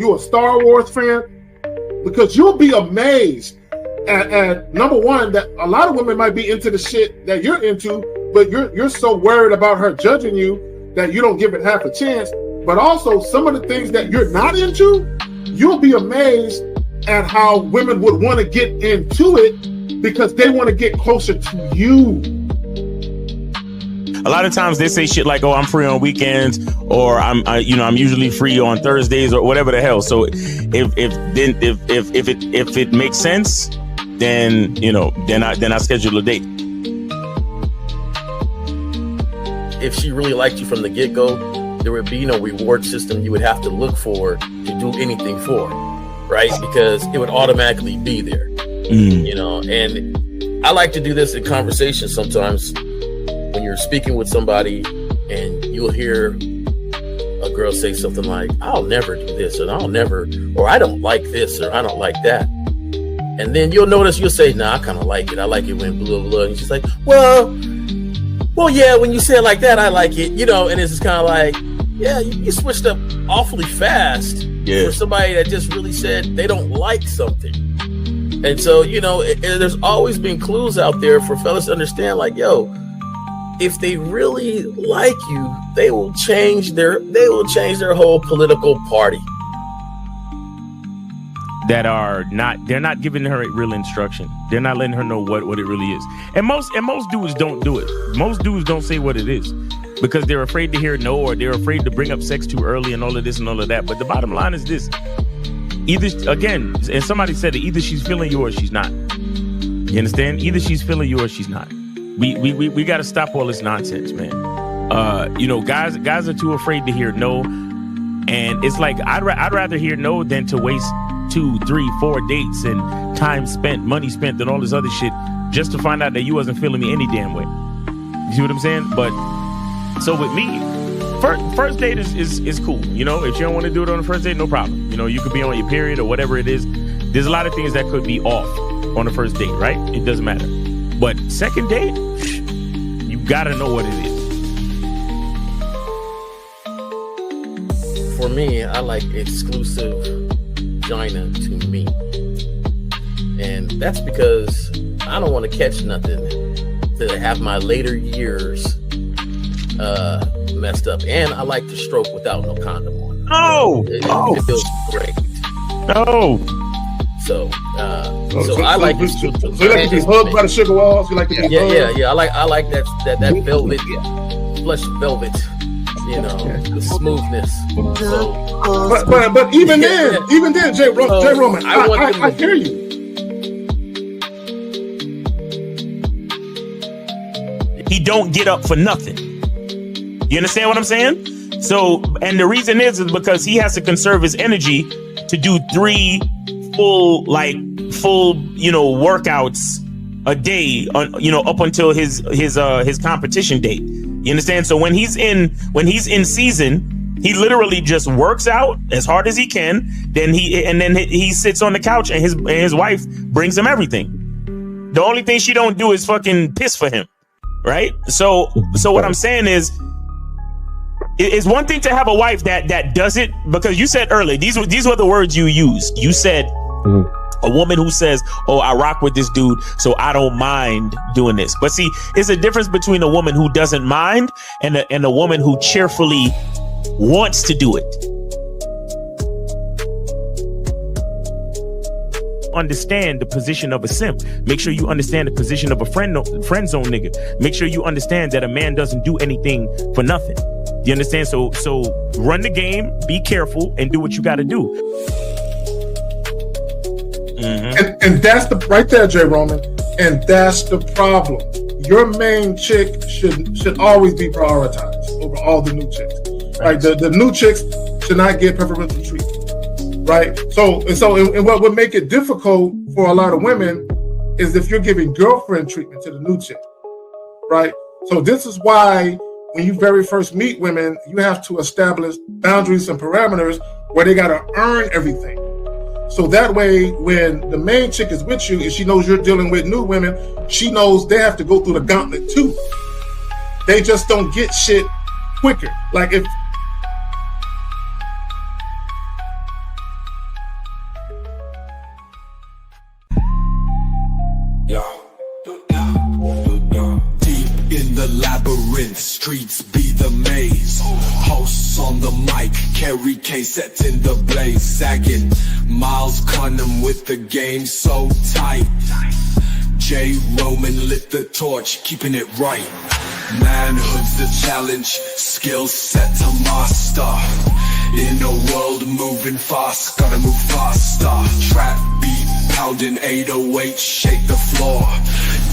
You a Star Wars fan? Because you'll be amazed at number one, that a lot of women might be into the shit that you're into, but you're so worried about her judging you that you don't give it half a chance. But also some of the things that you're not into, you'll be amazed at how women would want to get into it because they want to get closer to you. A lot of times they say shit like, "Oh, I'm free on weekends," or I'm usually free on Thursdays," or whatever the hell. So if it makes sense, then I schedule a date. If she really liked you from the get-go, there would be no reward system you would have to look for to do anything for, right? Because it would automatically be there, And I like to do this in conversations sometimes. When you're speaking with somebody and you'll hear a girl say something like, "I'll never do this," or "I don't like this," or "I don't like that." And then you'll notice you'll say, "Nah, I kind of like it. I like it when blah, blah." And she's like, well, yeah, when you say it like that, I like it, and it's just kind of like, yeah, you switched up awfully fast for somebody that just really said they don't like something. And so, there's always been clues out there for fellas to understand, like, yo, if they really like you, they will change their whole political party. They're not giving her real instruction. They're not letting her know what it really is. And most dudes don't do it. Most dudes don't say what it is because they're afraid to hear no, or they're afraid to bring up sex too early and all of this and all of that. But the bottom line is this. Either, again, and somebody said it, either she's feeling you or she's not. You understand? Either she's feeling you or she's not. We got to stop all this nonsense, man. Guys are too afraid to hear no, and it's like I'd rather hear no than to waste 2, 3, 4 dates and time spent, money spent, and all this other shit just to find out that you wasn't feeling me any damn way. You see what I'm saying? But so with me, first date is cool. If you don't want to do it on the first date, no problem. You could be on your period or whatever it is. There's a lot of things that could be off on the first date, right? It doesn't matter. But second date, you gotta know what it is. For me, I like exclusive vagina to me. And that's because I don't want to catch nothing to have my later years messed up. And I like to stroke without no condom on. It feels great. So I like it. So you like to be hugged by the sugar walls? You like to be hugged? Yeah. I like that velvet, plush velvet. The smoothness. So, but even then, Jay Roman, I hear you. He don't get up for nothing. You understand what I'm saying? So, and the reason is because he has to conserve his energy to do 3 full workouts a day up until his competition date. You understand? So when he's in season, he literally just works out as hard as he can. Then he sits on the couch and his wife brings him everything. The only thing she don't do is fucking piss for him, right? So what I'm saying is, it's one thing to have a wife that does it, because you said earlier, these were the words you used. You said, a woman who says, "Oh, I rock with this dude, so I don't mind doing this." But see, it's a difference between a woman who doesn't mind and a woman who cheerfully wants to do it. Understand the position of a simp. Make sure you understand the position of a friend zone nigga. Make sure you understand that a man doesn't do anything for nothing. You understand? So run the game, be careful, and do what you got to do. Mm-hmm. And that's the right there, Jay Roman. And that's the problem. Your main chick should always be prioritized over all the new chicks. Right? The new chicks should not get preferential treatment. Right? So what would make it difficult for a lot of women is if you're giving girlfriend treatment to the new chick. Right? So this is why when you very first meet women, you have to establish boundaries and parameters where they got to earn everything. So that way, when the main chick is with you and she knows you're dealing with new women, she knows they have to go through the gauntlet too. They just don't get shit quicker. Like the mic, Kerry K setting the blaze, sagging. Miles Cunham with the game so tight. J Roman lit the torch, keeping it right. Manhood's the challenge, skill set to master. In a world moving fast, gotta move faster. Trap beat pounding 808, shake the floor.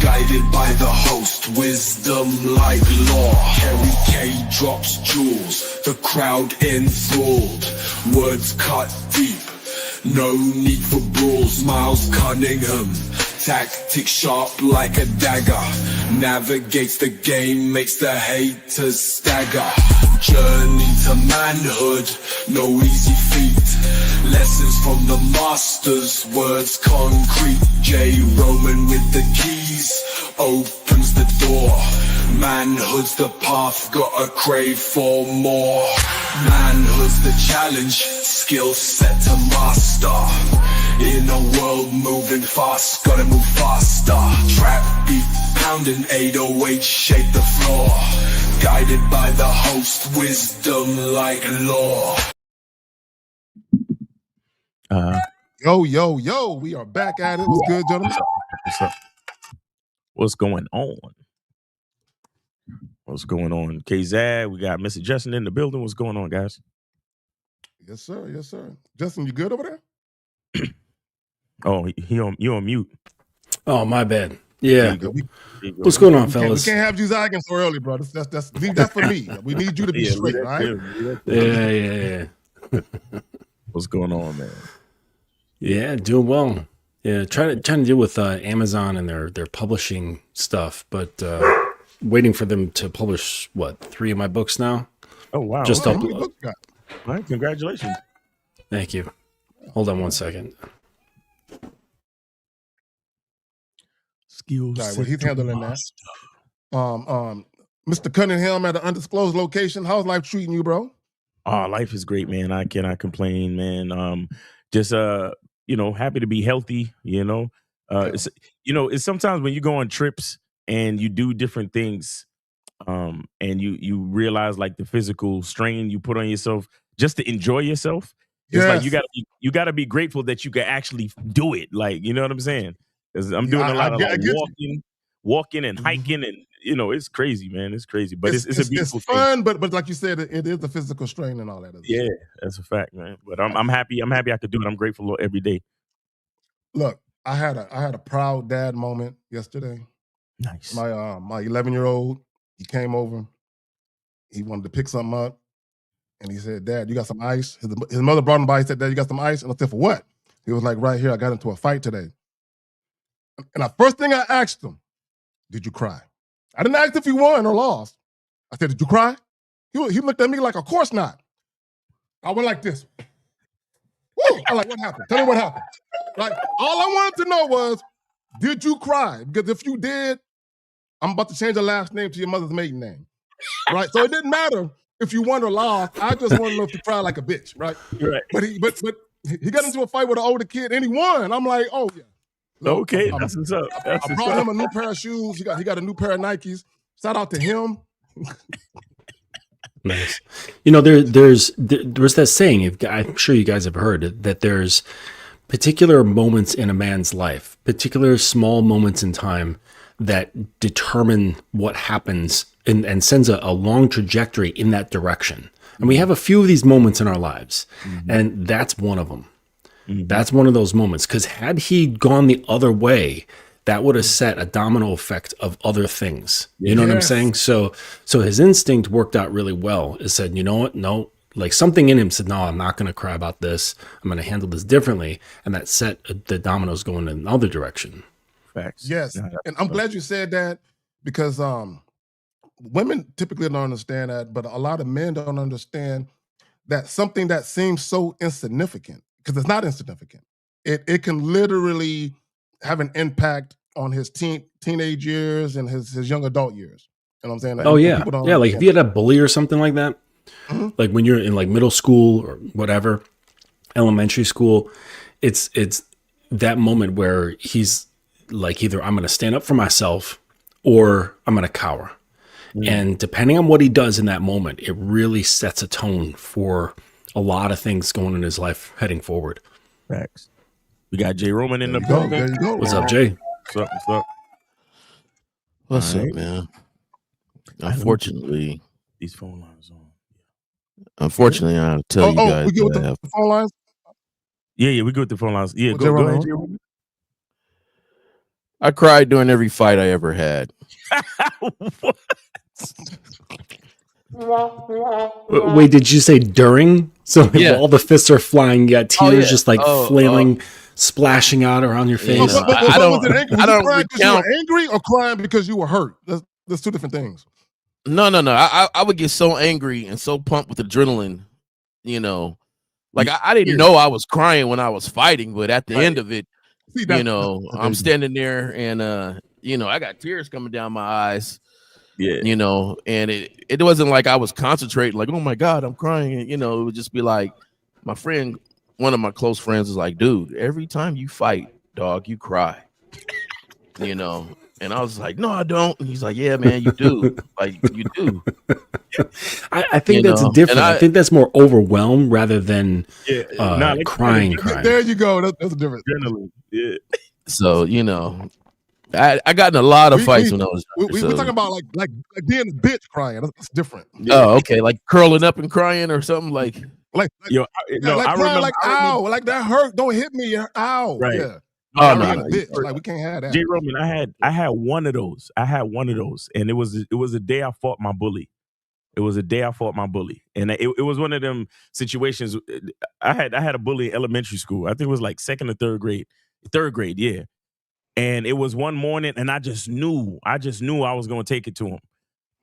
Guided by the host, wisdom like law. Kerry K drops jewels, the crowd enthralled. Words cut deep, no need for brawls. Miles Cunningham, tactic sharp like a dagger. Navigates the game, makes the haters stagger. Journey to manhood, no easy feat. Lessons from the masters, words concrete. J Roman with the keys, opens the door. Manhood's the path, gotta crave for more. Manhood's the challenge, skill set to master. In a world moving fast, gotta move faster. Trap beat pounding 808, shake the floor. Guided by the host, wisdom like law. Yo, we are back at it. What's good, gentlemen? What's up? What's going on? What's going on? KZad, we got Mr. Justin in the building. What's going on, guys? Yes, sir. Yes, sir. Justin, you good over there? Oh, you on mute. Oh, my bad. Yeah. There you go. What's going on, fellas? We can't have you zagging so early, bro. That's leave that for me. We need you to be straight, right? Yeah. What's going on, man? Yeah, doing well. Yeah, trying to deal with Amazon and their publishing stuff, but waiting for them to publish 3 of my books now. Oh wow! Just How many books you got? All right, congratulations. Thank you. Hold on one second. Skills. Right, well, he's handling that. Mr. Cunningham at an undisclosed location. How's life treating you, bro? Oh, life is great, man. I cannot complain, man. Just happy to be healthy. It's sometimes when you go on trips and you do different things, and you realize like the physical strain you put on yourself just to enjoy yourself. It's like you gotta be grateful that you can actually do it. Like, you know what I'm saying? Because I'm doing a lot of walking and hiking, and it's crazy, man. It's crazy, but it's a beautiful it's fun, but like you said, it is a physical strain and all that. Yeah, that's a fact, man. But I'm happy. I'm happy I could do it. I'm grateful every day. Look, I had a proud dad moment yesterday. Nice. My 11-year-old, he came over. He wanted to pick something up, and he said, "Dad, you got some ice?" His mother brought him by. He said, "Dad, you got some ice?" And I said, "For what?" He was like, "Right here. I got into a fight today." And the first thing I asked him, "Did you cry?" I didn't ask if he won or lost. I said, "Did you cry?" He looked at me like, "Of course not." I went like this. Woo! I'm like, "What happened? Tell me what happened." Like, all I wanted to know was, did you cry? Because if you did, I'm about to change your last name to your mother's maiden name. Right? So it didn't matter if you won or lost. I just want to know if you cried like a bitch, right? Right. But he got into a fight with an older kid and he won. I'm like, oh yeah. Look, Okay, that's what's up. I brought him a new pair of shoes. He got a new pair of Nikes. Shout out to him. Nice. There's that saying, I'm sure you guys have heard, that there's particular moments in a man's life, particular small moments in time that determine what happens and sends a long trajectory in that direction. And we have a few of these moments in our lives, and that's one of them. That's one of those moments, because had he gone the other way, that would have set a domino effect of other things. You know what I'm saying? So his instinct worked out really well. It said, you know what? No, like something in him said, no, I'm not going to cry about this. I'm going to handle this differently. And that set the dominoes going in another direction. Facts. Yes. And I'm glad you said that, because women typically don't understand that, but a lot of men don't understand that something that seems so insignificant, because it's not insignificant. It can literally have an impact on his teenage years and his young adult years. You know what I'm saying? Like, oh yeah. Yeah. Like if you had a bully or something like that, like when you're in like middle school or whatever, elementary school, it's that moment where he's like, either I'm going to stand up for myself or I'm going to cower. And depending on what he does in that moment, it really sets a tone for a lot of things going in his life heading forward. Facts. We got Jay Roman in the There building. you go. What's up, Jay? What's up? What's up? What's All up, right. man? Unfortunately, These phone lines on. I have to tell you guys. We good with the phone lines? Yeah, we go with the phone lines. Yeah, Well, go Jay ahead, Roman. Jay Roman. I cried during every fight I ever had. What? Wait, did you say during? So like, Yeah. while the fists are flying, you got tears yeah. just like flailing, splashing out around your You face. know, But I don't- was it angry? I Was you don't crying because you recount- were angry or crying because you were hurt? There's two different things. No. I would get so angry and so pumped with adrenaline, you know. Like I didn't know I was crying when I was fighting, but at the end of it, See, you know, I'm standing there and you know, I got tears coming down my eyes. Yeah. You know, and it wasn't like I was concentrating, like, oh my God, I'm crying. You know, it would just be like my friend, one of my close friends was like, dude, every time you fight, dog, you cry. You know, and I was like, no, I don't. And he's like, yeah, man, you do. Like, you do. I think You that's know, different. and I think that's more overwhelmed rather than crying. There you go. That's a difference. Adrenaline. Yeah. So, you know, I got in a lot of fights when I was younger, We're talking about like being a bitch crying. That's different. Oh, okay, like curling up and crying or something like. Like Yo, no, like I crying, remember. like ow, like that hurt. Don't hit me, ow. Right. Yeah. Oh, Being no. a bitch. Like we can't have that. Jay Roman, I had one of those. And it was a day I fought my bully. It was a day I fought my bully, and it was one of them situations. I had a bully in elementary school. I think it was like second or third grade. Third grade, yeah. And it was one morning, and I just knew I was going to take it to him.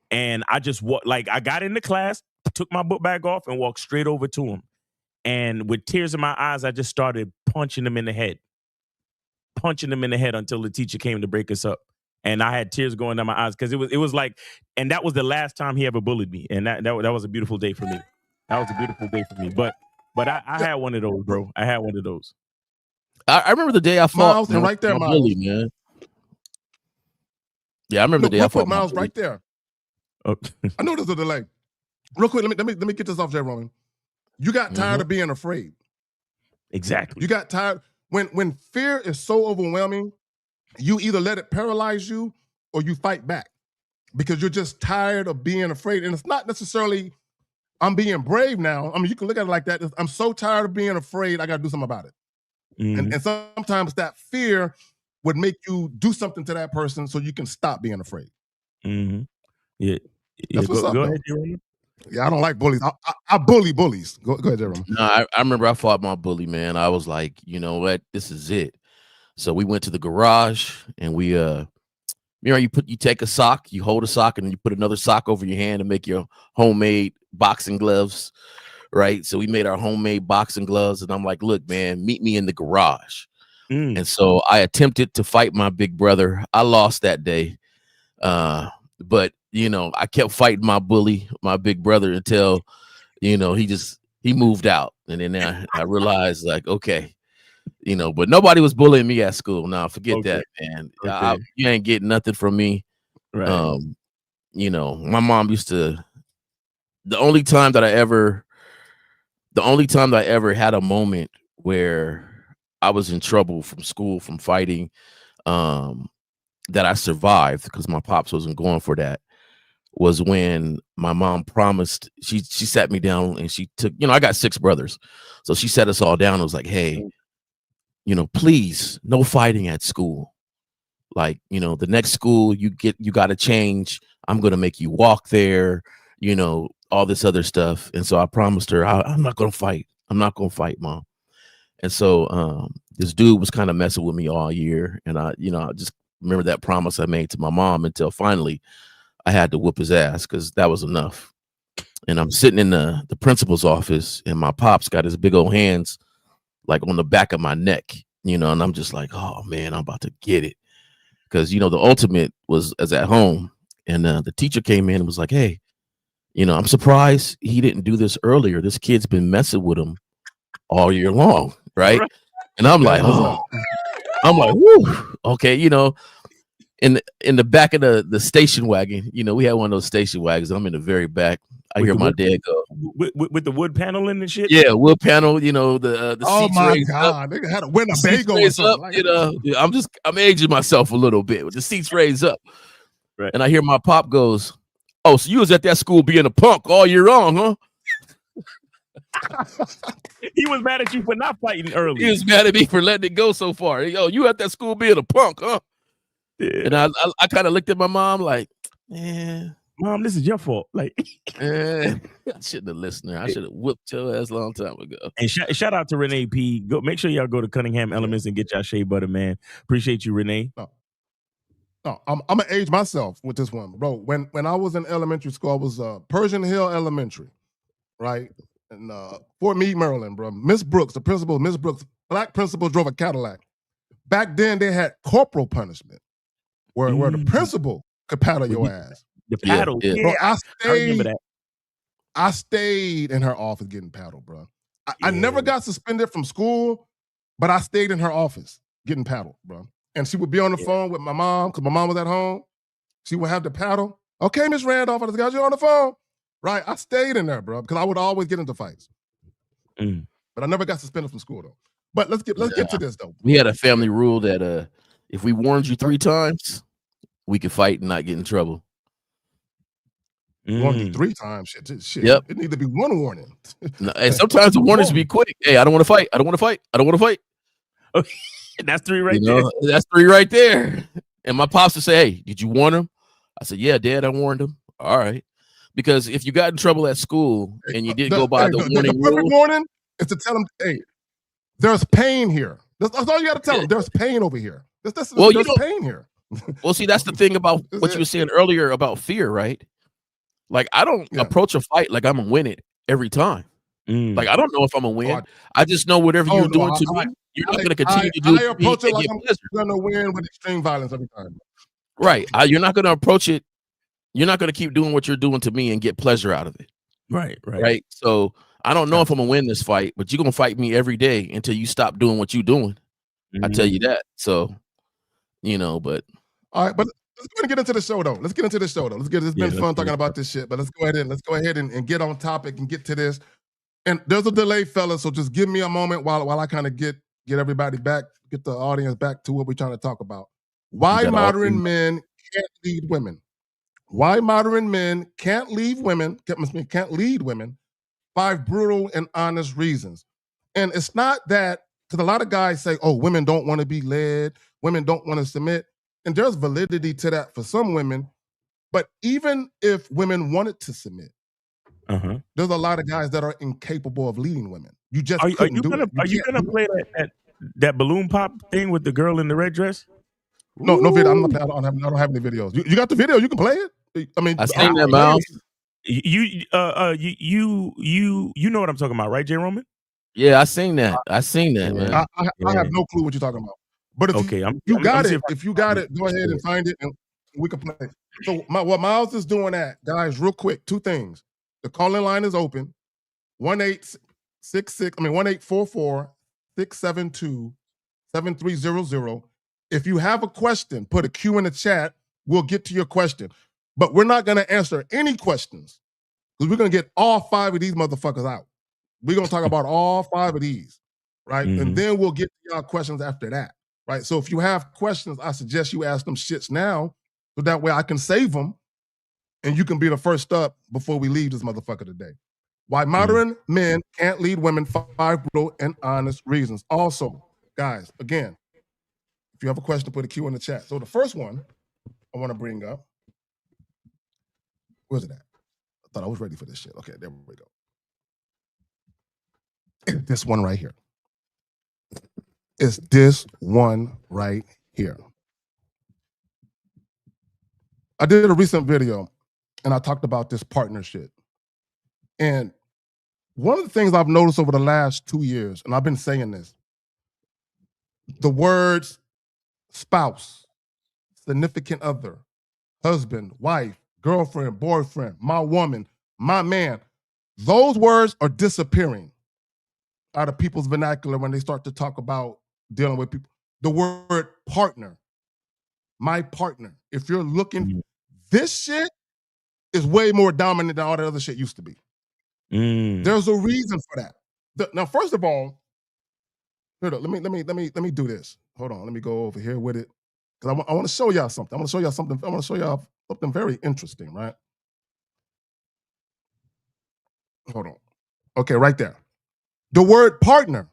And I just I got into class, took my book bag off, and walked straight over to him. And with tears in my eyes, I just started punching him in the head until the teacher came to break us up. And I had tears going down my eyes because it was like, and that was the last time he ever bullied me. And that was a beautiful day for me. That was a beautiful day for me. But I had one of those, bro. I had one of those. I remember the day I fought Miles, and right there, my Miles. bully, man. Yeah, I remember the day I fought Miles, my right there. Oh. I know there's a delay. Real quick, let me get this off, Jay Roman. You got tired of being afraid. Exactly. You got tired when fear is so overwhelming. You either let it paralyze you or you fight back because you're just tired of being afraid. And it's not necessarily I'm being brave now. I mean, you can look at it like that. I'm so tired of being afraid. I got to do something about it. Mhm. And sometimes that fear would make you do something to that person so you can stop being afraid. Mm-hmm. Yeah. That's what's up, go though. ahead, Jerome. Yeah, I don't like bullies. I bully bullies. Go ahead, Jerome. No, I remember I fought my bully, man. I was like, you know what? This is it. So we went to the garage and we you take a sock, you hold a sock, and you put another sock over your hand to make your homemade boxing gloves, right? So we made our homemade boxing gloves, and I'm like, look, man, meet me in the garage. And so I attempted to fight my big brother. I lost that day. But you know, I kept fighting my bully, my big brother, until, you know, he moved out. And then I realized, like, okay, you know, but nobody was bullying me at school. Now forget that, man. Okay. You ain't getting nothing from me. Right. You know, my mom used to, the only time that I ever had a moment where I was in trouble from school, from fighting, that I survived because my pops wasn't going for that, was when my mom promised, she sat me down and she took, you know, I got 6 brothers. So she sat us all down and was like, hey, you know, please, no fighting at school. Like, you know, the next school you got to change. I'm going to make you walk there, you know, all this other stuff. And so I promised her, I'm not going to fight. I'm not going to fight, Mom. And so this dude was kind of messing with me all year. And I just remember that promise I made to my mom until finally I had to whoop his ass because that was enough. And I'm sitting in the principal's office and my pops got his big old hands like on the back of my neck, you know, and I'm just like, oh man, I'm about to get it. Because, you know, the ultimate was at home, and the teacher came in and was like, hey, you know, I'm surprised he didn't do this earlier. This kid's been messing with him all year long. Right. And I'm like, oh, I'm like, whoo, okay, you know. in the back of the station wagon. You know, we had one of those station wagons. I'm in the very back. I hear my dad go with the wood paneling and shit. Yeah, wood panel. You know, the Oh seats my raised up. God, they had a Winnebago or Raised something. up, you know, I'm aging myself a little bit with the seats raised up. Right. And I hear my pop goes, "Oh, so you was at that school being a punk all year long, huh?" He was mad at you for not fighting early. He was mad at me for letting it go so far. Yo, you at that school being a punk, huh? Yeah. And I kind of looked at my mom like, Mom, this is your fault. Like, I shouldn't have listened. I should have whooped your ass a long time ago. And shout out to Renee P. Go make sure y'all go to Cunningham Elements and get y'all shea butter, man. Appreciate you, Renee. No, I'm gonna age myself with this one, bro. When I was in elementary school, I was Persian Hill Elementary, right? In Fort Meade, Maryland, bro. Miss Brooks, the principal, Miss Brooks, black principal, drove a Cadillac. Back then, they had corporal punishment, where the principal could paddle your ass. The paddle, yeah. Bro, I remember that. I stayed in her office getting paddled, bro. I never got suspended from school, but I stayed in her office getting paddled, bro. And she would be on the phone with my mom, because my mom was at home. She would have the paddle. Okay, Miss Randolph, I just got you on the phone. Right, I stayed in there, bro, because I would always get into fights. But I never got suspended from school, though. But let's get to this, though. We had a family rule that if we warned you 3 times, we could fight and not get in trouble. Warned you 3 times, shit. Yep. It need to be 1 warning. No, and sometimes the warnings be quick. Hey, I don't want to fight. I don't want to fight. I don't want to fight. Okay. That's 3 right there. That's 3 right there. And my pops would say, "Hey, did you warn him?" I said, "Yeah, Dad, I warned him." All right. Because if you got in trouble at school and you didn't go by the warning rule, rule, warning is to tell them, "Hey, there's pain here." That's all you got to tell them. There's pain over here. There's pain here. Well, see, that's the thing about what you were saying earlier about fear, right? Like, I don't approach a fight like I'm gonna win it every time. Like, I don't know if I'm gonna win. I just know whatever you're doing to me, you're not gonna continue to do it. I approach it like I'm gonna win with extreme violence every time. Right. You're not gonna approach it. You're not gonna keep doing what you're doing to me and get pleasure out of it. Right. So I don't know if I'm gonna win this fight, but you're gonna fight me every day until you stop doing what you're doing. I tell you that. So, but all right, but let's go ahead and get into the show, though. It's been fun talking about this shit, but let's go ahead and get on topic and get to this. And there's a delay, fellas, so just give me a moment while I kind of get everybody back, get the audience back to what we're trying to talk about. Why modern men can't lead women. Why modern men can't lead women. 5 brutal and honest reasons. And it's not that, because a lot of guys say, oh, women don't want to be led, women don't want to submit. And there's validity to that for some women. But even if women wanted to submit, there's a lot of guys that are incapable of leading women. You just couldn't do it. Are you gonna play that balloon pop thing with the girl in the red dress? No video. I don't have any videos. You got the video? You can play it. I mean, I seen that, Miles. You know what I'm talking about, right, J. Roman? Yeah, I seen that, man. I have no clue what you're talking about. But if you got it, go ahead and find it, and we can play. So what Miles is doing at, guys, real quick, 2 things. The calling line is open, 1-844-672-7300. If you have a question, put a Q in the chat. We'll get to your question. But we're not going to answer any questions because we're going to get all 5 of these motherfuckers out. We're going to talk about all 5 of these, right? And then we'll get to y'all questions after that, right? So if you have questions, I suggest you ask them shits now so that way I can save them and you can be the first up before we leave this motherfucker today. Why modern men can't lead women, 5 brutal and honest reasons. Also, guys, again, if you have a question, put a Q in the chat. So the first one I want to bring up, where's it at? I thought I was ready for this shit. Okay, there we go. This one right here. It's this one right here. I did a recent video and I talked about this partnership. And one of the things I've noticed over the last 2 years, and I've been saying this, the words spouse, significant other, husband, wife, girlfriend, boyfriend, my woman, my man, those words are disappearing out of people's vernacular when they start to talk about dealing with people. The word partner, my partner, If you're looking, Mm. this shit is way more dominant than all the other shit used to be. Mm. There's a reason for that. Now, first of all, let me do this. Hold on, let me go over here with it because I want to show y'all something. I want to show y'all something very interesting, right? Hold on. Okay, right there. The word partner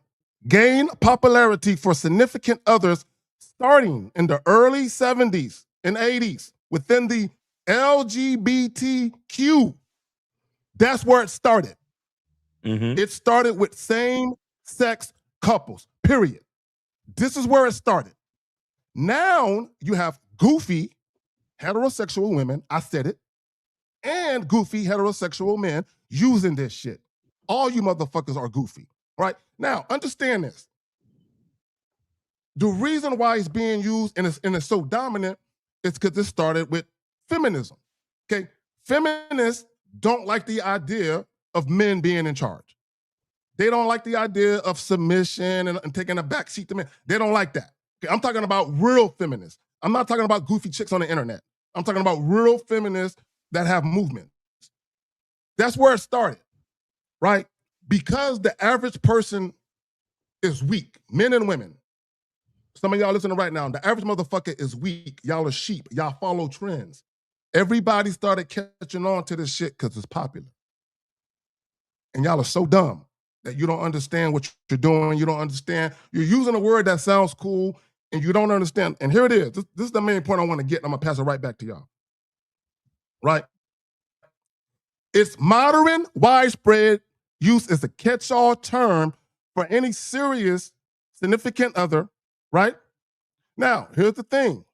gained popularity for significant others starting in the early 70s and 80s within the LGBTQ. That's where it started. Mm-hmm. It started with same-sex couples, period. This is where it started. Now you have goofy heterosexual women, I said it, and goofy heterosexual men using this shit. All you motherfuckers are goofy, right? Now, understand this. The reason why it's being used and it's so dominant is because it started with feminism, okay? Feminists don't like the idea of men being in charge. They don't like the idea of submission and taking a backseat to men. They don't like that. Okay, I'm talking about real feminists. I'm not talking about goofy chicks on the internet. I'm talking about real feminists that have movement. That's where it started, right? Because the average person is weak, men and women. Some of y'all listening right now, the average motherfucker is weak. Y'all are sheep. Y'all follow trends. Everybody started catching on to this shit because it's popular. And y'all are so dumb that you don't understand what you're doing. You don't understand. You're using a word that sounds cool and you don't understand. And here it is. This is the main point I want to get. And I'm going to pass it right back to y'all. Right? Its modern, widespread use is a catch-all term for any serious, significant other, right? Now, here's the thing.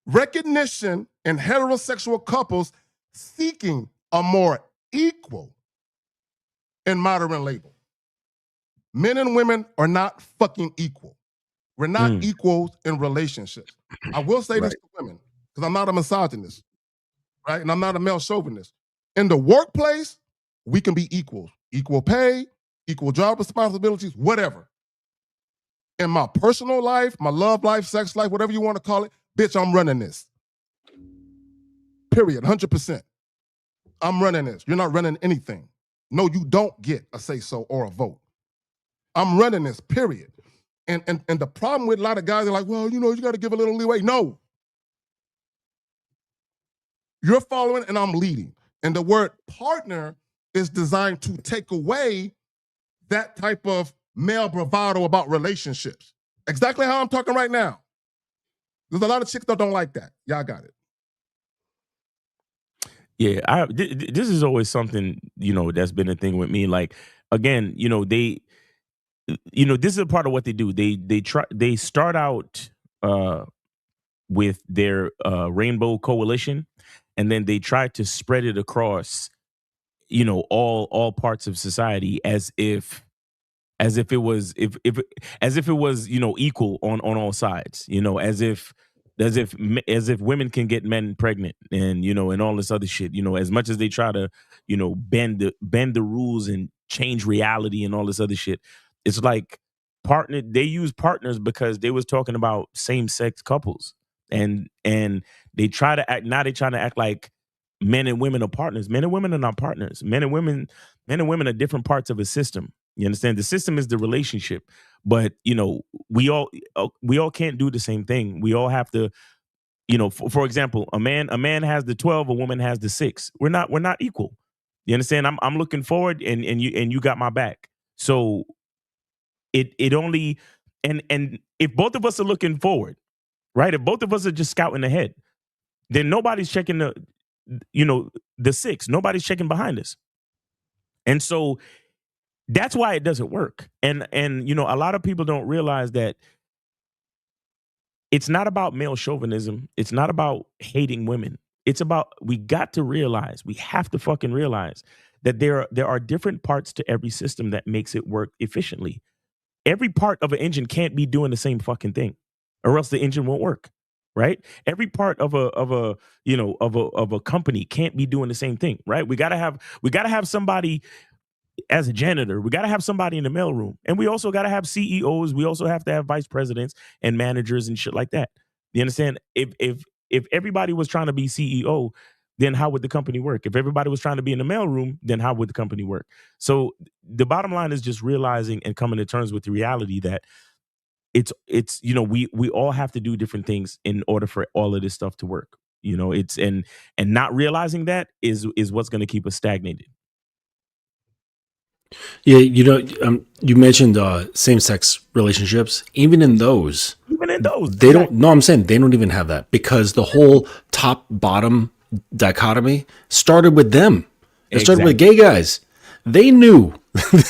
Recognition in heterosexual couples seeking a more equal and modern label. Men and women are not fucking equal. We're not equals in relationships. I will say this to women, because I'm not a misogynist, right? And I'm not a male chauvinist. In the workplace, we can be equals. Equal pay, equal job responsibilities, whatever. In my personal life, my love life, sex life, whatever you want to call it, bitch, I'm running this. Period, 100%. I'm running this. You're not running anything. No, you don't get a say-so or a vote. I'm running this, period. And the problem with a lot of guys are like, well, you got to give a little leeway. No. You're following and I'm leading. And the word partner is designed to take away that type of male bravado about relationships. Exactly how I'm talking right now. There's a lot of chicks that don't like that. Y'all got it. Yeah, this is always something, that's been a thing with me. Like, again, this is a part of what they do. They start out with their rainbow coalition, and then they try to spread it across, all parts of society as if it was equal on all sides, as if women can get men pregnant and and all this other shit, as much as they try to bend the rules and change reality and all this other shit. It's like they use partners because they was talking about same-sex couples, and they try to act like men and women are partners. Men and women are not partners. Men and women are different parts of a system. You understand? The system is the relationship, but we all can't do the same thing. We all have to, for example, a man has the 12, a woman has the 6. We're not equal. You understand? I'm looking forward, and you got my back. So it only, and if both of us are looking forward, right? If both of us are just scouting ahead, then nobody's checking the 6. Nobody's checking behind us, and so that's why it doesn't work. And a lot of people don't realize that it's not about male chauvinism. It's not about hating women. It's about, we have to fucking realize that there are different parts to every system that makes it work efficiently. Every part of an engine can't be doing the same fucking thing, or else the engine won't work. Right? Every part of a company can't be doing the same thing. Right? We gotta have somebody as a janitor. We got to have somebody in the mailroom, and we also got to have CEOs. We also have to have vice presidents and managers and shit like that. You understand? If everybody was trying to be CEO, then how would the company work? If everybody was trying to be in the mailroom, then how would the company work? So the bottom line is just realizing and coming to terms with the reality that it's we all have to do different things in order for all of this stuff to work. It's and not realizing that is what's going to keep us stagnated. Yeah, you mentioned same-sex relationships. Even in those, they don't. No, I'm saying they don't even have that because the whole top-bottom dichotomy started with them. It started with gay guys. They knew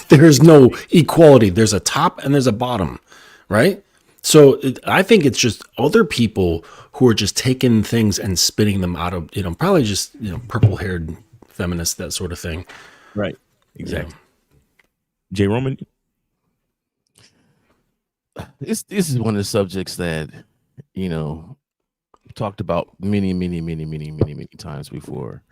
there's no equality. There's a top and there's a bottom, right? So I think it's just other people who are just taking things and spinning them out of, probably just, purple-haired feminists, that sort of thing. Right. Exactly. J. Roman. This is one of the subjects that, talked about many times before.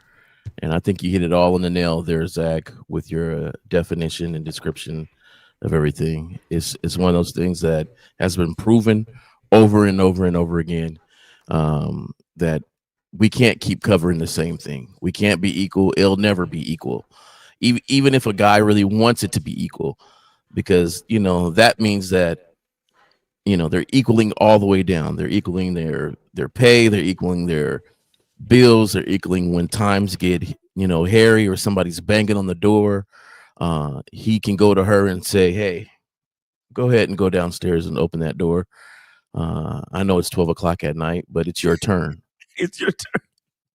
And I think you hit it all on the nail there, Zach, with your definition and description of everything. It's one of those things that has been proven over and over and over again, that we can't keep covering the same thing. We can't be equal. It'll never be equal. Even if a guy really wants it to be equal, because, that means that, they're equaling all the way down. They're equaling their pay. They're equaling their bills. They're equaling when times get, hairy or somebody's banging on the door. He can go to her and say, hey, go ahead and go downstairs and open that door. I know it's 12 o'clock at night, but it's your turn. It's your turn.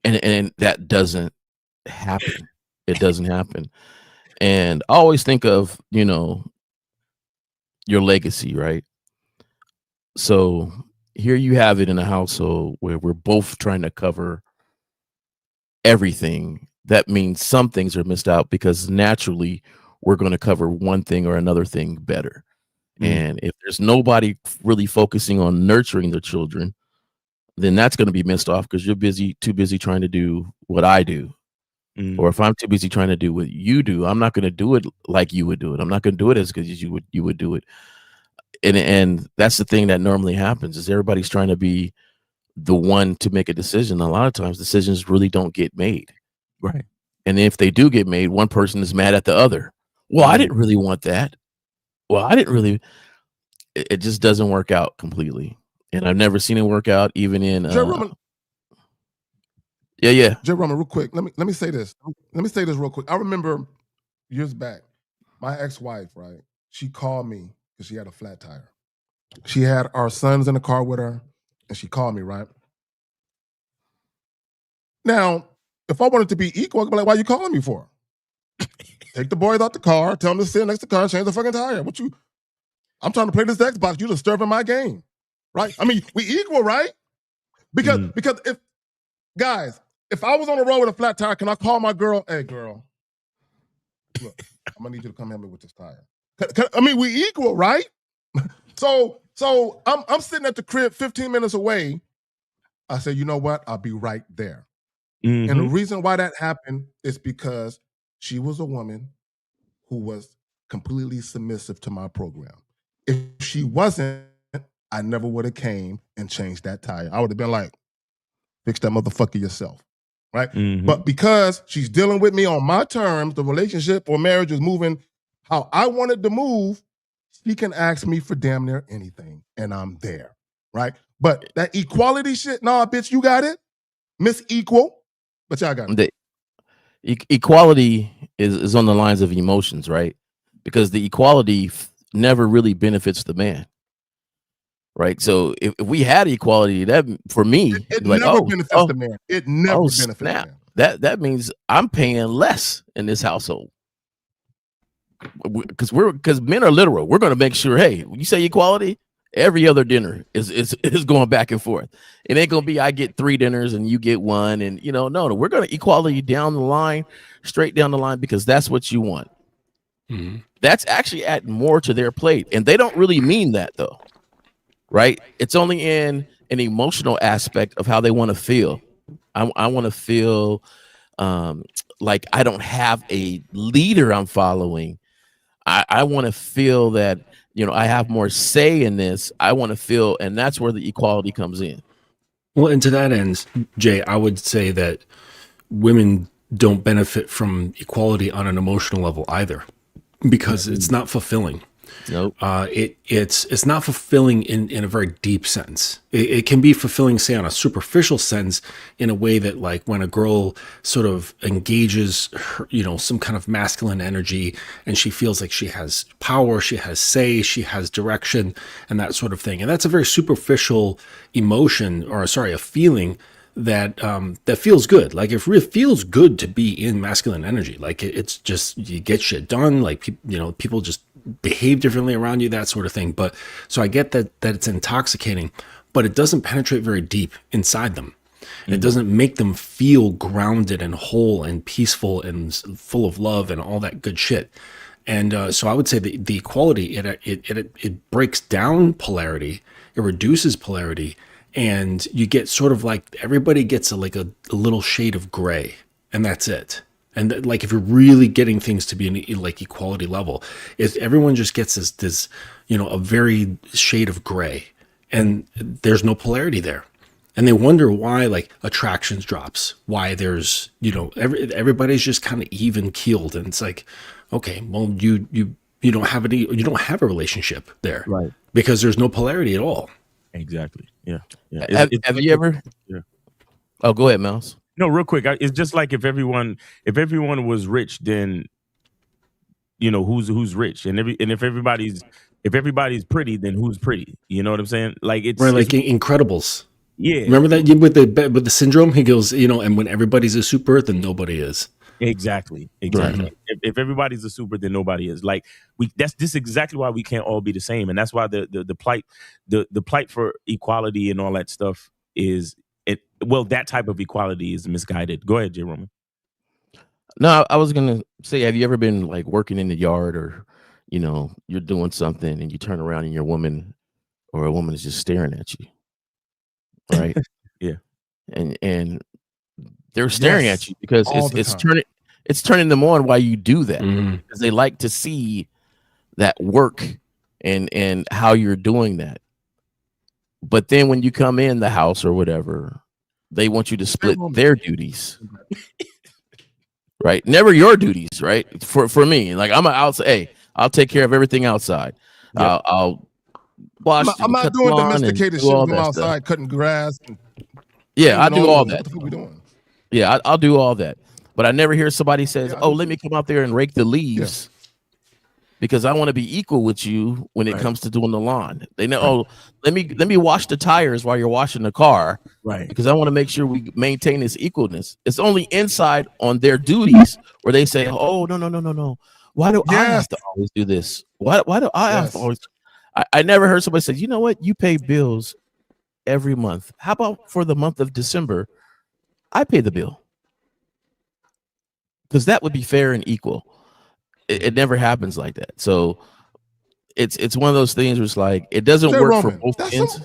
And that doesn't happen. It doesn't happen. And I always think of, your legacy, right? So here you have it in a household where we're both trying to cover everything. That means some things are missed out because naturally we're going to cover one thing or another thing better. And if there's nobody really focusing on nurturing the children, then that's going to be missed off because you're too busy trying to do what I do. Or if I'm too busy trying to do what you do, I'm not going to do it like you would do it. I'm not going to do it as good as you would do it. And that's the thing that normally happens is everybody's trying to be the one to make a decision. A lot of times decisions really don't get made. Right. And if they do get made, one person is mad at the other. Well, I didn't really want that. Well, I didn't really. It just doesn't work out completely. And I've never seen it work out even in. Yeah. Jay Roman, real quick. Let me say this. Let me say this real quick. I remember years back, my ex-wife, right? She called me because she had a flat tire. She had our sons in the car with her, and she called me, right? Now, if I wanted to be equal, I'd be like, why are you calling me for? Take the boys out the car, tell them to sit next to the car and change the fucking tire. I'm trying to play this Xbox. You're disturbing my game, right? I mean, we equal, right? Because if I was on the road with a flat tire, can I call my girl? Hey, girl, look, I'm gonna need you to come help me with this tire. We equal, right? So I'm sitting at the crib 15 minutes away. I said, you know what? I'll be right there. And the reason why that happened is because she was a woman who was completely submissive to my program. If she wasn't, I never would have came and changed that tire. I would have been like, fix that motherfucker yourself, right? But because she's dealing with me on my terms, the relationship or marriage is moving how I wanted to move, she can ask me for damn near anything, and I'm there, right? But that equality shit, nah, bitch, you got it. Miss Equal, but y'all got it. Equality is on the lines of emotions, right? Because the equality never really benefits the man, right? So if we had equality, that for me, it never benefits the man. It never benefits the man. That means I'm paying less in this household. Because men are literal. We're going to make sure, hey, when you say equality, every other dinner is going back and forth. It ain't going to be I get 3 dinners and you get 1. And, no, we're going to equality down the line, straight down the line, because that's what you want. That's actually adding more to their plate. And they don't really mean that, though, right? It's only in an emotional aspect of how they want to feel. I want to feel like I don't have a leader I'm following. I want to feel that, I have more say in this. I want to feel, and that's where the equality comes in. Well, and to that end, Jay, I would say that women don't benefit from equality on an emotional level either, because it's not fulfilling. Nope. It's not fulfilling in a very deep sense. It can be fulfilling, say, on a superficial sense, in a way that, like, when a girl sort of engages her, some kind of masculine energy, and she feels like she has power, she has say, she has direction, and that sort of thing. And that's a very superficial emotion, or sorry, a feeling that that feels good. Like, it really feels good to be in masculine energy. Like, it's just, you get shit done. Like, people just behave differently around you, that sort of thing. But so I get that it's intoxicating, but it doesn't penetrate very deep inside them. It doesn't make them feel grounded and whole and peaceful and full of love and all that good shit. And so I would say the equality, it breaks down polarity, it reduces polarity, and you get sort of like, everybody gets a little shade of gray, and that's it. And like, if you're really getting things to be an like equality level, is everyone just gets this a very shade of gray, and there's no polarity there. And they wonder why, like, attractions drops, why there's, everybody's just kind of even keeled. And it's like, okay, well, you don't have you don't have a relationship there, Right? Because there's no polarity at all. Exactly. Yeah. Have you ever? Yeah. Oh, go ahead, Mouse. No, real quick. It's just like, if everyone was rich, then who's rich, and if everybody's pretty, then who's pretty? You know what I'm saying? Like, it's Right, like Incredibles. Yeah. Remember that with the syndrome? He goes, and when everybody's a super, then nobody is. Exactly. Right. If everybody's a super, then nobody is. Like, this is exactly why we can't all be the same, and that's why the plight for equality and all that stuff is that type of equality is misguided. Go ahead, J. Roman. No, I was gonna say, have you ever been like working in the yard, or you're doing something and you turn around and your woman or a woman is just staring at you, right? Yeah. And they're staring Yes, at you because all the it's time. turning them on while you do that, Mhm. because they like to see that work and how you're doing that. But then when you come in the house or whatever, they want you to split their duties. Right? Never your duties, right? For me, like, I'm outside. Hey, I'll take care of everything outside. Yep. I'll wash. I'm not cut doing lawn and domesticated do shit all from that outside, stuff. cutting grass. And Yeah, I changing do all oils. that. What the fuck we doing? Yeah, I'll do all that. But I never hear somebody says, Yeah, I "Oh, do let me come out there and rake the leaves," because I want to be equal with you when it Right. comes to doing the lawn. They know, oh, let me wash the tires while you're washing the car, Right. because I want to make sure we maintain this equalness. It's only inside on their duties where they say, "Oh, no. Why do I have to always do this? Why do I have to Yes. always?" I never heard somebody say, "You know what? You pay bills every month. How about for the month of December, I pay the bill?" Because that would be fair and equal. It never happens like that. So it's one of those things where it's like, it doesn't Jay work for Roman, both that's ends.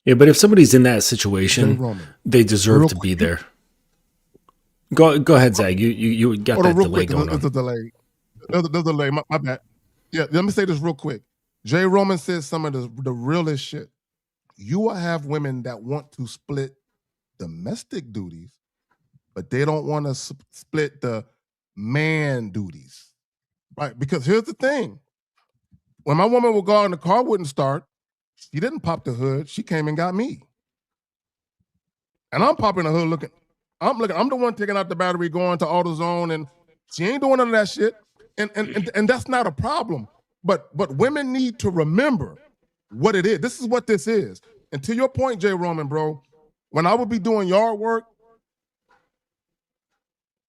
Yeah, but if somebody's in that Jay situation, Roman. they deserve Real to quick. be there. Go ahead, Zag. You got Hold on, that real delay quick. going There's on. a delay. There's a delay. My bad. Yeah, let me say this real quick. Jay Roman says some of the realest shit. You will have women that want to split domestic duties, but they don't want to split the man duties. Right? Because here's the thing. When my woman would go out and the car wouldn't start, she didn't pop the hood. She came and got me. And I'm popping the hood looking. I'm the one taking out the battery, going to AutoZone, and she ain't doing none of that shit. And that's not a problem. But women need to remember what it is. This is what this is. And to your point, Jay Roman, bro, when I would be doing yard work,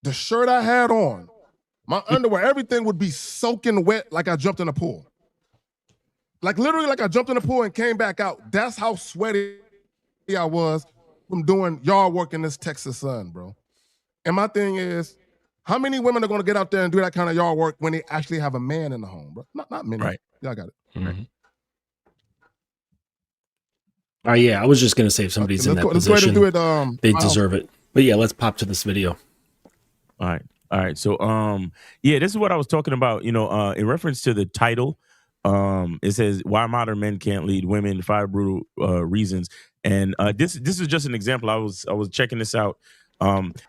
the shirt I had on, my underwear, everything would be soaking wet like I jumped in a pool. Like literally like I jumped in the pool and came back out. That's how sweaty I was from doing yard work in this Texas sun, bro. And my thing is, how many women are going to get out there and do that kind of yard work when they actually have a man in the home, bro? Not many. Right. Yeah, I got it. Mhm. Yeah, I was just gonna say, if somebody's in that Let's go ahead and position, do it. they Miles. deserve it. But yeah, let's pop to this video. All right. So, yeah, this is what I was talking about, in reference to the title It says why modern men can't lead women, 5 brutal reasons. And this is just an example. I was checking this out.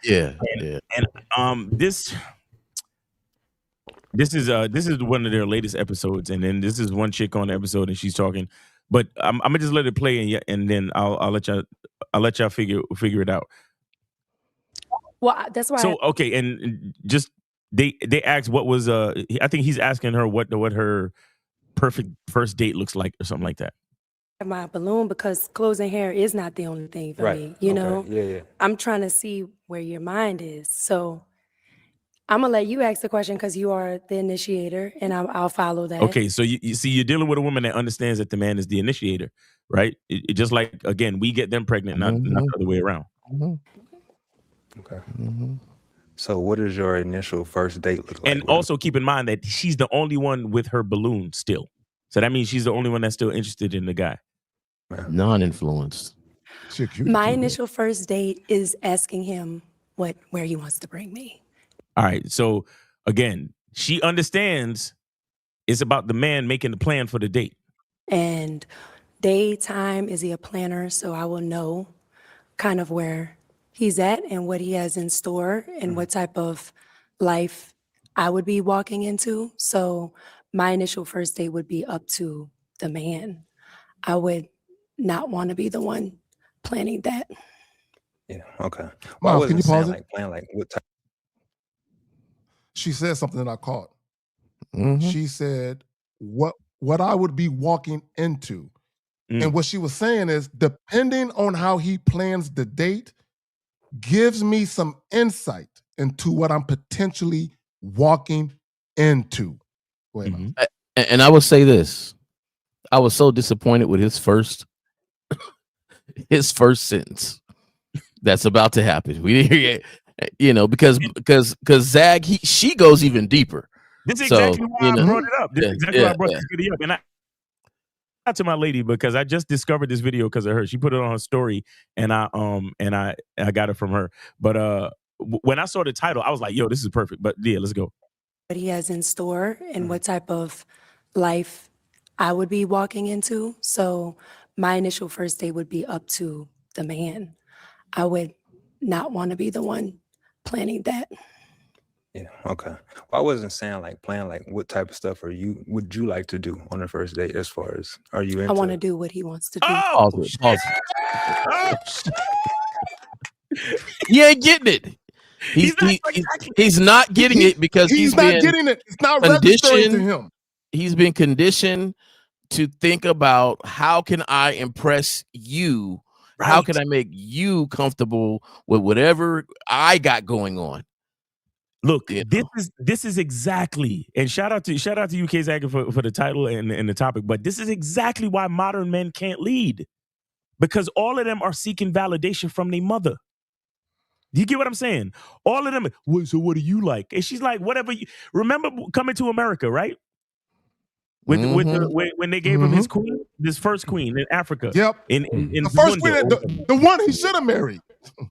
Yeah. This is one of their latest episodes, and then this is one chick on the episode, and she's talking. But I'm gonna just let it play, and then I'll let y'all figure it out. Well, that's why. So okay, and just they asked what was I think he's asking her what her perfect first date looks like or something like that. My balloon, because clothes and hair is not the only thing for Right. me. You know, Yeah. I'm trying to see where your mind is. So I'm gonna let you ask the question because you are the initiator, and I'll follow that. Okay, so you see, you're dealing with a woman that understands that the man is the initiator, right? It just like, again, we get them pregnant, not the other way around. Okay. So what does your initial first date look like? And also keep in mind that she's the only one with her balloon still. So that means she's the only one that's still interested in the guy. Non-influenced. My initial first date is asking him where he wants to bring me. All right. So again, she understands it's about the man making the plan for the date. And daytime, is he a planner? So I will know kind of where he's at and what he has in store and what type of life I would be walking into. So my initial first date would be up to the man. I would not want to be the one planning that. Yeah. Okay. Miles, can you pause it? Like plan like what type? She said something that I caught. She said, what I would be walking into. And what she was saying is, depending on how he plans the date, gives me some insight into what I'm potentially walking into. Go ahead, Miles. And I would say this. I was so disappointed with his first sentence that's about to happen. We didn't hear it, because Zag, she goes even deeper. This is exactly why I brought it up. This is exactly why I brought this video up. And I to my lady because I just discovered this video because of her. She put it on her story, and I got it from her. But when I saw the title, I was like, "Yo, this is perfect." But yeah, let's go. What he has in store and what type of life I would be walking into. So my initial first date would be up to the man. I would not want to be the one planning that. Yeah. Okay. Well, I wasn't saying like plan like what type of stuff would you like to do on the first date? As far as are you into? I want to do what he wants to do. Pause it. He ain't getting it. He's not getting it because he's not getting it. It's not registering to him. He's been conditioned to think about how can I impress you? Right. How can I make you comfortable with whatever I got going on? Look, this is exactly, and shout out to UK Zag for the title and the topic, but this is exactly why modern men can't lead, because all of them are seeking validation from their mother. You get what I'm saying? All of them. So what do you like? And she's like, whatever. Remember Coming to America, right? When they gave him his queen, this first queen in Africa. Yep. In the first queen, the one he should have married.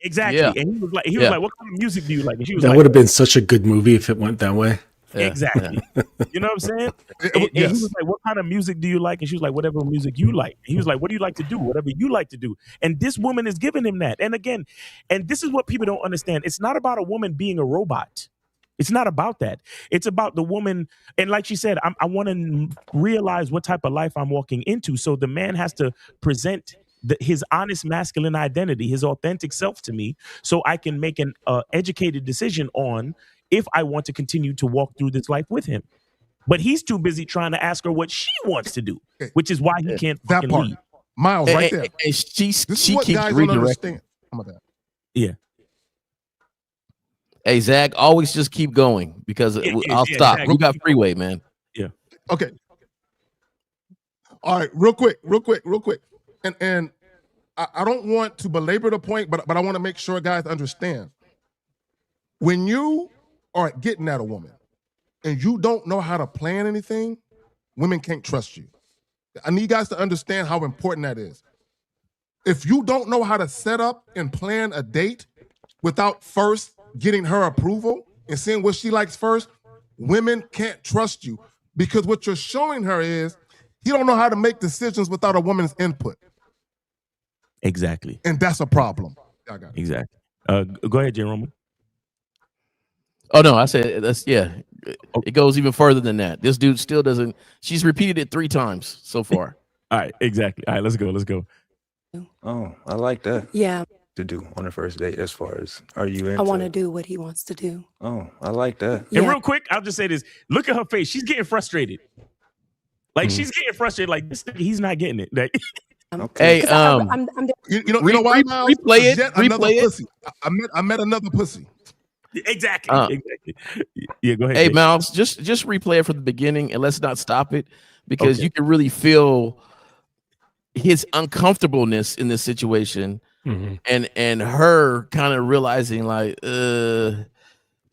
Exactly. Yeah. And he was like, what kind of music do you like? And she was that like, would have been such a good movie if it went that way. Yeah. Exactly. You know what I'm saying? And he was like, what kind of music do you like? And she was like, whatever music you like. And he was like, what do you like to do? Whatever you like to do. And this woman is giving him that. And again, and this is what people don't understand. It's not about a woman being a robot. It's not about that. It's about the woman. And like she said, I want to realize what type of life I'm walking into. So the man has to present his honest masculine identity, his authentic self to me, so I can make an educated decision on if I want to continue to walk through this life with him. But he's too busy trying to ask her what she wants to do, which is why he can't that part. lead. Miles, right there. And she keeps guys redirecting. Yeah. Hey, Zach, always just keep going because I'll stop. Zach, we got freeway, man. Yeah. Okay. All right, real quick. And I don't want to belabor the point, but I want to make sure guys understand. When you are getting at a woman and you don't know how to plan anything, women can't trust you. I need guys to understand how important that is. If you don't know how to set up and plan a date without first getting her approval and seeing what she likes first, women can't trust you. because what you're showing her is he don't know how to make decisions without a woman's input. Exactly. And that's a problem. I got it. Exactly. Go ahead, J. Roman. Oh no, I said that's It goes even further than that. This dude still doesn't. She's repeated it 3 times so far. All right, exactly. All right, let's go. Oh, I like that. Yeah, To do on the first date, as far as are you into? I want to do what he wants to do. Oh, I like that. And Yeah. real quick, I'll just say this. Look at her face. She's getting frustrated. Like she's getting frustrated. Like this nigga, he's not getting it. Like, Okay. Hey, 'Cause I'm You know why, Miles? replay it, Yet another replay it. pussy. I met another pussy. exactly. Exactly. Yeah, go ahead. Hey, Jay. Mouse, just replay it from the beginning and let's not stop it because Okay. you can really feel his uncomfortableness in this situation and her kind of realizing like,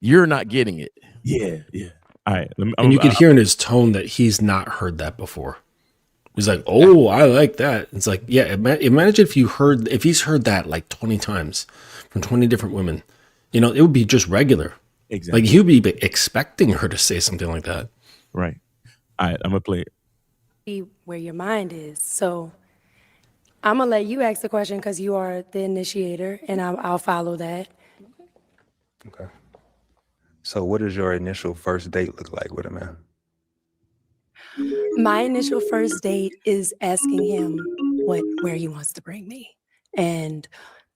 you're not getting it. Yeah. All right. And you could hear in his tone that he's not heard that before. He's like, "Oh, I like that." It's like, yeah. Imagine if he's heard that like 20 times from 20 different women. You know, it would be just regular. Exactly. Like he would be expecting her to say something like that. Right. All right. I'm gonna play it. be where your mind is. So I'm gonna let you ask the question because you are the initiator, and I'll follow that. Okay. So, what does your initial first date look like with a man? My initial first date is asking him where he wants to bring me, and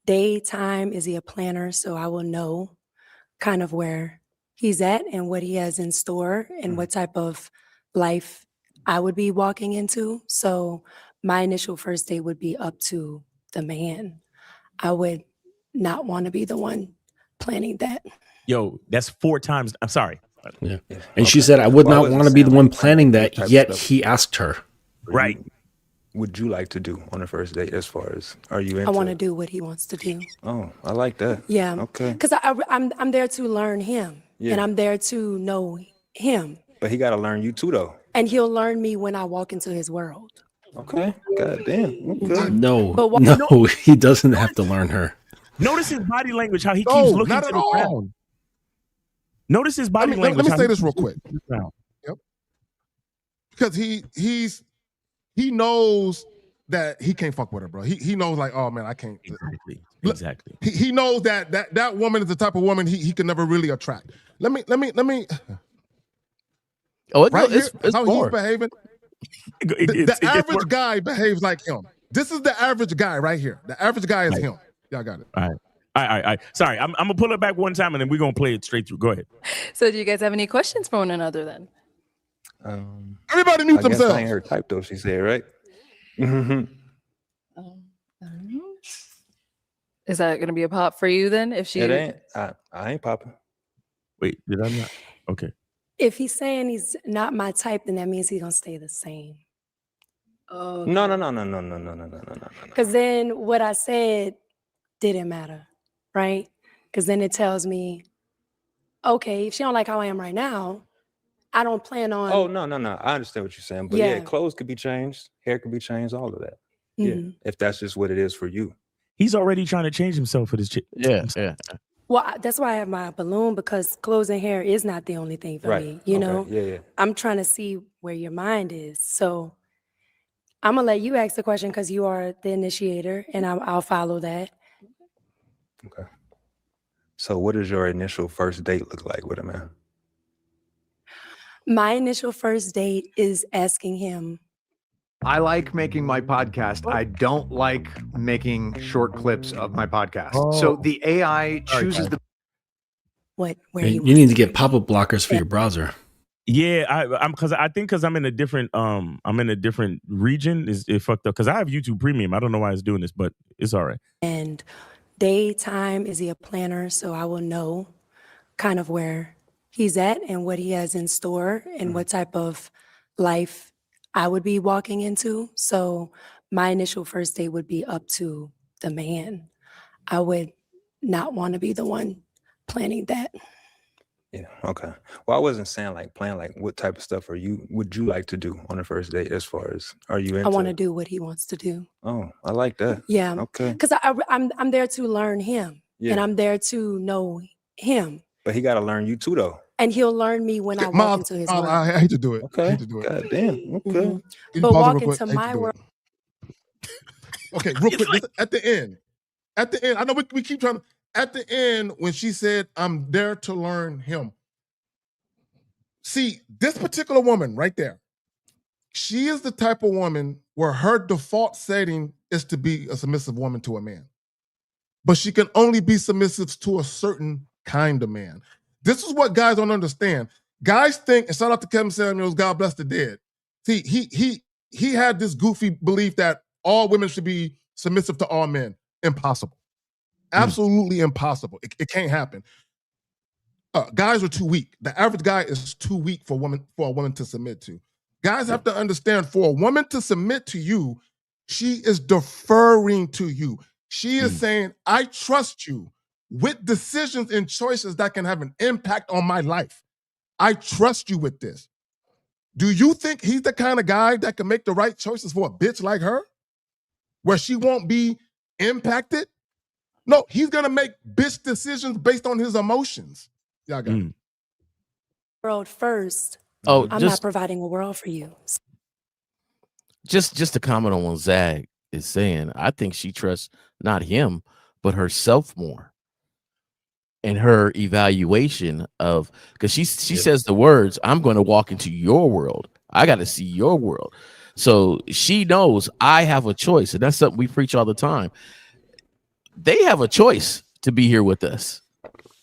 daytime, is he a planner? So I will know kind of where he's at and what he has in store and what type of life I would be walking into. So my initial first date would be up to the man. I would not want to be the one planning that. Yo, that's 4 times. I'm sorry. Yeah. And she said, "I would Well, I not wasn't want to be the saying one like planning what that." type of Yet stuff he asked her. Right. Would you like to do on the first date? As far as are you into? I want to do what he wants to do. Oh, I like that. Yeah. Okay. Because I'm there to learn him, Yeah. and I'm there to know him, But he got to learn you too, though. and he'll learn me when I walk into his world. Okay. God damn. Okay. No, But why- no, he doesn't have to learn her. Notice his body language. How he No, keeps looking not to at the all. ground. Notice his body Let language. me how say he this real keeps quick. looking to the ground. Because he knows that he can't fuck with her, bro. He knows like, oh man, I can't. Exactly. He knows that woman is the type of woman he can never really attract. Let me Oh, right here, it's how he's more. behaving. It The gets average worse. guy behaves like him. This is the average guy right here. The average guy is Right. him. Y'all got it. All right. Sorry, I'm gonna pull it back one time and then we're gonna play it straight through. Go ahead. So do you guys have any questions for one another then? Everybody I mute guess I themselves. ain't her type though. She said, right? I don't know. Is that going to be a pop for you then? If she It ain't. I ain't popping. Wait, did I not? Okay. If he's saying he's not my type, then that means he's gonna stay the same. Oh, No. Because then what I said didn't matter, right? Because then it tells me, okay, if she don't like how I am right now, I don't plan on. Oh no. I understand what you're saying, but yeah, Yeah. clothes could be changed, hair could be changed, all of that. Yeah, Mhm. if that's just what it is for you. He's already trying to change himself for this chick. Yeah. Well, that's why I have my balloon, because clothes and hair is not the only thing for Right. me. You Okay. know, Yeah. I'm trying to see where your mind is. So I'm gonna let you ask the question because you are the initiator, and I'll follow that. Okay. So, what does your initial first date look like with a man? My initial first date is asking him, I like making my podcast. I don't like making short clips of my podcast. So the AI chooses the where You he need wants to get bring me. pop-up blockers for your browser. Yeah, I'm because I'm in a different region. It fucked up because I have YouTube Premium. I don't know why it's doing this, but it's all right. And daytime, is he a planner? So I will know kind of where he's at and what he has in store and what type of life I would be walking into. So my initial first date would be up to the man. I would not want to be the one planning that. Yeah. Okay. Well, I wasn't saying like plan like what type of stuff would you like to do on the first date? As far as are you into? I want to do what he wants to do. Oh, I like that. Yeah. Okay. Because I'm there to learn him, Yeah. and I'm there to know him. But he got to learn you too, though. And he'll learn me when I walk Miles, into his Miles, world. I hate to do it. I Okay. hate to do it. God damn. Okay. Can you But pause it walk real quick? into I hate to my do world. it. Okay, real quick. Listen, at the end, I know we keep trying to. At the end, when she said, "I'm there to learn him," see this particular woman right there. She is the type of woman where her default setting is to be a submissive woman to a man, but she can only be submissive to a certain kind of man. This is what guys don't understand. Guys think, and shout out to Kevin Samuels, God bless the dead. See, he had this goofy belief that all women should be submissive to all men. Impossible. Absolutely impossible. It can't happen. Guys are too weak. The average guy is too weak for a woman to submit to. Guys have to understand, for a woman to submit to you, she is deferring to you. She is saying, I trust you with decisions and choices that can have an impact on my life. I trust you with this. Do you think he's the kind of guy that can make the right choices for a bitch like her, where she won't be impacted? No, he's gonna make bitch decisions based on his emotions. Yeah, I got it. World first. Oh, I'm not providing a world for you. just to comment on what Zag is saying, I think she trusts not him, but herself more. And her evaluation of, because she says the words, I'm going to walk into your world. I got to see your world. So she knows I have a choice. And that's something we preach all the time. They have a choice to be here with us.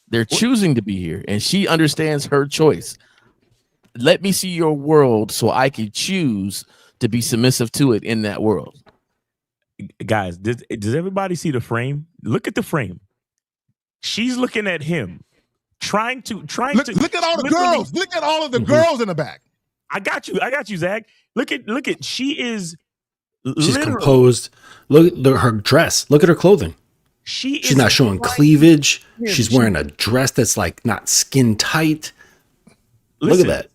They're choosing to be here. And she understands her choice. Let me see your world so I can choose to be submissive to it in that world. Guys, does everybody see the frame? Look at the frame. She's looking at him, trying to look at all the girls. Look at all of the girls in the back. I got you, Zach. Look at. She's composed. Look at her dress. Look at her clothing. She's not showing cleavage. She's wearing a dress that's like not skin tight. Look at that.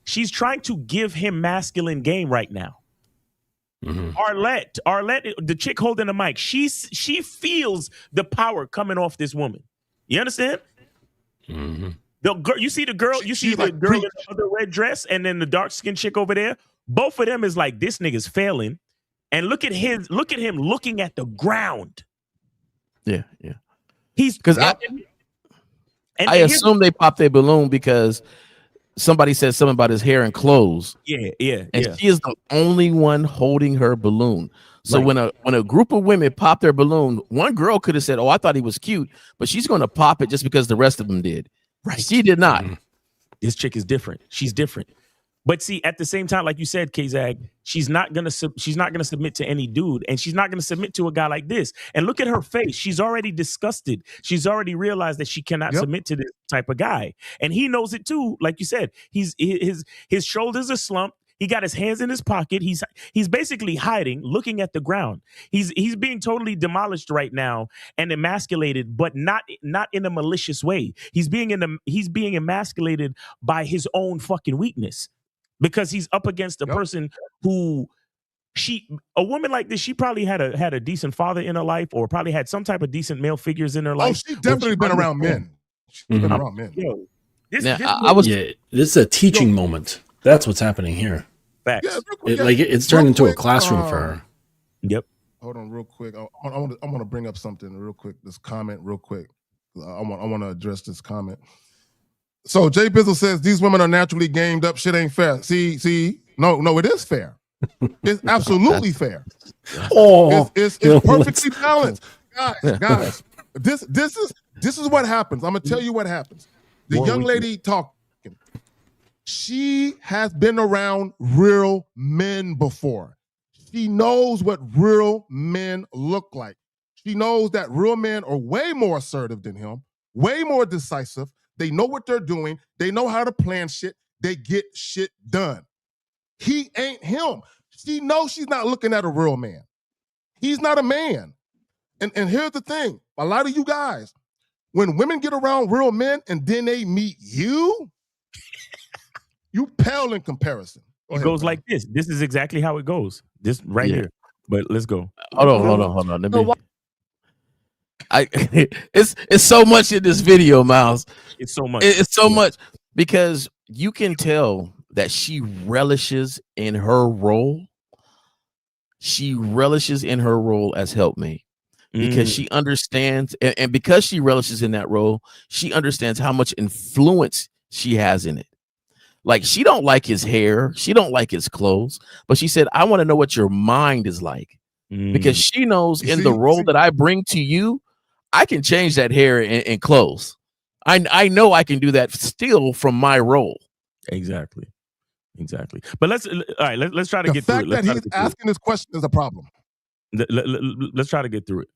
She's trying to give him masculine game right now. Arlette, the chick holding the mic, she feels the power coming off this woman. You understand? The girl, you see the girl, in the other red dress, and then the dark skinned chick over there. Both of them is like, this nigga's failing, and look at him looking at the ground. Yeah. He's because I assume they popped their balloon because somebody said something about his hair and clothes. Yeah. And she is the only one holding her balloon. So when a group of women pop their balloon, one girl could have said, "Oh, I thought he was cute," but she's going to pop it just because the rest of them did. Right? She did not. This chick is different. She's different. But see, at the same time, like you said, K-Zag, she's not gonna submit to any dude, and she's not gonna submit to a guy like this. And look at her face; she's already disgusted. She's already realized that she cannot submit to this type of guy, and he knows it too. Like you said, his shoulders are slumped. He got his hands in his pocket. He's basically hiding, looking at the ground. He's being totally demolished right now and emasculated, but not in a malicious way. He's being emasculated by his own fucking weakness. Because he's up against a person who a woman like this, she probably had a decent father in her life, or probably had some type of decent male figures in her life. Oh, she's definitely been around men. She's been around men. This is a teaching moment. That's what's happening here. Facts. It's turned into a classroom for her. Yep. Hold on, real quick. I want to bring up something real quick. This comment, real quick. I want to address this comment. So Jay Bizzle says these women are naturally gamed up. Shit ain't fair. See, no, it is fair. It's absolutely fair. It's perfectly balanced, guys. This is what happens. I'm gonna tell you what happens. The young lady talking. She has been around real men before. She knows what real men look like. She knows that real men are way more assertive than him, way more decisive. They know what they're doing. They know how to plan shit. They get shit done. He ain't him. She knows she's not looking at a real man. He's not a man. And here's the thing. A lot of you guys, when women get around real men and then they meet you, you pale in comparison. It goes like this. This is exactly how it goes. This right here. But let's go. Hold on. It's so much in this video, Miles. It's so much. It's so much. because you can tell that she relishes in her role. She relishes in her role as helpmate because she understands, and because she relishes in that role, she understands how much influence she has in it. Like, she don't like his hair, she don't like his clothes, but she said, I want to know what your mind is like, because she knows in the role that I bring to you, I can change that hair and clothes. I know I can do that still from my role. Exactly. But let's try to get through it. The fact that he's asking this question is a problem. Let's try to get through it.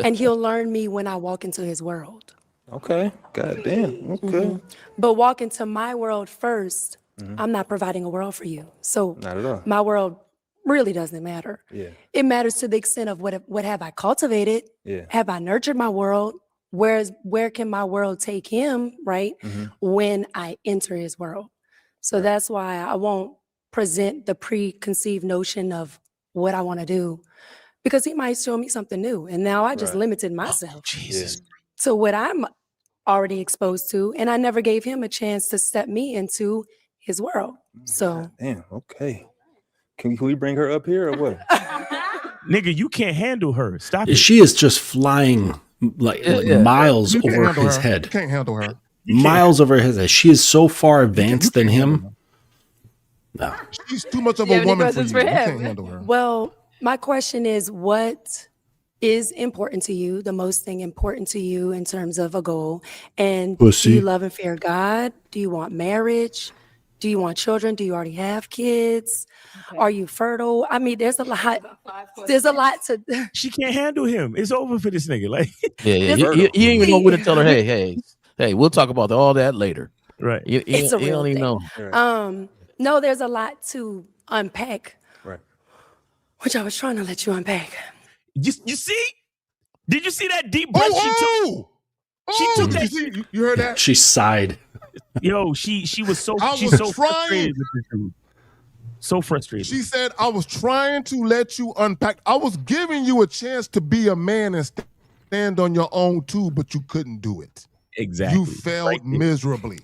And he'll learn me when I walk into his world. Okay. God damn. Okay. But walk into my world first. I'm not providing a world for you. So Not at all. my world really doesn't matter. Yeah. It matters to the extent of what have I cultivated? Yeah. Have I nurtured my world? Where can my world take him, right? When I enter his world. So that's why I won't present the preconceived notion of what I want to do, because he might show me something new. And now I just limited myself to what I'm already exposed to. And I never gave him a chance to step me into his world. So Damn. Okay. Can we bring her up here or what? Nigga, you can't handle her. Stop it. She is just flying like miles You can't over handle his her. head. You can't handle her. Miles over his head. She is so far advanced than him. No. She's too much of You a have any woman for you. questions for You him? can't handle her. well, my question is, what is important to you, the most thing important to you in terms of a goal? And do Pussy. you love and fear God? Do you want marriage? Do you want children? Do you already have kids? Are you fertile? I mean, there's a lot. There's a lot to. She can't handle him. It's over for this nigga. Like, Yeah. He didn't even know when to tell her, hey, we'll talk about all that later. right. It's a He real don't even thing. know. No, there's a lot to unpack, Right. which I was trying to let you unpack. You see? Did you see that deep breath she took? She took Did that. you see? You heard that? She sighed. Yo, she was so was so trying. frustrated with this dude. So frustrated. She said, I was trying to let you unpack. I was giving you a chance to be a man and stand on your own too, but you couldn't do it. Exactly. You failed miserably.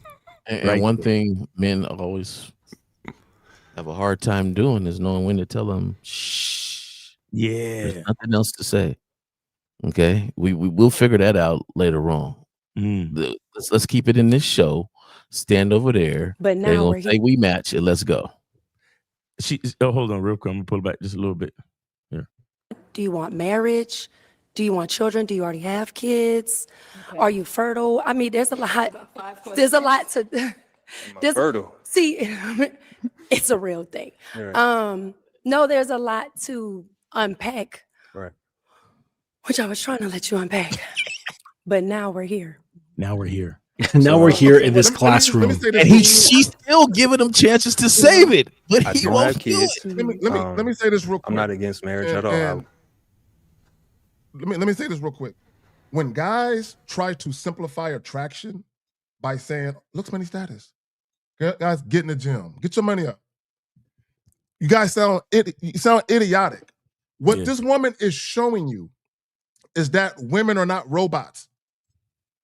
And one thing men always have a hard time doing is knowing when to tell them, shh. Yeah. There's nothing else to say. Okay, we'll figure that out later on. Let's keep it in this show. Stand over there. But They're now gonna we're say here. we match and let's go. Hold on, real quick. I'm gonna pull it back just a little bit. Do you want marriage? Do you want children? Do you already have kids? Are you fertile? I mean, there's a lot. There's a lot to. Fertile. See, it's a real thing. Right. No, there's a lot to unpack, Right. which I was trying to let you unpack. But now we're here. Now we're here. Now we're here in this classroom. Let me say this And she's still giving him chances to save it, but I he don't won't have do kids. it. let me say this real quick. I'm not against marriage at all. And let me say this real quick. When guys try to simplify attraction by saying, looks, money, status. Guys, get in the gym. Get your money up. You guys sound idiotic. What this woman is showing you is that women are not robots,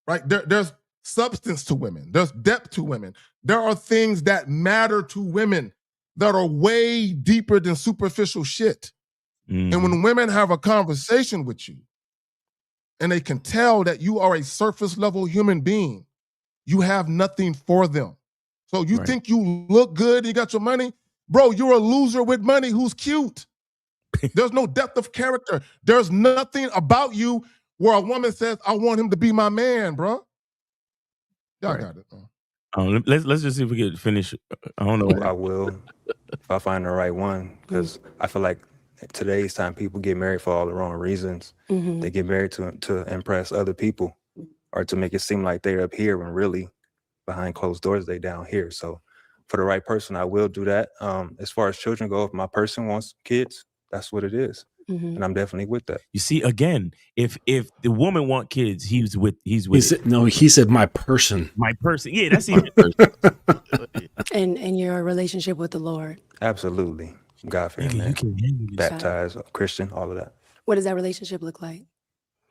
right? There's substance to women. There's depth to women. There are things that matter to women that are way deeper than superficial shit. And when women have a conversation with you and they can tell that you are a surface level human being, you have nothing for them. So you think you look good, you got your money? Bro, you're a loser with money who's cute. There's no depth of character. There's nothing about you where a woman says, I want him to be my man, bro. Y'all got it, man. Let's just see if we can finish. I don't know. I will if I find the right one, because I feel like today's time people get married for all the wrong reasons. They get married to impress other people or to make it seem like they're up here when really behind closed doors they down here. So for the right person, I will do that. As far as children go, if my person wants kids, that's what it is. And I'm definitely with that. You see, again, if the woman want kids, he's with He it. said, no, he said my person. My person. Yeah, that's even. And your relationship with the Lord. Absolutely. God-fearing Nigga, man. you can handle this. Baptized, Christian, all of that. What does that relationship look like?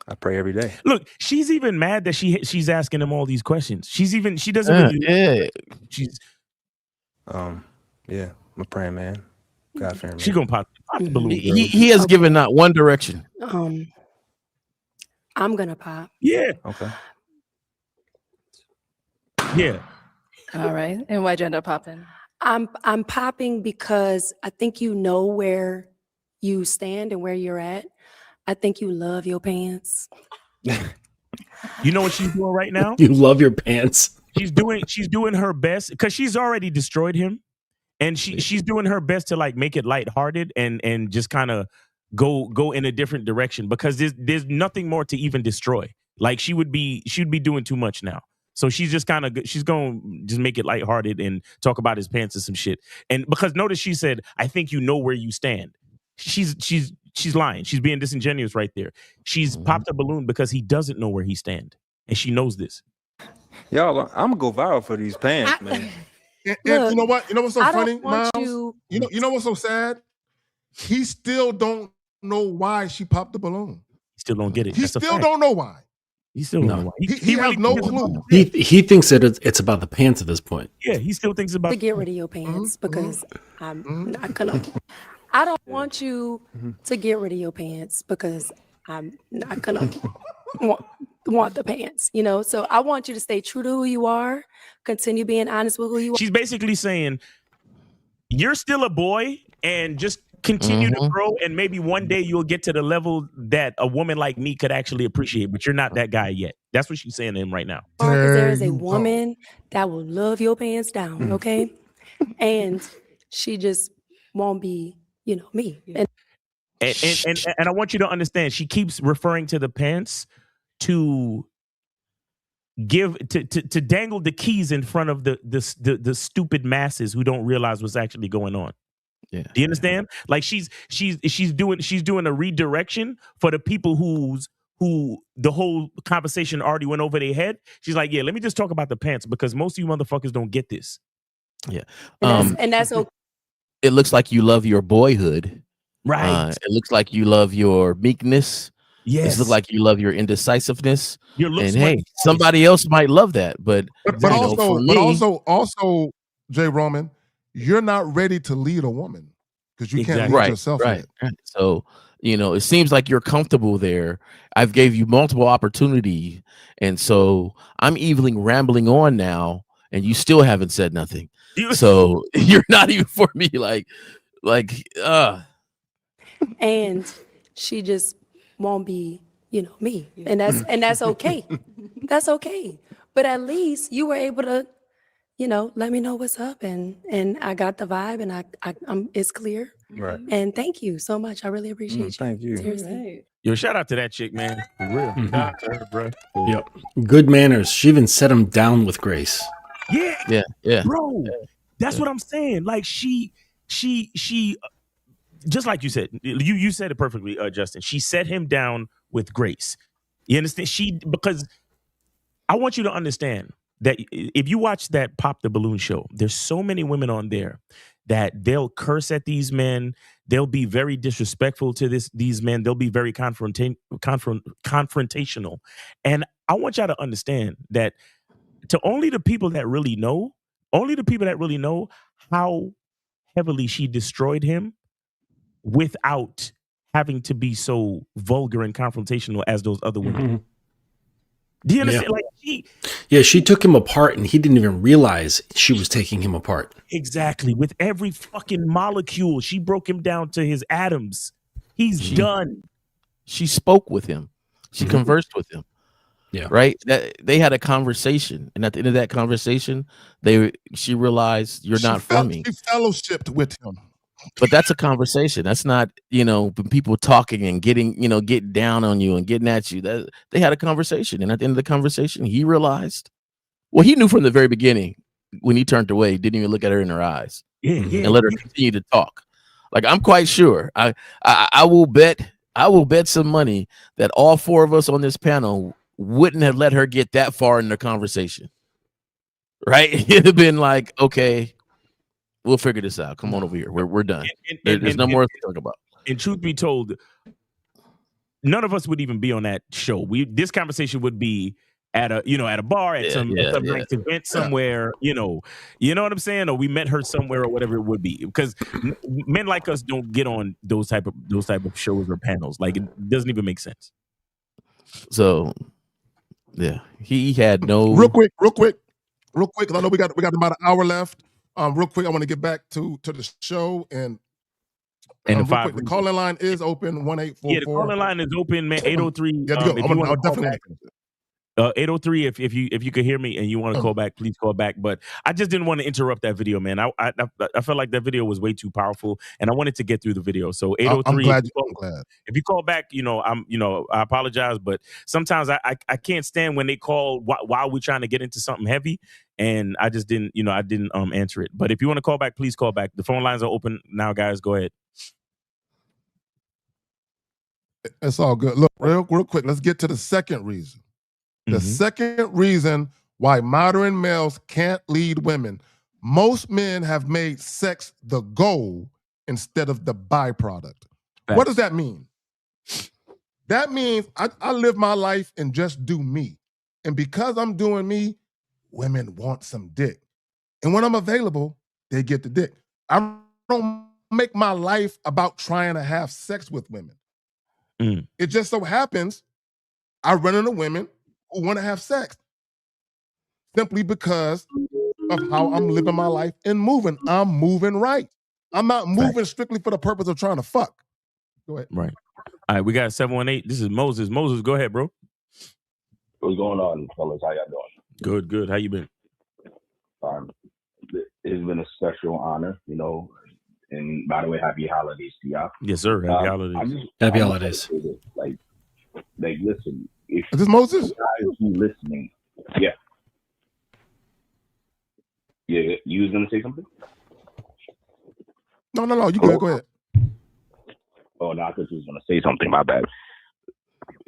I pray every day. Look, she's even mad that she's asking him all these questions. She doesn't really. She's Yeah, I'm a praying man. God fearing she man. gonna pop the balloon. He has given not one direction. I'm gonna pop. Yeah. Okay. Yeah. All right. And why'd you end up popping? I'm popping because I think you know where you stand and where you're at. I think you love your pants. You know what she's doing right now? You love your pants. She's doing her best because she's already destroyed him, and she's doing her best to like make it lighthearted and just kind of go in a different direction because there's nothing more to even destroy. Like she'd be doing too much now. So she's just kind of she's going to just make it lighthearted and talk about his pants and some shit. And because notice she said, "I think you know where you stand." She's lying. She's being disingenuous right there. She's popped a balloon because he doesn't know where he stand, and she knows this. Y'all, I'm gonna go viral for these pants, man. And Look, you know what? You know what's so I funny, don't want Miles? you. You know what's so sad? He still don't know why she popped the balloon. Still don't get it. He That's a still fact. don't know why. He still don't know why. He has no clue. He thinks that it's about the pants at this point. Yeah, he still thinks about To get rid of your pants because I'm not gonna. I don't want you to get rid of your pants because I'm not gonna want the pants. You know, so I want you to stay true to who you are. Continue being honest with who you are. She's basically saying, you're still a boy and just continue to grow. And maybe one day you'll get to the level that a woman like me could actually appreciate, but you're not that guy yet. That's what she's saying to him right now. Because there is a woman that will love your pants down, okay? And she just won't be, me. And And I want you to understand, she keeps referring to the pants to dangle the keys in front of the stupid masses who don't realize what's actually going on. Yeah. Do you understand? Like she's doing a redirection for the people who the whole conversation already went over their head. She's like, yeah, let me just talk about the pants because most of you motherfuckers don't get this. Yeah. and that's okay. It looks like you love your boyhood. Right. It looks like you love your meekness. Yes. It looks like you love your indecisiveness. Your looks And hey, somebody else might love that, but also, Jay Roman, you're not ready to lead a woman because you can't lead yourself yet. So, it seems like you're comfortable there. I've gave you multiple opportunity. And so I'm even rambling on now and you still haven't said nothing. So you're not even for me And she just won't be, me. And that's okay. That's okay. But at least you were able to, let me know what's up and I got the vibe and I'm it's clear. Right. And thank you so much. I really appreciate you. Thank you. Seriously. Yo, shout out to that chick, man. For real. Shout out to her, bro. Yep. Good manners. She even set him down with grace. Yeah. Yeah. Bro, that's what I'm saying. Like she just like you said, you said it perfectly, Justin. She set him down with grace. You understand? Because I want you to understand that if you watch that Pop the Balloon show, there's so many women on there that they'll curse at these men. They'll be very disrespectful to these men. They'll be very confrontational. And I want y'all to understand that to only the people that really know how heavily she destroyed him without having to be so vulgar and confrontational as those other women. Do you understand? Like she took him apart and he didn't even realize she was taking him apart. Exactly. With every fucking molecule, she broke him down to his atoms. He's done. She spoke with him. She conversed with him. Yeah. Right. They had a conversation, and at the end of that conversation, she realized you're not for me. She fellowshipped with him. But that's a conversation. That's not, when people talking and getting down on you and getting at you. That they had a conversation, and at the end of the conversation, he realized. Well, he knew from the very beginning when he turned away, didn't even look at her in her eyes, and let her continue to talk. Like I'm quite sure. I will bet some money that all four of us on this panel wouldn't have let her get that far in the conversation. Right? It'd have been like, okay, we'll figure this out. Come on over here. We're done. There's no more to talk about. And truth be told, none of us would even be on that show. This conversation would be at a bar, at some nice event somewhere, you know what I'm saying? Or we met her somewhere or whatever it would be. Because men like us don't get on those type of shows or panels. Like, it doesn't even make sense. So yeah, he had no real quick. 'Cause I know we got about an hour left. Real quick, I want to get back to the show and the call-in line is open 1-844. Yeah, the call-in line is open, man. 803. Yeah, If you want to call back, definitely 803. If you could hear me and you want to call back, please call back. But I just didn't want to interrupt that video, man. I felt like that video was way too powerful, and I wanted to get through the video. So 803. I'm glad. If you call back, I apologize, but sometimes I can't stand when they call while we're trying to get into something heavy, and I just didn't answer it. But if you want to call back, please call back. The phone lines are open now, guys. Go ahead. It's all good. Look, real quick, let's get to the second reason. The second reason why modern males can't lead women. Most men have made sex the goal instead of the byproduct. What does that mean? That means I live my life and just do me. And because I'm doing me, women want some dick. And when I'm available, they get the dick. I don't make my life about trying to have sex with women. It just so happens I run into women who want to have sex simply because of how I'm living my life and moving. I'm moving right. I'm not moving strictly for the purpose of trying to fuck. Go ahead. Right. All right, we got 718. This is Moses. Moses, go ahead, bro. What's going on, fellas? How y'all doing? Good. How you been? It's been a special honor, and by the way, happy holidays to y'all. Yes, sir. Happy holidays. Happy holidays. Like, listen. If is this Moses? Guys who listening, yeah. You was gonna say something? No. You go ahead. Oh, no, I thought you was gonna say something. My bad.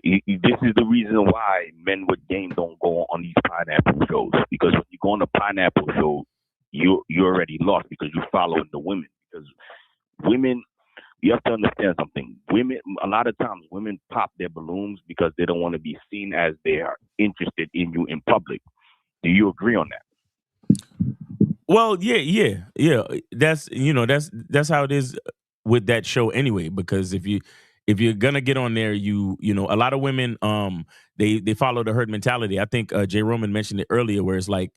This is the reason why men with game don't go on these pineapple shows, because when you go on a pineapple show, you already lost because you're following the women. Because women, you have to understand something. Women, a lot of times, women pop their balloons because they don't want to be seen as they are interested in you in public. Do you agree on that? Well, yeah. That's how it is with that show anyway. Because if you're gonna get on there, a lot of women they follow the herd mentality. I think Jay Roman mentioned it earlier, where it's like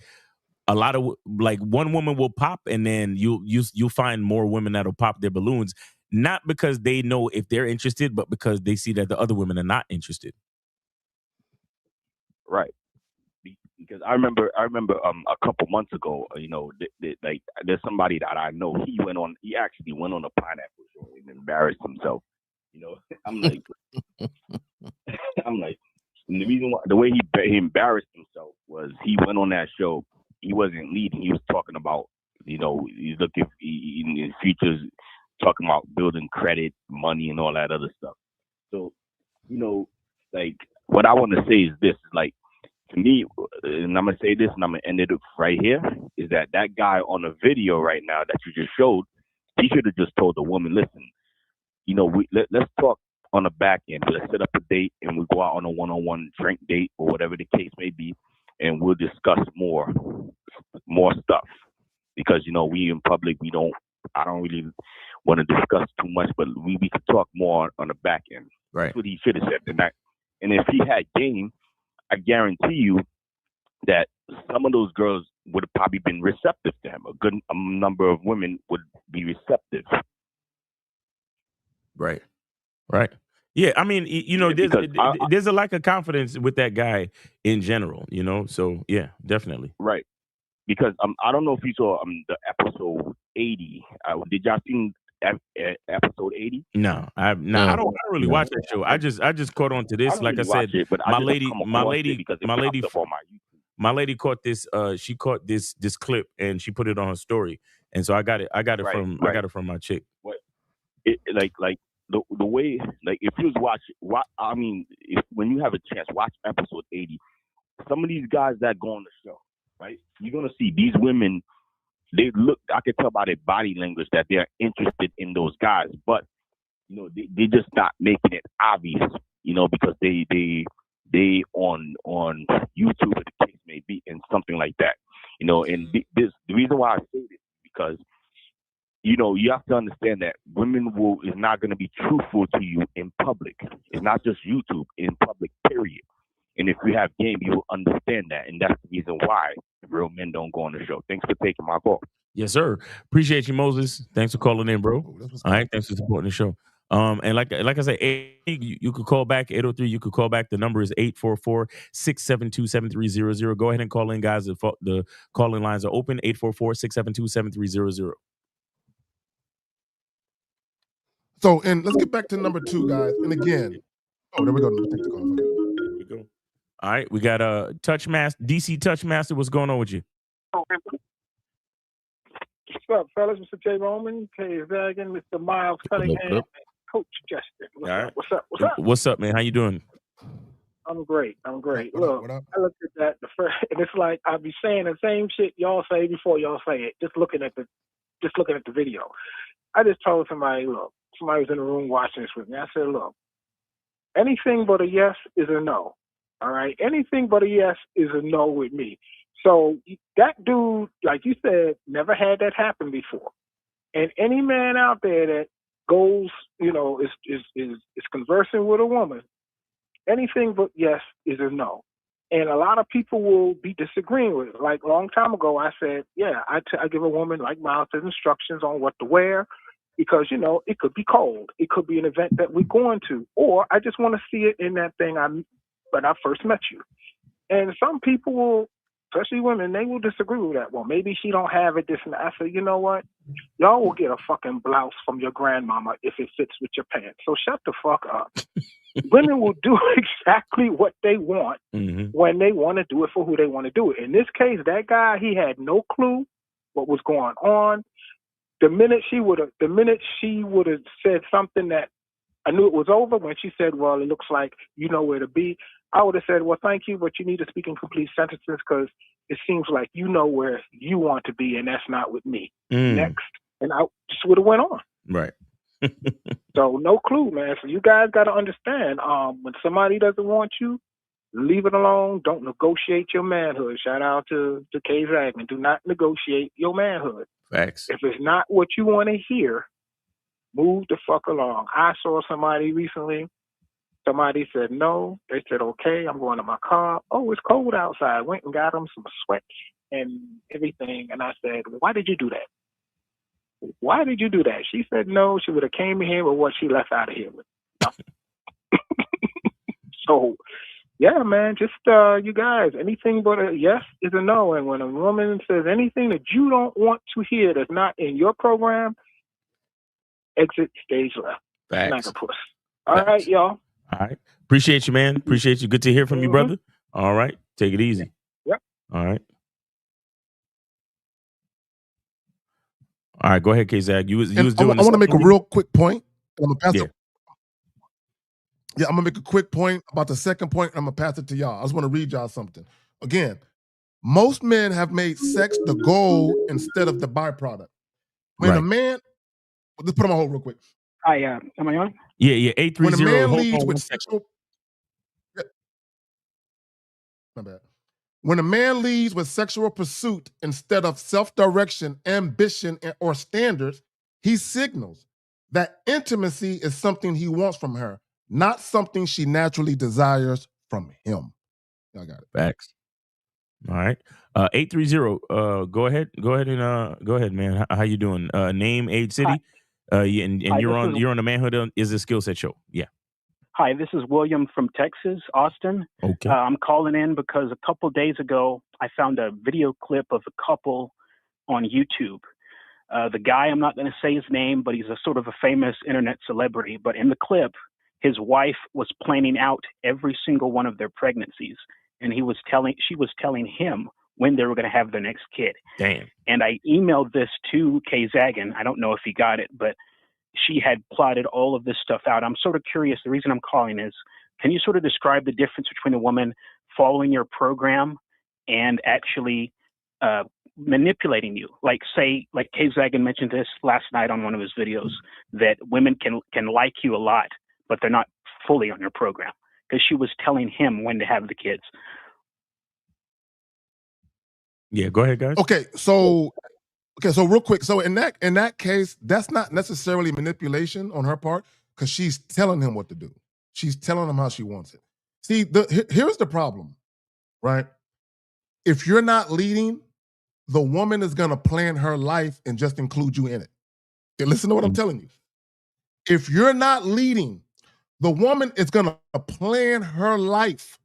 a lot of one woman will pop, and then you'll find more women that'll pop their balloons, not because they know if they're interested, but because they see that the other women are not interested. Right. Because I remember a couple months ago, there's somebody that I know. He actually went on a pineapple show and embarrassed himself. I'm like, and the reason why, the way he embarrassed himself was he went on that show. He wasn't leading. He was talking about, he's looking in futures, talking about building credit, money, and all that other stuff. So, what I want to say is this: to me, and I'm gonna say this, and I'm gonna end it right here, is that guy on the video right now that you just showed, he should have just told the woman, listen, let's talk on the back end. Let's set up a date and we go out on a one-on-one drink date or whatever the case may be, and we'll discuss more stuff. Because we in public, I don't really want to discuss too much, but we can talk more on the back end. Right. That's what he should have said. And if he had game, I guarantee you that some of those girls would have probably been receptive to him. A good number of women would be receptive. Right. Yeah, I mean, there's a lack of confidence with that guy in general, So yeah, definitely. Right. Because I don't know if you saw the episode 80. Did y'all see episode 80? No, I don't really watch that show. I just caught on to this. Like I said, my lady caught this. She caught this clip and she put it on her story, and so I got it from my chick. What? The way, if you watch, when you have a chance, watch episode 80. Some of these guys that go on the show, right? You're gonna see these women. They look. I can tell by their body language that they're interested in those guys, but they're just not making it obvious. because they on YouTube, or the case may be, and something like that. And the reason why I say this is because you have to understand that women is not going to be truthful to you in public. It's not just YouTube, in public, period. And if you have game, you will understand that. And that's the reason why real men don't go on the show. Thanks for taking my call. Yes, sir. Appreciate you, Moses. Thanks for calling in, bro. All right. Thanks for supporting the show. And like I said, you could call back 803. You could call back. The number is 844-672-7300. Go ahead and call in, guys. The calling lines are open. 844-672-7300. So, and let's get back to number 2, guys. And again, there we go. Take the call. Okay. There we go. All right, we got a DC Touchmaster. What's going on with you? What's up, fellas? Mr. J. Roman, K. Zagan, Mr. Miles Cunningham, and Coach Justin. What's up? What's up, man? How you doing? I'm great. What up? I looked at that and it's like I be saying the same shit y'all say before y'all say it. Just looking at the video. I just told somebody, look, somebody was in the room watching this with me. I said, look, anything but a yes is a no. All right? Anything but a yes is a no with me. So that dude, like you said, never had that happen before. And any man out there that goes, is conversing with a woman, anything but yes is a no. And a lot of people will be disagreeing with it. Like a long time ago, I said, yeah, I give a woman like Miles instructions on what to wear because, it could be cold. It could be an event that we're going to. Or I just want to see it in that thing when I first met you. And some people will, especially women, they will disagree with that. Well, maybe she don't have it, this and that. I say, you know what? Y'all will get a fucking blouse from your grandmama if it fits with your pants. So shut the fuck up. Women will do exactly what they want when they want to do it for who they want to do it. In this case, that guy, he had no clue what was going on. The minute she would have said something that I knew it was over, when she said, well, it looks like you know where to be, I would have said, well, thank you, but you need to speak in complete sentences because it seems like you know where you want to be, and that's not with me. Next. And I just would have went on. Right. So no clue, man. So you guys got to understand, when somebody doesn't want you, leave it alone. Don't negotiate your manhood. Shout out to K. Zagman. Do not negotiate your manhood. Facts. If it's not what you want to hear, move the fuck along. I saw somebody recently. Somebody said no. They said, okay, I'm going to my car. Oh, it's cold outside. Went and got them some sweats and everything. And I said, why did you do that? Why did you do that? She said no. She would have came in here with what she left out of here with. Nothing. So, yeah, man, just you guys, anything but a yes is a no. And when a woman says anything that you don't want to hear that's not in your program, exit stage left. Facts. Puss. All right, y'all. All right. Appreciate you, man. Appreciate you. Good to hear from you, brother. All right. Take it easy. Yep. All right. All right. Go ahead, K-Zag. You was doing I want to make a real quick point. I'm gonna pass it. Yeah, I'm gonna make a quick point about the second point. And I'm gonna pass it to y'all. I just want to read y'all something. Again, most men have made sex the goal instead of the byproduct. When a man, let's put them on hold real quick. Hi, am I on? Yeah. 830. When a man leads with sexual, my bad. When a man leads with sexual pursuit instead of self-direction, ambition, or standards, he signals that intimacy is something he wants from her, not something she naturally desires from him. Y'all got it. Facts. All right. 830. Go ahead, man. How you doing? Name, age, city. And Hi, you're on the Manhood is a Skill Set show. Yeah. Hi, this is William from Texas, Austin. Okay. I'm calling in because a couple days ago I found a video clip of a couple on YouTube. The guy, I'm not going to say his name, but he's a sort of a famous internet celebrity. But in the clip, his wife was planning out every single one of their pregnancies, and she was telling him when they were going to have their next kid. Damn. And I emailed this to Kay Zagan. I don't know if he got it, but she had plotted all of this stuff out. I'm sort of curious. The reason I'm calling is, can you sort of describe the difference between a woman following your program and actually manipulating you? Like Kay Zagan mentioned this last night on one of his videos, that women can like you a lot, but they're not fully on your program because she was telling him when to have the kids. Yeah, go ahead, guys. Okay, so real quick. So in that case, that's not necessarily manipulation on her part because she's telling him what to do. She's telling him how she wants it. See, here's the problem, right? If you're not leading, the woman is gonna plan her life and just include you in it. Okay, listen to what I'm telling you. If you're not leading, the woman is gonna plan her life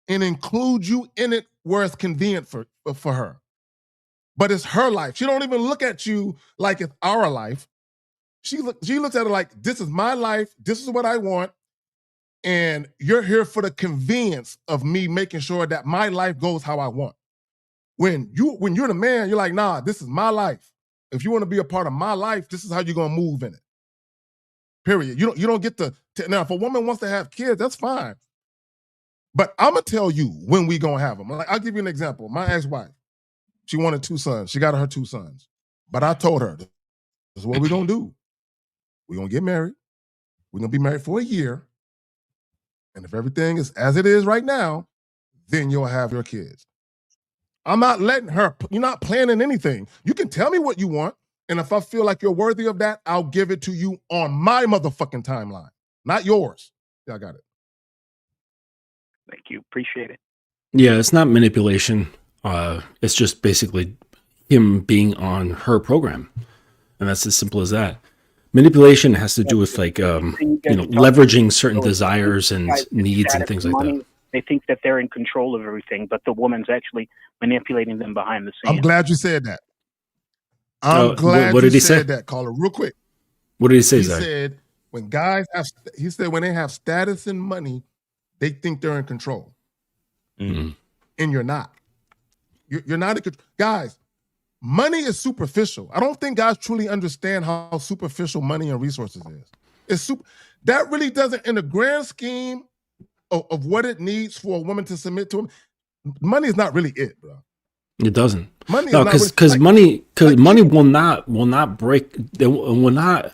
and include you in it where it's convenient for her. But it's her life. She don't even look at you like it's our life. She looks at it like, this is my life, this is what I want, and you're here for the convenience of me making sure that my life goes how I want. When you're the man, you're like, nah, this is my life. If you want to be a part of my life, this is how you're gonna move in it. Period. You don't get to now. If a woman wants to have kids, that's fine. But I'm gonna tell you when we gonna have them. Like, I'll give you an example. My ex-wife, she wanted 2 sons. She got her 2 sons. But I told her, this is what we're gonna do. We're gonna get married. We're gonna be married for a year. And if everything is as it is right now, then you'll have your kids. I'm not letting her, you're not planning anything. You can tell me what you want. And if I feel like you're worthy of that, I'll give it to you on my motherfucking timeline, not yours. Yeah, I got it. Thank you. Appreciate it. Yeah, it's not manipulation. It's just basically him being on her program. And that's as simple as that. Manipulation has to do with leveraging certain desires and needs and things like that. They think that they're in control of everything, but the woman's actually manipulating them behind the scenes. I'm glad you said that. I'm glad what you did he said say? that, caller. Real quick. What did he say, He Zach? said when they have status and money, they think they're in control. Mm-hmm. And you're not. You're not in control. Guys, money is superficial. I don't think guys truly understand how superficial money and resources is. That really doesn't, in the grand scheme of what it needs for a woman to submit to him, money is not really it, bro. It doesn't. Money No, is because money will not break. It will not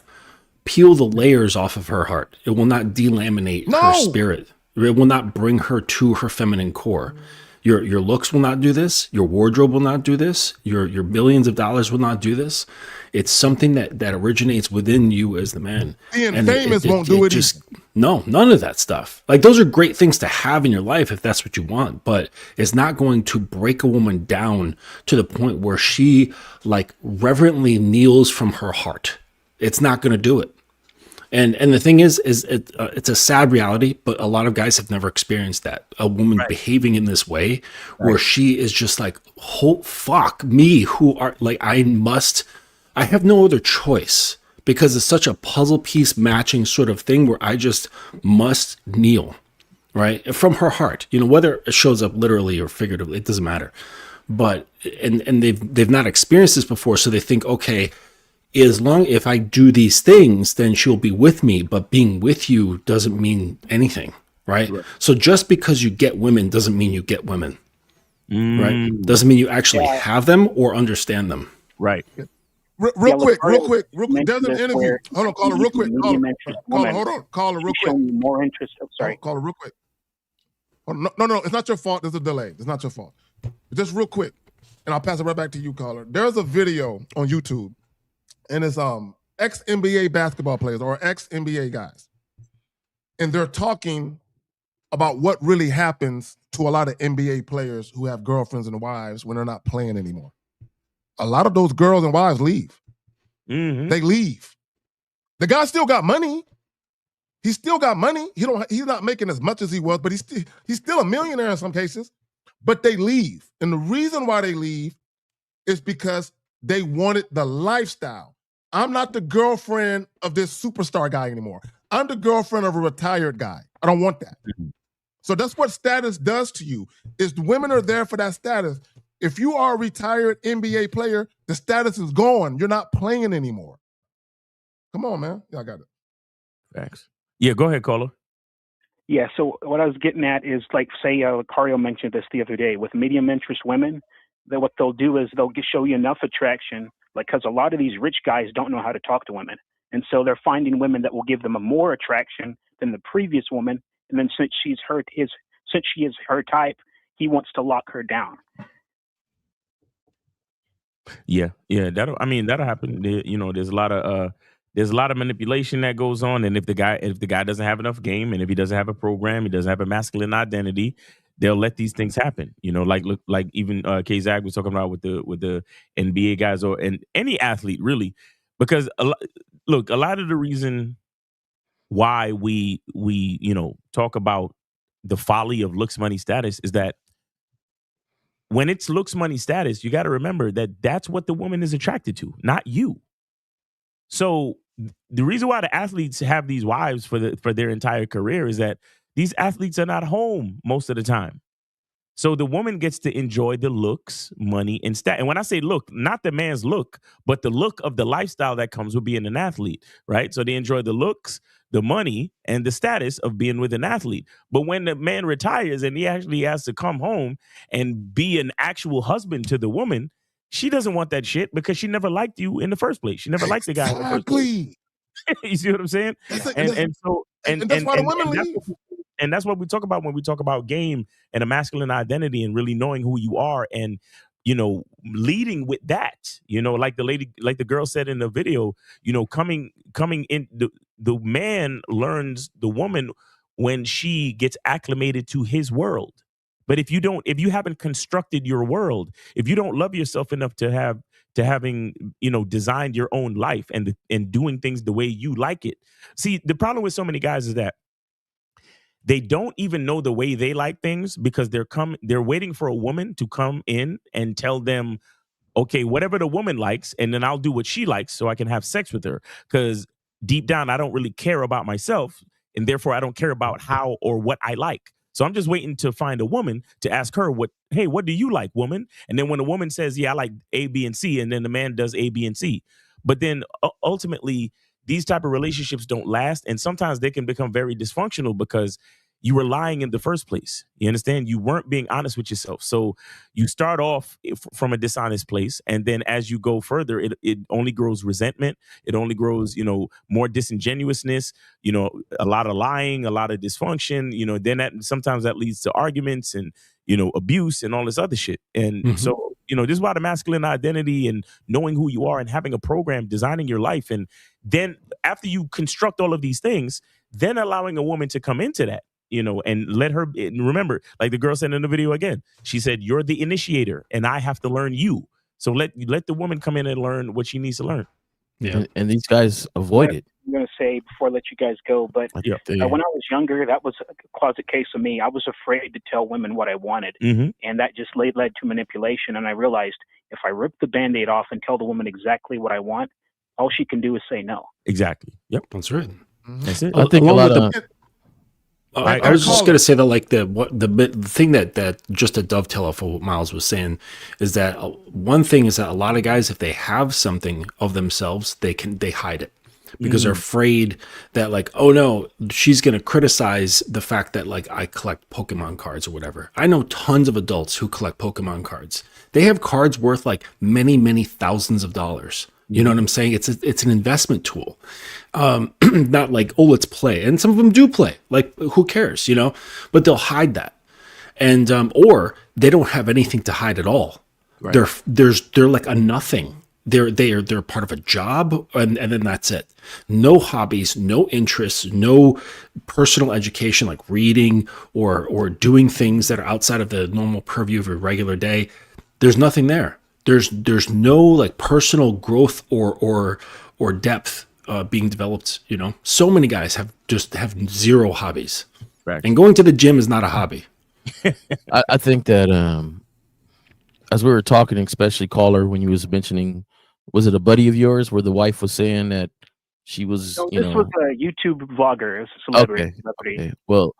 peel the layers off of her heart. It will not delaminate her spirit. It will not bring her to her feminine core. Your looks will not do this. Your wardrobe will not do this. Your billions of dollars will not do this. It's something that originates within you as the man. Being famous won't do it just, no, none of that stuff. Like, those are great things to have in your life if that's what you want, but it's not going to break a woman down to the point where she like reverently kneels from her heart. It's not going to do it. And the thing is it's a sad reality, but a lot of guys have never experienced that. A woman behaving in this way where she is just like, oh, fuck me, who are like, I have no other choice, because it's such a puzzle piece matching sort of thing where I just must kneel, right? From her heart, whether it shows up literally or figuratively, it doesn't matter. But, and they've not experienced this before. So they think, okay, if I do these things, then she'll be with me, but being with you doesn't mean anything, right? So just because you get women doesn't mean you get women, right? Doesn't mean you actually have them or understand them. Right. Real quick. There's an interview. Hold on, caller, real quick. Caller, real quick. More interest. Sorry. Caller, real quick. No, it's not your fault. There's a delay. It's not your fault. Just real quick, and I'll pass it right back to you, caller. There's a video on YouTube, and it's ex-NBA basketball players or ex-NBA guys. And they're talking about what really happens to a lot of NBA players who have girlfriends and wives when they're not playing anymore. A lot of those girls and wives leave. Mm-hmm. They leave. The guy still got money. He still got money. He's not making as much as he was, but he's still a millionaire in some cases. But they leave. And the reason why they leave is because they wanted the lifestyle. I'm not the girlfriend of this superstar guy anymore. I'm the girlfriend of a retired guy. I don't want that. Mm-hmm. So that's what status does to you, is the women are there for that status. If you are a retired NBA player, the status is gone. You're not playing anymore. Come on, man. Yeah, I got it. Facts. Yeah, go ahead, caller. Yeah, so what I was getting at is, like, say, Cario mentioned this the other day, with medium interest women, that what they'll do is they'll show you enough attraction, like, because a lot of these rich guys don't know how to talk to women. And so they're finding women that will give them a more attraction than the previous woman. And then since she is her type, he wants to lock her down. Yeah, that'll happen. There's a lot of manipulation that goes on, and if the guy doesn't have enough game, and if he doesn't have a program, he doesn't have a masculine identity, they'll let these things happen. Like even K-Zag was talking about with the NBA guys and any athlete really, because a lot of the reason why we talk about the folly of looks, money, status is that when it's looks, money, status, you got to remember that that's what the woman is attracted to, not you. So the reason why the athletes have these wives for their entire career is that these athletes are not home most of the time. So the woman gets to enjoy the looks, money, and stat. And when I say look, not the man's look, but the look of the lifestyle that comes with being an athlete, right? So they enjoy the looks, the money, and the status of being with an athlete. But when the man retires and he actually has to come home and be an actual husband to the woman, she doesn't want that shit because she never liked you in the first place. She never liked the guy in the first place. You see what I'm saying? And that's why the women leave. And that's what we talk about when we talk about game and a masculine identity and really knowing who you are and, leading with that, like the girl said in the video, coming in, the man learns the woman when she gets acclimated to his world. But if you haven't constructed your world, if you don't love yourself enough to having, designed your own life and doing things the way you like it. See, the problem with so many guys is that they don't even know the way they like things because they're waiting for a woman to come in and tell them, okay, whatever the woman likes, and then I'll do what she likes so I can have sex with her. Because deep down, I don't really care about myself, and therefore I don't care about how or what I like. So I'm just waiting to find a woman to ask her what do you like, woman? And then when a woman says, yeah, I like A, B, and C, and then the man does A, B, and C. But then ultimately, these type of relationships don't last. And sometimes they can become very dysfunctional because you were lying in the first place. You understand? You weren't being honest with yourself. So you start off from a dishonest place. And then as you go further, it only grows resentment. It only grows, more disingenuousness, a lot of lying, a lot of dysfunction, then sometimes that leads to arguments and, abuse and all this other shit. And so, this is why the masculine identity and knowing who you are and having a program, designing your life. And then after you construct all of these things, then allowing a woman to come into that, and let her remember, like the girl said in the video again, she said, you're the initiator and I have to learn you. So let the woman come in and learn what she needs to learn. Yeah. And these guys avoid it. I'm going to say before I let you guys go, but when I was younger, that was a closet case of me. I was afraid to tell women what I wanted. And that just led to manipulation. And I realized if I rip the Band-Aid off and tell the woman exactly what I want, all she can do is say no. Exactly. Yep. That's right. That's it. I think a lot of I was just going to say that, like the thing that just to dovetail off of what Miles was saying is that one thing is that a lot of guys, if they have something of themselves, they hide it because they're afraid that, like, oh no, she's going to criticize the fact that, like, I collect Pokemon cards or whatever. I know tons of adults who collect Pokemon cards. They have cards worth like many, many thousands of dollars. You know what I'm saying? It's an investment tool. Not like, oh, let's play. And some of them do play. Like, who cares, But they'll hide that. And or they don't have anything to hide at all. Right. They're like a nothing. They're part of a job and then that's it. No hobbies, no interests, no personal education like reading or doing things that are outside of the normal purview of a regular day. There's nothing there. There's no like personal growth or depth being developed. So many guys have zero hobbies, right. And going to the gym is not a hobby. I think that as we were talking, especially caller when you was mentioning, was it a buddy of yours where the wife was saying that she was? No, this was a YouTube vlogger, a celebrity. Okay. Well,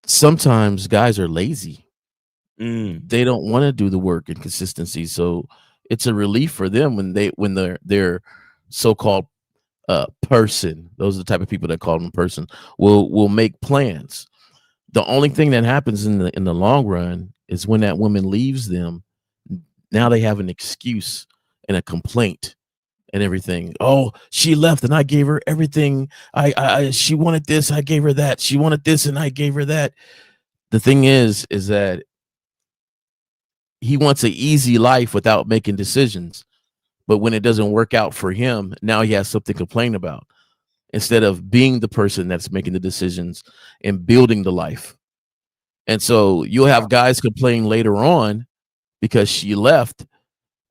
sometimes guys are lazy. They don't want to do the work and consistency, so it's a relief for them when their so-called person, those are the type of people that call them person, will make plans. The only thing that happens in the long run is when that woman leaves them, now they have an excuse and a complaint and everything. Oh, she left and I gave her everything. She wanted this, I gave her that. She wanted this and I gave her that. The thing is that he wants an easy life without making decisions. But when it doesn't work out for him, now he has something to complain about instead of being the person that's making the decisions and building the life. And so you'll have guys complain later on because she left.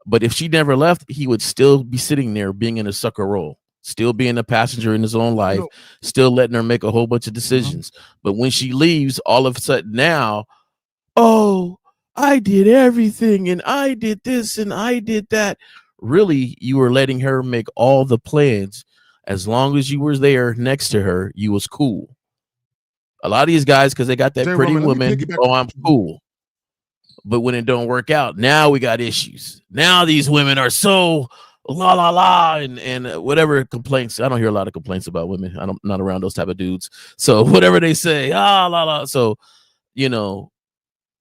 But if she never left, he would still be sitting there being in a sucker role, still being a passenger in his own life, still letting her make a whole bunch of decisions. But when she leaves, all of a sudden now, oh, I did everything and I did this and I did that. Really, you were letting her make all the plans. As long as you were there next to her, you was cool. A lot of these guys, because they got that pretty woman, oh, I'm cool. But when it don't work out, now we got issues. Now these women are so la la la and whatever complaints. I don't hear a lot of complaints about women. I'm not around those type of dudes. So whatever they say, la la. So, you know,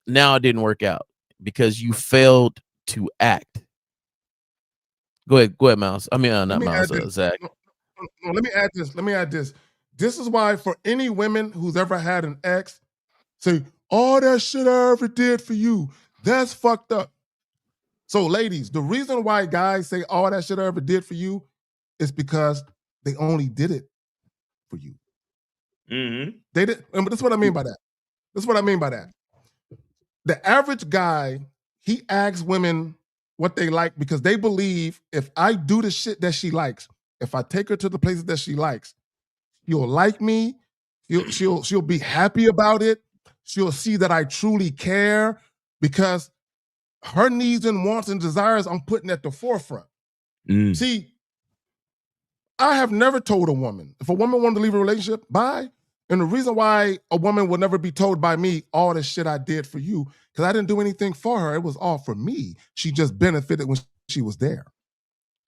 now it didn't work out because you failed to act. Go ahead, Miles. I mean, not Miles, Zach. No, let me add this. This is why for any women who's ever had an ex, say, all that shit I ever did for you, that's fucked up. So ladies, the reason why guys say all that shit I ever did for you is because they only did it for you. Mm-hmm. They did, but that's what I mean by that. The average guy, he asks women what they like because they believe if I do the shit that she likes, if I take her to the places that she likes, she'll like me, she'll be happy about it, she'll see that I truly care because her needs and wants and desires I'm putting at the forefront. See, I have never told a woman, if a woman wanted to leave a relationship, bye. And the reason why a woman will never be told by me all the shit I did for you, because I didn't do anything for her. It was all for me. She just benefited when she was there.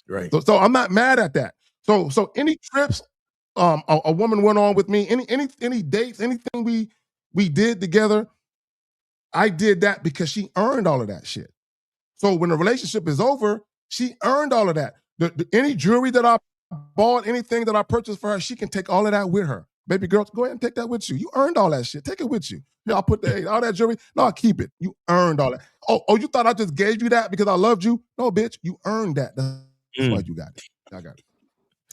Right. So I'm not mad at that. So any trips a woman went on with me, any dates, anything we did together, I did that because she earned all of that shit. So when the relationship is over, she earned all of that. Any jewelry that I bought, anything that I purchased for her, she can take all of that with her. Baby girl, go ahead and take that with you. You earned all that shit. Take it with you. Yeah, I'll put all that jewelry. No, I'll keep it. You earned all that. Oh, you thought I just gave you that because I loved you? No, bitch, you earned that. That's why you got it. I got it.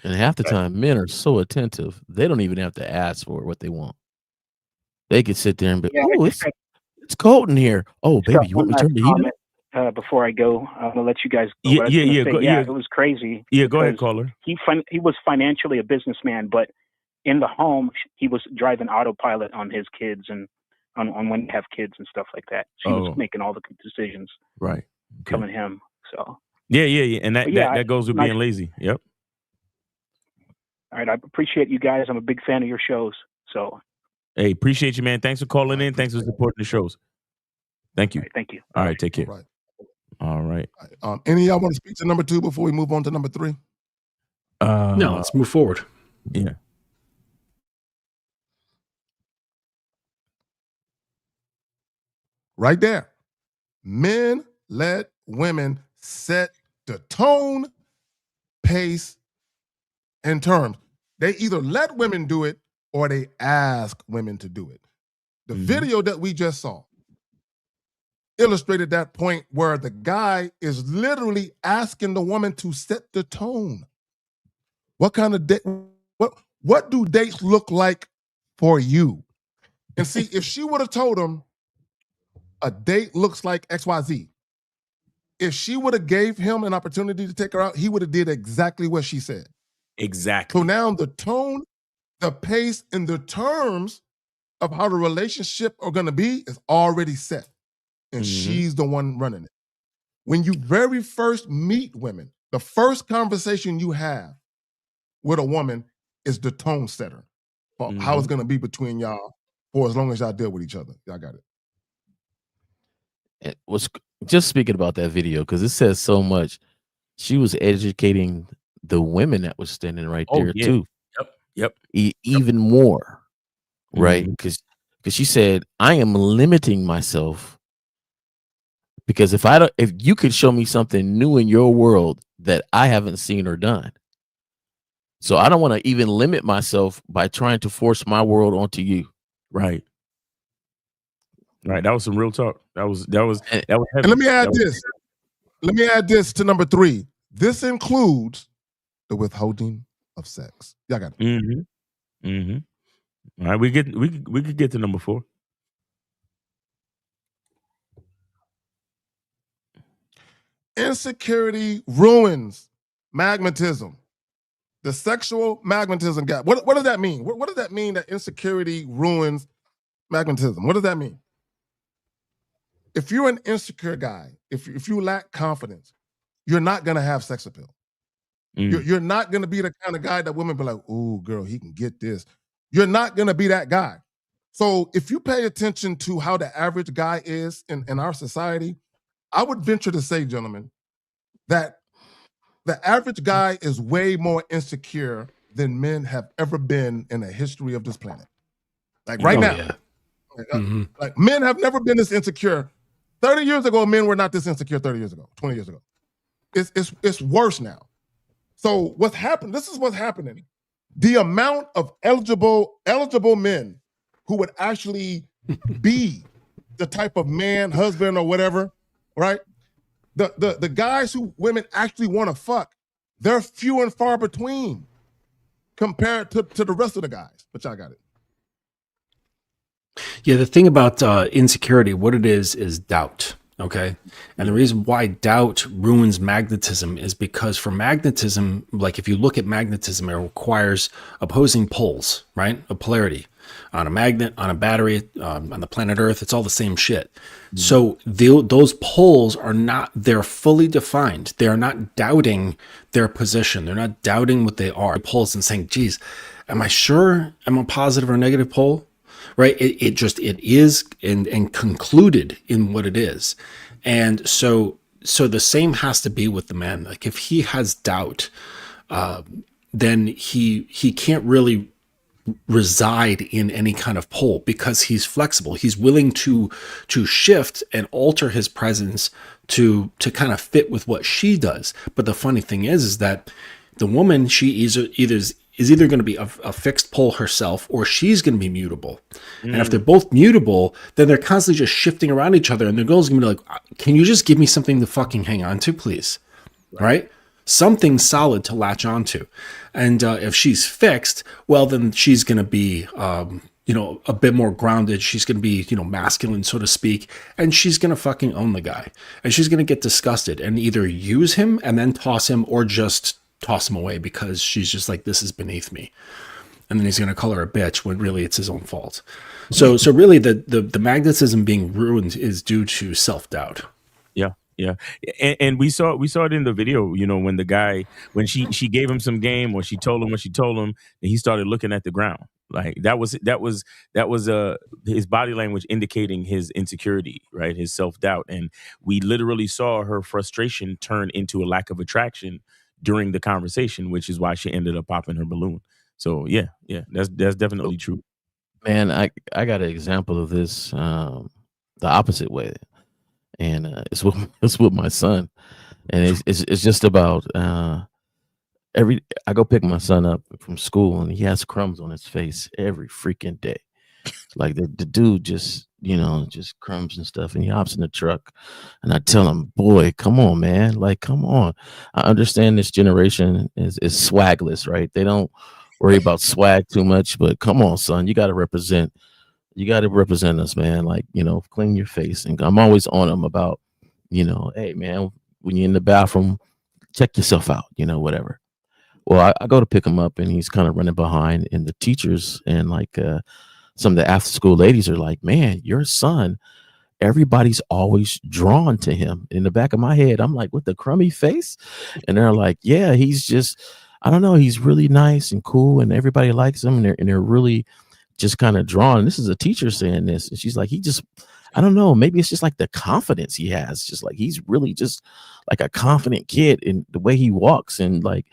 And half the time, men are so attentive, they don't even have to ask for what they want. They could sit there and be, oh, it's cold in here. Oh, baby, you want me to turn the heat up? Before I go, I'm gonna let you guys go. It was crazy. Yeah, go ahead, caller. He was financially a businessman, but in the home, he was driving autopilot on his kids and on when to have kids and stuff like that. She was making all the decisions. Right. Coming him. So. Yeah. And that goes with being lazy. Yep. All right. I appreciate you guys. I'm a big fan of your shows. So. Hey, appreciate you, man. Thanks for calling in. Thanks for supporting the shows. Thank you. Right, thank you. All right. Take care. All right. Any of y'all want to speak to number 2 before we move on to number 3? No, let's move forward. Yeah. Right there. Men let women set the tone, pace, and terms. They either let women do it or they ask women to do it. The video that we just saw illustrated that point where the guy is literally asking the woman to set the tone. What kind of date? What do dates look like for you? And see, if she would have told him a date looks like XYZ, if she would have gave him an opportunity to take her out, he would have did exactly what she said. Exactly. So now the tone, the pace, and the terms of how the relationship are going to be is already set. And she's the one running it. When you very first meet women, the first conversation you have with a woman is the tone setter for how it's going to be between y'all for as long as y'all deal with each other. Y'all got it. It was just speaking about that video because it says so much. She was educating the women that was standing right there too. Yep. Even more, right? Because she said, "I am limiting myself because if you could show me something new in your world, that I haven't seen or done. So I don't want to even limit myself by trying to force my world onto you. Right. Right. That was some real talk. That was heavy. And let me add this. Let me add this to number 3. This includes the withholding of sex. Y'all got it. Mm-hmm. Mm-hmm. All right. We could get to number 4. Insecurity ruins magnetism. The sexual magnetism gap. What does that mean? What does that mean that insecurity ruins magnetism? What does that mean? If you're an insecure guy, if you lack confidence, you're not gonna have sex appeal. You're not gonna be the kind of guy that women be like, "Oh, girl, he can get this." You're not gonna be that guy. So if you pay attention to how the average guy is in our society, I would venture to say, gentlemen, that the average guy is way more insecure than men have ever been in the history of this planet. Like right now. Yeah. Like men have never been this insecure. 30 years ago, men were not this insecure 30 years ago, 20 years ago. It's worse now. So what's happened? This is what's happening. The amount of eligible men who would actually be the type of man, husband, or whatever, right? The guys who women actually want to fuck, they're few and far between compared to the rest of the guys. But y'all got it. Yeah, the thing about insecurity, what it is doubt. Okay. And the reason why doubt ruins magnetism is because for magnetism, like if you look at magnetism, it requires opposing poles, right? A polarity on a magnet, on a battery, on the planet Earth. It's all the same shit. Mm-hmm. So those poles they're fully defined. They are not doubting their position. They're not doubting what they are. Poles and saying, geez, am I sure I'm a positive or negative pole? Right. It is and concluded in what it is. And so the same has to be with the man. Like if he has doubt, then he can't really reside in any kind of pole because he's flexible. He's willing to shift and alter his presence to kind of fit with what she does. But the funny thing is that the woman, she is either going to be a fixed pole herself or she's going to be mutable. And if they're both mutable, then they're constantly just shifting around each other. And the girl's going to be like, can you just give me something to fucking hang on to, please? Right? Something solid to latch onto. And if she's fixed, well, then she's going to be, a bit more grounded. She's going to be, masculine, so to speak. And she's going to fucking own the guy. And she's going to get disgusted and either use him and then toss him or just toss him away because she's just like, this is beneath me. And then he's going to call her a bitch when really it's his own fault. So really the magnetism being ruined is due to self-doubt. Yeah. Yeah. And we saw it in the video, when the guy, when she gave him some game or she told him what she told him, and he started looking at the ground. Like that was his body language indicating his insecurity, right? His self-doubt. And we literally saw her frustration turn into a lack of attraction during the conversation, which is why she ended up popping her balloon. So yeah, that's definitely true. Man, I got an example of this the opposite way, and it's with my son, and it's just about I go pick my son up from school, and he has crumbs on his face every freaking day. Like the dude just crumbs and stuff, and he hops in the truck, and I tell him, boy, come on, man, like, come on. I understand this generation is swagless, right? They don't worry about swag too much, but come on, son, you got to represent us, man. Like, clean your face. And I'm always on him about, hey, man, when you're in the bathroom, check yourself out, whatever. Well, I go to pick him up, and he's kind of running behind, and the teachers and like some of the after school ladies are like, man, your son, everybody's always drawn to him. In the back of my head, I'm like, with the crummy face? And they're like, yeah, he's just, I don't know, he's really nice and cool, and everybody likes him, and they're really just kind of drawn. And this is a teacher saying this, and she's like, I don't know, maybe it's just like the confidence he has, just like he's really just like a confident kid in the way he walks, and like,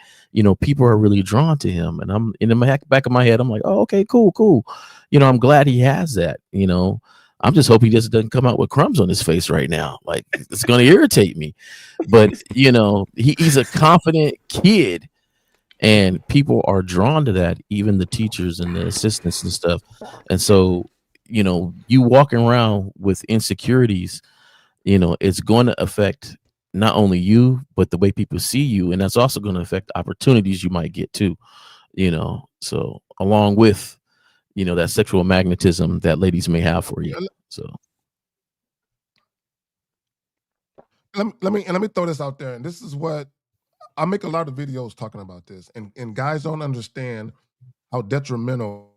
people are really drawn to him. And I'm in the back of my head, I'm like, oh, okay, cool. I'm glad he has that. I'm just hoping he just doesn't come out with crumbs on his face right now. Like, it's going to irritate me. But he's a confident kid, and people are drawn to that, even the teachers and the assistants and stuff. And so, you walking around with insecurities, it's going to affect not only you, but the way people see you. And that's also going to affect opportunities you might get too, so along with, that sexual magnetism that ladies may have for you. So let me throw this out there. And this is what I make a lot of videos talking about this. And guys don't understand how detrimental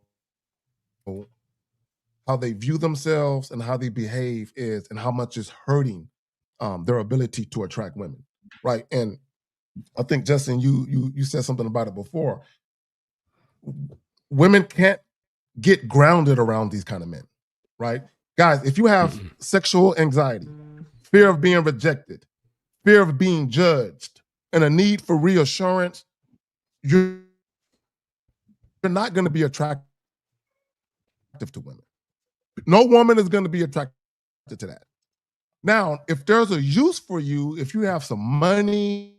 how they view themselves and how they behave is, and how much is hurting their ability to attract women, right? And I think, Justin, you said something about it before. Women can't get grounded around these kind of men, right? Guys, if you have sexual anxiety, fear of being rejected, fear of being judged, and a need for reassurance, you're not going to be attractive to women. No woman is going to be attracted to that. Now, if there's a use for you, if you have some money,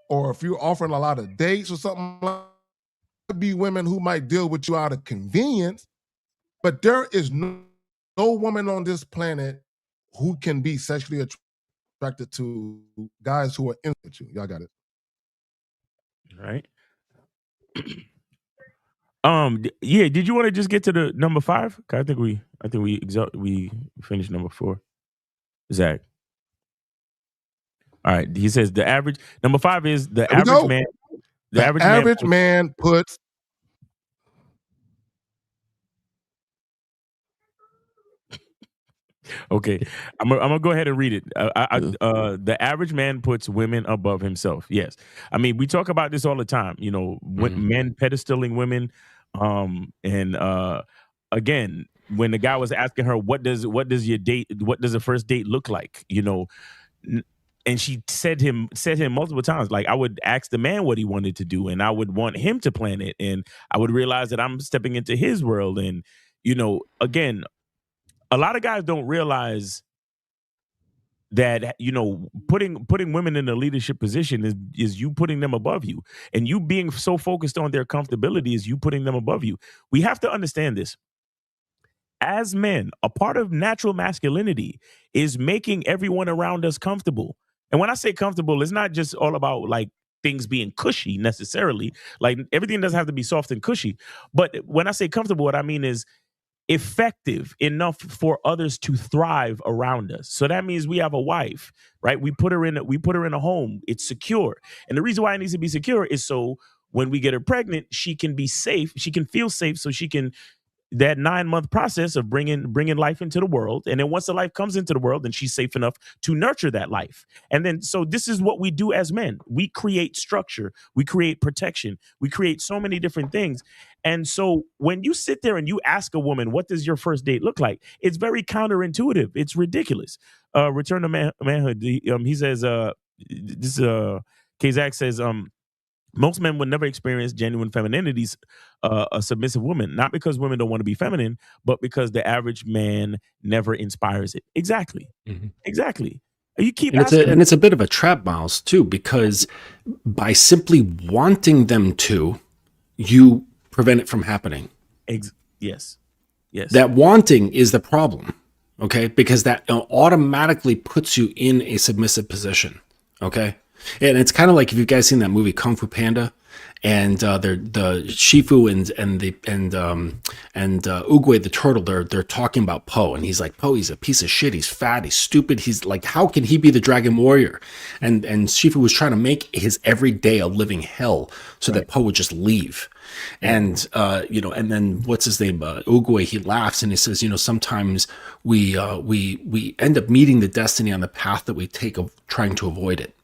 or if you're offering a lot of dates or something, like that, be women who might deal with you out of convenience, but there is no woman on this planet who can be sexually attracted to guys who are into you. Y'all got it. Right. Yeah. Did you want to just get to the number 5? I think we finished number 4. Zach. All right. He says the average number 5 is the average man. The average man puts. Okay, I'm gonna go ahead and read it. The average man puts women above himself. Yes, I mean we talk about this all the time. Men pedestaling women, and again, when the guy was asking her, what does a first date look like? And she said him multiple times, like, I would ask the man what he wanted to do, and I would want him to plan it, and I would realize that I'm stepping into his world, and again. A lot of guys don't realize that putting women in a leadership position is you putting them above you, and you being so focused on their comfortability is you putting them above you. We have to understand this. As men, a part of natural masculinity is making everyone around us comfortable. And when I say comfortable, it's not just all about like things being cushy necessarily. Like everything doesn't have to be soft and cushy. But when I say comfortable, what I mean is effective enough for others to thrive around us. So that means we have a wife, right? We put her in a home. It's secure. And the reason why it needs to be secure is so when we get her pregnant, she can be safe. She can feel safe, so she can that 9-month process of bringing life into the world. And then once the life comes into the world, then she's safe enough to nurture that life. And then, so this is what we do as men. We create structure, we create protection, we create so many different things. And so when you sit there and you ask a woman, what does your first date look like? It's very counterintuitive. It's ridiculous. Return to manhood. He says, Kazak says, most men would never experience genuine femininity's a submissive woman, not because women don't want to be feminine, but because the average man never inspires it. Exactly. Exactly. You keep and it's a bit of a trap, Miles, too, because by simply wanting them to, you prevent it from happening. Yes. That wanting is the problem, okay? Because that automatically puts you in a submissive position, okay? And it's kind of like if you guys seen that movie Kung Fu Panda, and the Shifu and Oogway the turtle, they're talking about Po, and he's like, Po, he's a piece of shit, he's fat, he's stupid, he's like, how can he be the dragon warrior? And Shifu was trying to make his every day a living hell so that Po would just leave. And and then what's his name? Oogway, he laughs and he says, sometimes we end up meeting the destiny on the path that we take of trying to avoid it.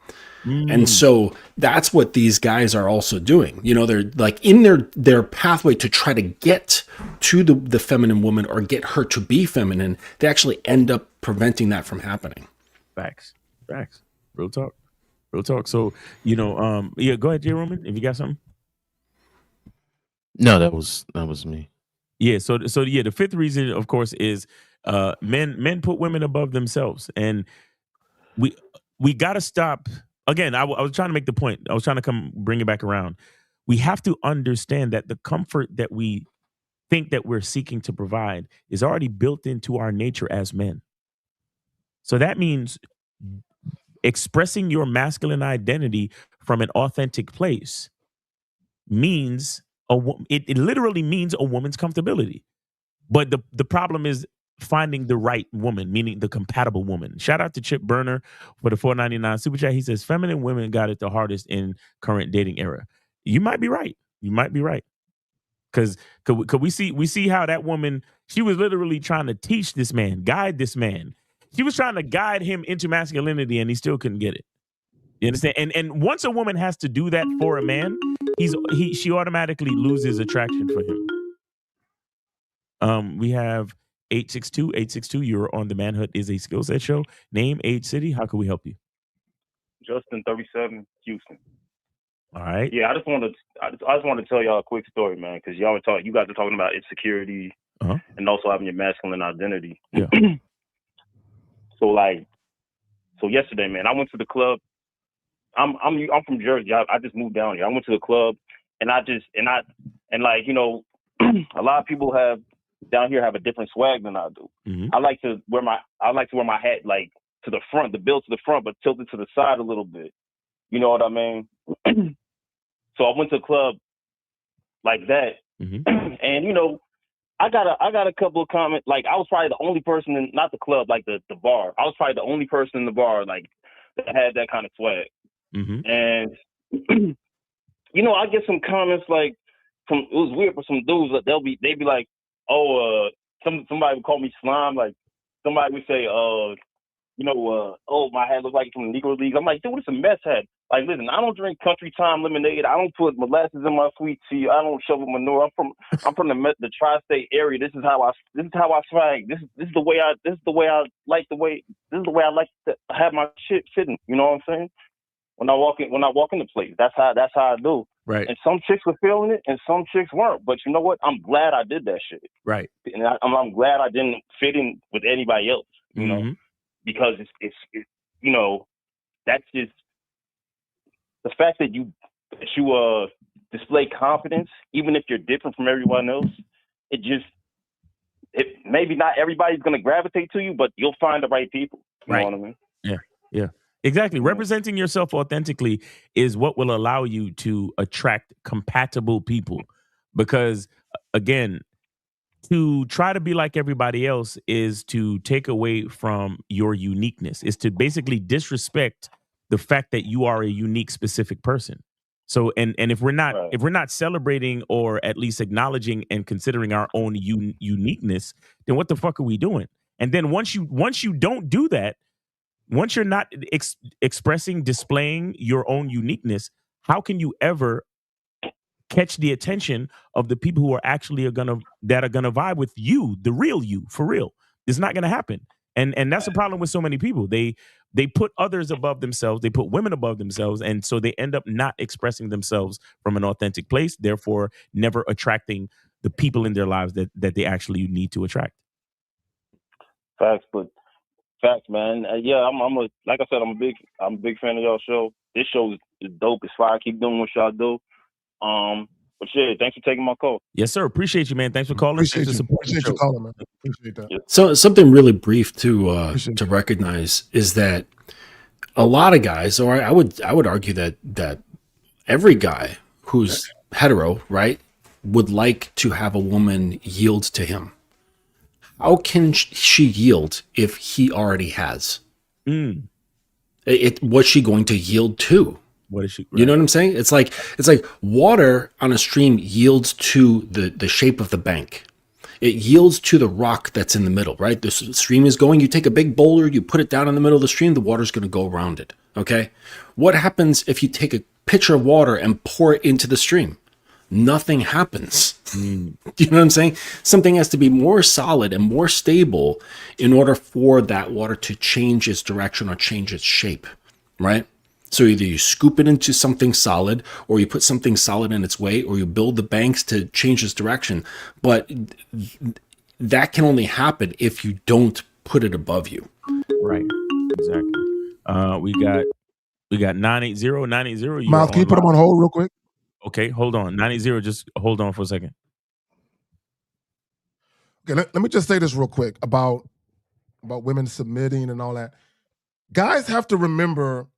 And so that's what these guys are also doing. They're like in their pathway to try to get to the feminine woman or get her to be feminine. They actually end up preventing that from happening. Facts. Real talk. So, go ahead, J. Roman, if you got something. No, that was me. Yeah. So yeah, the fifth reason, of course, is men put women above themselves, and we got to stop. Again, I was trying to make the point. I was trying to bring it back around. We have to understand that the comfort that we think that we're seeking to provide is already built into our nature as men. So that means expressing your masculine identity from an authentic place means it literally means a woman's comfortability. But the problem is finding the right woman, meaning the compatible woman. Shout out to Chip Burner for the $4.99 super chat. He says feminine women got it the hardest in current dating era. You might be right. You might be right. Because we see how that woman, she was literally trying to teach this man, guide this man. She was trying to guide him into masculinity, and he still couldn't get it. You understand? And once a woman has to do that for a man, she automatically loses attraction for him. We have 862. You're on the Manhood is a Skill Set show. Name, age, city. How can we help you? Justin, 37, Houston. All right. Yeah, I just want to tell y'all a quick story, man, because you guys are talking about insecurity and also having your masculine identity. Yeah. So yesterday, man, I went to the club. I'm from Jersey. I just moved down here. I went to the club, and like, you know, a lot of people down here have a different swag than I do. Mm-hmm. I like to wear my hat like to the front, the bill to the front, but tilted to the side a little bit. You know what I mean? So I went to the club like that, and you know, I got a couple of comments. Like, I was probably the only person in, not the club, like the bar. I was probably the only person in the bar like that had that kind of swag. And you know, I get some comments like it was weird for some dudes that they'd be like, oh, somebody would call me slime. Like, somebody would say, oh, my hat looks like from the Negro League. I'm like, dude, it's a mess hat. Like, listen, I don't drink Country Time lemonade. I don't put molasses in my sweet tea. I don't shovel manure. I'm from the tri-state area. This is how I swag. This is the way I like to have my shit fitting. You know what I'm saying? When I walk in the place, that's how I do. Right. And some chicks were feeling it, and some chicks weren't. But you know what? I'm glad I did that shit. Right. And I'm glad I didn't fit in with anybody else. You know, because it's you know, that's just the fact that you display confidence, even if you're different from everyone else. Maybe not everybody's gonna gravitate to you, but you'll find the right people. You know what I mean? Yeah. Exactly. Representing yourself authentically is what will allow you to attract compatible people. Because, again, to try to be like everybody else is to take away from your uniqueness, is to basically disrespect the fact that you are a unique, specific person. So, and if we're not celebrating or at least acknowledging and considering our own uniqueness, then what the fuck are we doing? And then once you don't do that, once you're not displaying your own uniqueness, how can you ever catch the attention of the people who are actually gonna vibe with you, the real you, for real? It's not gonna happen. And that's the problem with so many people. They put others above themselves, they put women above themselves, and so they end up not expressing themselves from an authentic place, therefore never attracting the people in their lives that they actually need to attract. Facts, man. Like I said, I'm a big fan of y'all show. This show is dope. It's fire. Keep doing what y'all do. But yeah, thanks for taking my call. Yes, sir. Appreciate you, man. Thanks for calling. Appreciate you calling, man. Appreciate that. Yeah. So something really brief to recognize is that a lot of guys, or I would argue that every guy who's hetero, right, would like to have a woman yield to him. How can she yield if he already has? What's she going to yield to? What is she? Right. You know what I'm saying? It's like water on a stream yields to the shape of the bank. It yields to the rock that's in the middle, right? The stream is going. You take a big boulder, you put it down in the middle of the stream. The water's going to go around it. Okay. What happens if you take a pitcher of water and pour it into the stream? Nothing happens. Do you know what I'm saying? Something has to be more solid and more stable in order for that water to change its direction or change its shape, right? So either you scoop it into something solid, or you put something solid in its way, or you build the banks to change its direction. But that can only happen if you don't put it above you. Right. Exactly. We got 980. Miles, can you put him on hold real quick? Okay, hold on. 980, just hold on for a second. Okay, let me just say this real quick about women submitting and all that. Guys have to remember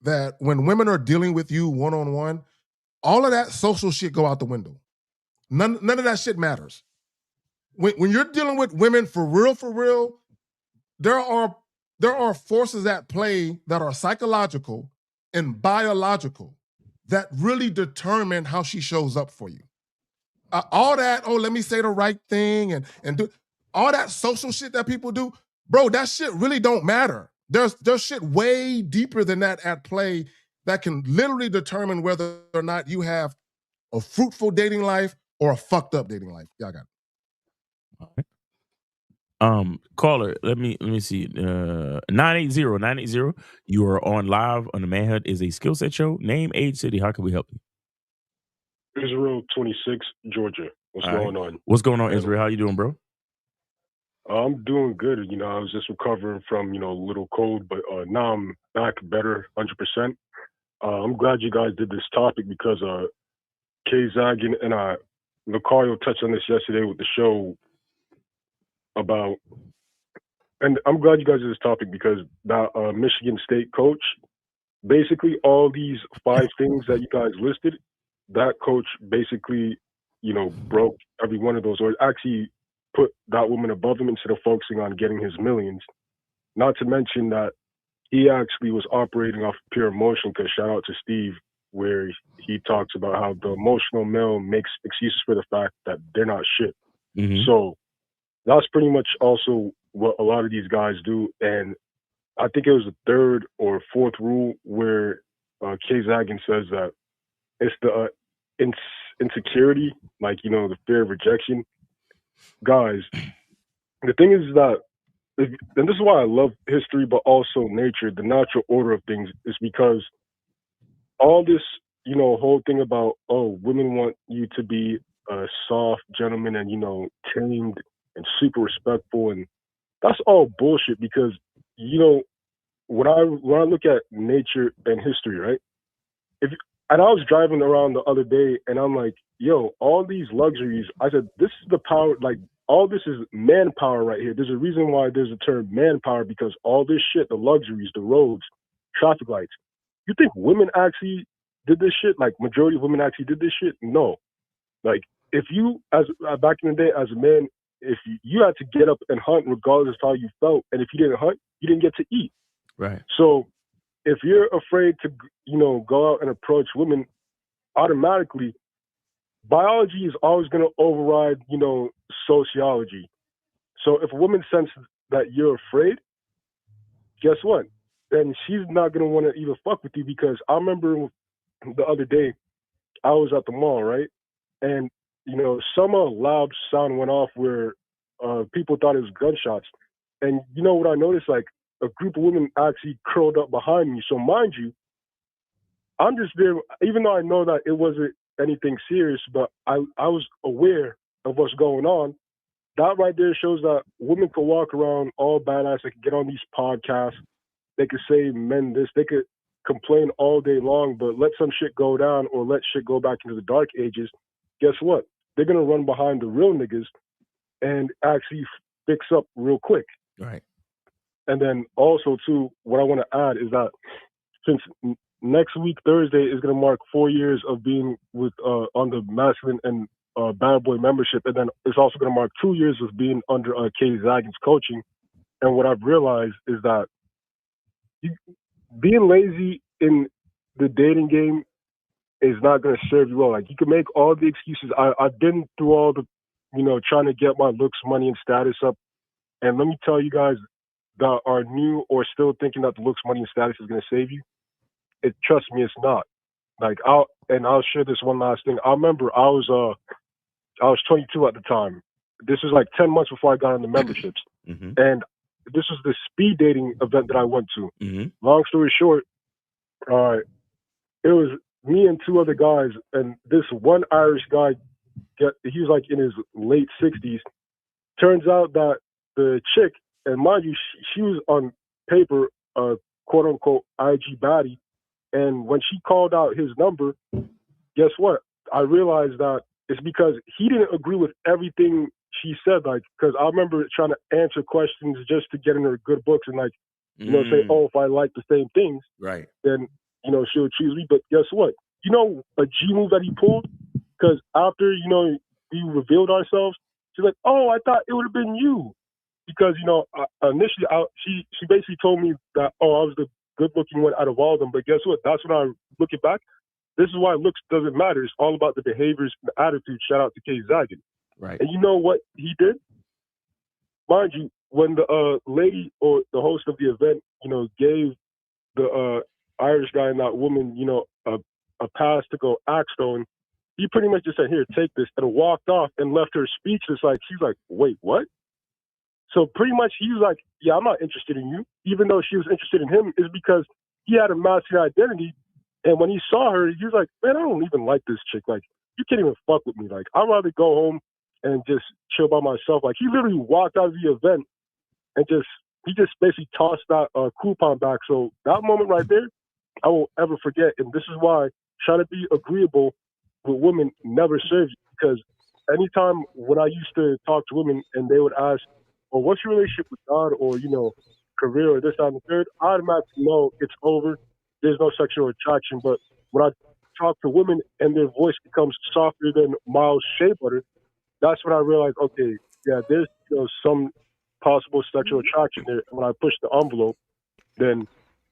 that when women are dealing with you one-on-one, all of that social shit go out the window. None of that shit matters. When you're dealing with women for real, there are forces at play that are psychological and biological that really determine how she shows up for you. All that, let me say the right thing and do all that social shit that people do, bro, that shit really don't matter. There's shit way deeper than that at play that can literally determine whether or not you have a fruitful dating life or a fucked up dating life. Y'all got it. Caller, let me see. 980. You are on live on the Manhood is a Skill Set Show. Name, age, city. How can we help you? Israel 26, Georgia. What's going on? What's going on, Israel? How you doing, bro? I'm doing good. I was just recovering from, a little cold, but now I'm back better, 100%. I'm glad you guys did this topic because Kay Zagan and Lucario touched on this yesterday with the show about, and I'm glad you guys did this topic because that Michigan State coach, basically all these 5 things that you guys listed, that coach basically, broke every one of those, or actually put that woman above him instead of focusing on getting his millions. Not to mention that he actually was operating off pure emotion, because shout out to Steve, where he talks about how the emotional male makes excuses for the fact that they're not shit. Mm-hmm. So that's pretty much also what a lot of these guys do. And I think it was the 3rd or 4th rule where Kay Zagan says that it's the insecurity, like, the fear of rejection. Guys, the thing is that, and this is why I love history, but also nature, the natural order of things, is because all this, whole thing about, women want you to be a soft gentleman and, tamed and super respectful. And that's all bullshit because, when I look at nature and history, right? And I was driving around the other day and I'm like, yo, all these luxuries, I said, this is the power, like, all this is manpower right here. There's a reason why there's a term manpower, because all this shit, the luxuries, the roads, traffic lights. You think women actually did this shit? Like, majority of women actually did this shit? No. Like, if you, as back in the day, as a man, if you had to get up and hunt regardless of how you felt, and if you didn't hunt, you didn't get to eat. Right. So if you're afraid to, go out and approach women, automatically, biology is always going to override, sociology. So if a woman senses that you're afraid, guess what? Then she's not going to want to even fuck with you, because I remember the other day, I was at the mall, right? And, some loud sound went off where people thought it was gunshots. And you know what I noticed? Like, a group of women actually curled up behind me. So mind you, I'm just there, even though I know that it wasn't anything serious, but I was aware of what's going on. That right there shows that women can walk around all badass. They can get on these podcasts. They could say men this. They could complain all day long, but let some shit go down or let shit go back into the dark ages. Guess what? They're going to run behind the real niggas and actually fix up real quick. Right. And then also, too, what I want to add is that since next week, Thursday, is going to mark 4 years of being with on the masculine and bad boy membership, and then it's also going to mark 2 years of being under Kay Zagan's coaching. And what I've realized is that being lazy in the dating game is not going to serve you well. Like, you can make all the excuses. I've been through all the, trying to get my looks, money, and status up. And let me tell you guys that are new or still thinking that the looks, money, and status is going to save you. Trust me, it's not. Like, I'll share this one last thing. I remember I was 22 at the time. This was like 10 months before I got on the memberships. Mm-hmm. And this was the speed dating event that I went to. Mm-hmm. Long story short, All right. It was me and two other guys, and this one Irish guy, he was like in his late 60s. Turns out that the chick, and mind you, she was on paper a quote unquote IG baddie, and when she called out his number, guess what? I realized that it's because he didn't agree with everything she said. Like, because I remember trying to answer questions just to get in her good books and, like, you know, say, oh, if I like the same things, right, then, you know, she'll choose me. But guess what? You know, a G move that he pulled? Because after, you know, we revealed ourselves, she's like, oh, I thought it would have been you. Because, you know, initially, she basically told me that, oh, I was the good-looking one out of all of them. But guess what? That's when I look it back. This is why looks doesn't matter. It's all about the behaviors and the attitude. Shout out to Kay Zagan. Right. And you know what he did? Mind you, when the lady or the host of the event, you know, gave the Irish guy and that woman, you know, a pass to go Axstone, he pretty much just said, here, take this, and walked off and left her speechless. Like, she's like, wait, what? So pretty much he was like, yeah, I'm not interested in you. Even though she was interested in him, is because he had a masculine identity. And when he saw her, he was like, man, I don't even like this chick. Like, you can't even fuck with me. Like, I'd rather go home and just chill by myself. Like, he literally walked out of the event and he just basically tossed that coupon back. So that moment right there, I won't ever forget. And this is why trying to be agreeable with women never serves you. Because anytime when I used to talk to women and they would ask, well, what's your relationship with God, or, you know, career, or this, that, and the third, I automatically know it's over. There's no sexual attraction. But when I talk to women and their voice becomes softer than mild shea butter, that's when I realize, okay, yeah, there's, you know, some possible sexual attraction there. And when I push the envelope, then,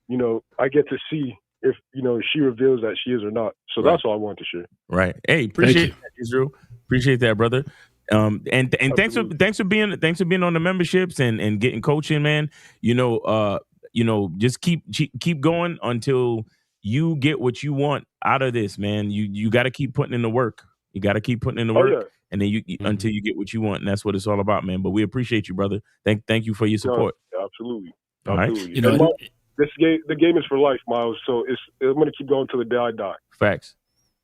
you know, I get to see if, you know, she reveals that she is or not. So Right. that's all I wanted to share. Right. Hey, appreciate that, Israel. Appreciate that, brother. And thanks for being on the memberships and getting coaching, man. You know, just keep going until you get what you want out of this, man. You got to keep putting in the work. You got to keep putting in the work, yeah. and then until you get what you want, and that's what it's all about, man. But we appreciate you, brother. Thank you for your support. No, absolutely. All right. Absolutely. You know, And the game is for life, Miles. So I'm going to keep going till the day I die. Facts.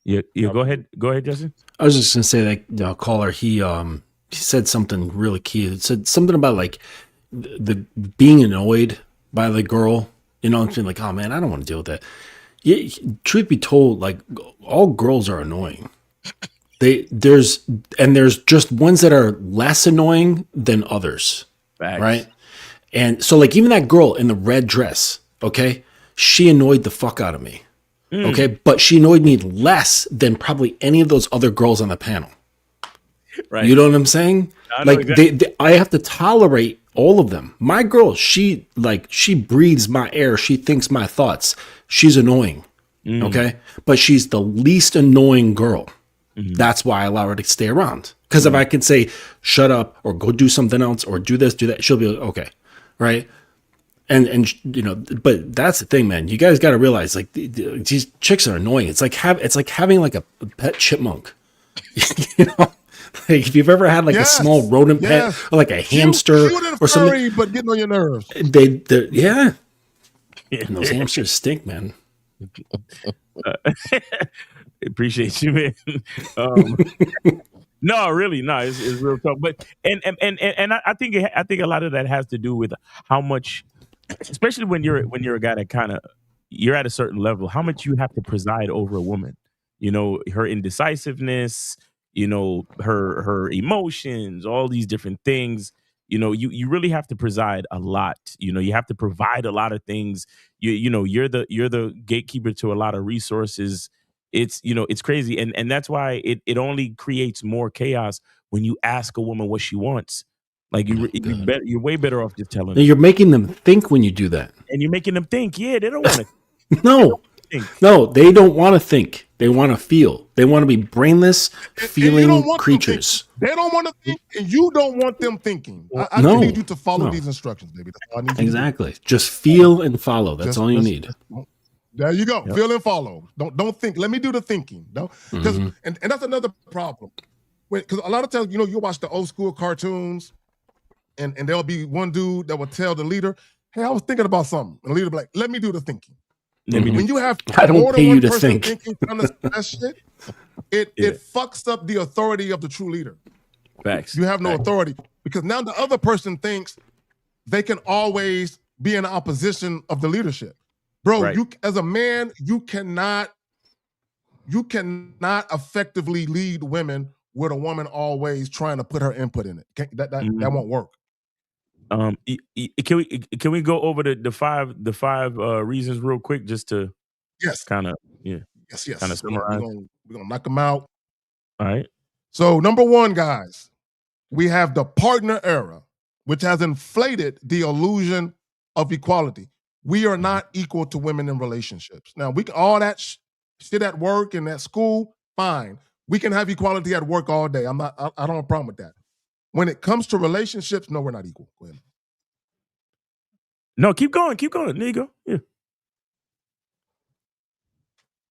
Yeah. Go ahead, Justin. I was just gonna say that caller, he said something really key. It said something about like the being annoyed by the girl, you know, and like, oh man, I don't want to deal with that. Yeah, truth be told, like all girls are annoying. There's just ones that are less annoying than others. Facts. Right? And so like even that girl in the red dress, okay, she annoyed the fuck out of me. Okay, but she annoyed me less than probably any of those other girls on the panel. Right. You know what I'm saying? Like exactly. I have to tolerate all of them. My girl, she breathes my air. She thinks my thoughts. She's annoying. Okay, but she's the least annoying girl. That's why I allow her to stay around. Because if I can say shut up or go do something else or do this, do that, she'll be like, okay, right? And you know, but that's the thing, man. You guys got to realize, like, these chicks are annoying. It's like having like a pet chipmunk. You know, like if you've ever had like a small rodent pet or like a hamster or something, but getting on your nerves. Yeah. And those hamsters stink, man. Appreciate you, man. No, really, no, it's real tough. But and I think a lot of that has to do with how much, especially when you're a guy that you're at a certain level, how much you have to preside over a woman. You know, her indecisiveness, you know, her emotions, all these different things. You know, you really have to preside a lot. You know, you have to provide a lot of things. You know, you're the gatekeeper to a lot of resources. It's, you know, it's crazy. And that's why it only creates more chaos when you ask a woman what she wants. Like you're way better off just telling them. You're making them think when you do that. And you're making them think, yeah, they don't want to. No, they don't want to think. They want to feel. They want to be brainless, feeling creatures. They don't want to think, and you don't want them thinking. I need you to follow these instructions, baby. That's all I need you exactly. To just feel and follow. That's all you need. There you go. Yep. Feel and follow. Don't think. Let me do the thinking. No, because and that's another problem. Because a lot of times, you know, you watch the old school cartoons, and there'll be one dude that will tell the leader, "Hey, I was thinking about something," and the leader will be like, "Let me do the thinking." When you have I don't more pay than you one to person think. thinking that shit, it fucks up the authority of the true leader. Facts. You have no authority because now the other person thinks they can always be in opposition of the leadership. Bro, Right. you as a man, you cannot effectively lead women with a woman always trying to put her input in it. That won't work. Can we go over the five reasons real quick just to Yes. kind of Yes. kind of We're summarize? gonna knock them out. All right. So number one, guys, we have the partner era, which has inflated the illusion of equality. We are not equal to women in relationships. Now, we can all that shit at work and at school, fine. We can have equality at work all day. I don't have a problem with that. When it comes to relationships, no, we're not equal. Go ahead. No, keep going. There you go. Yeah.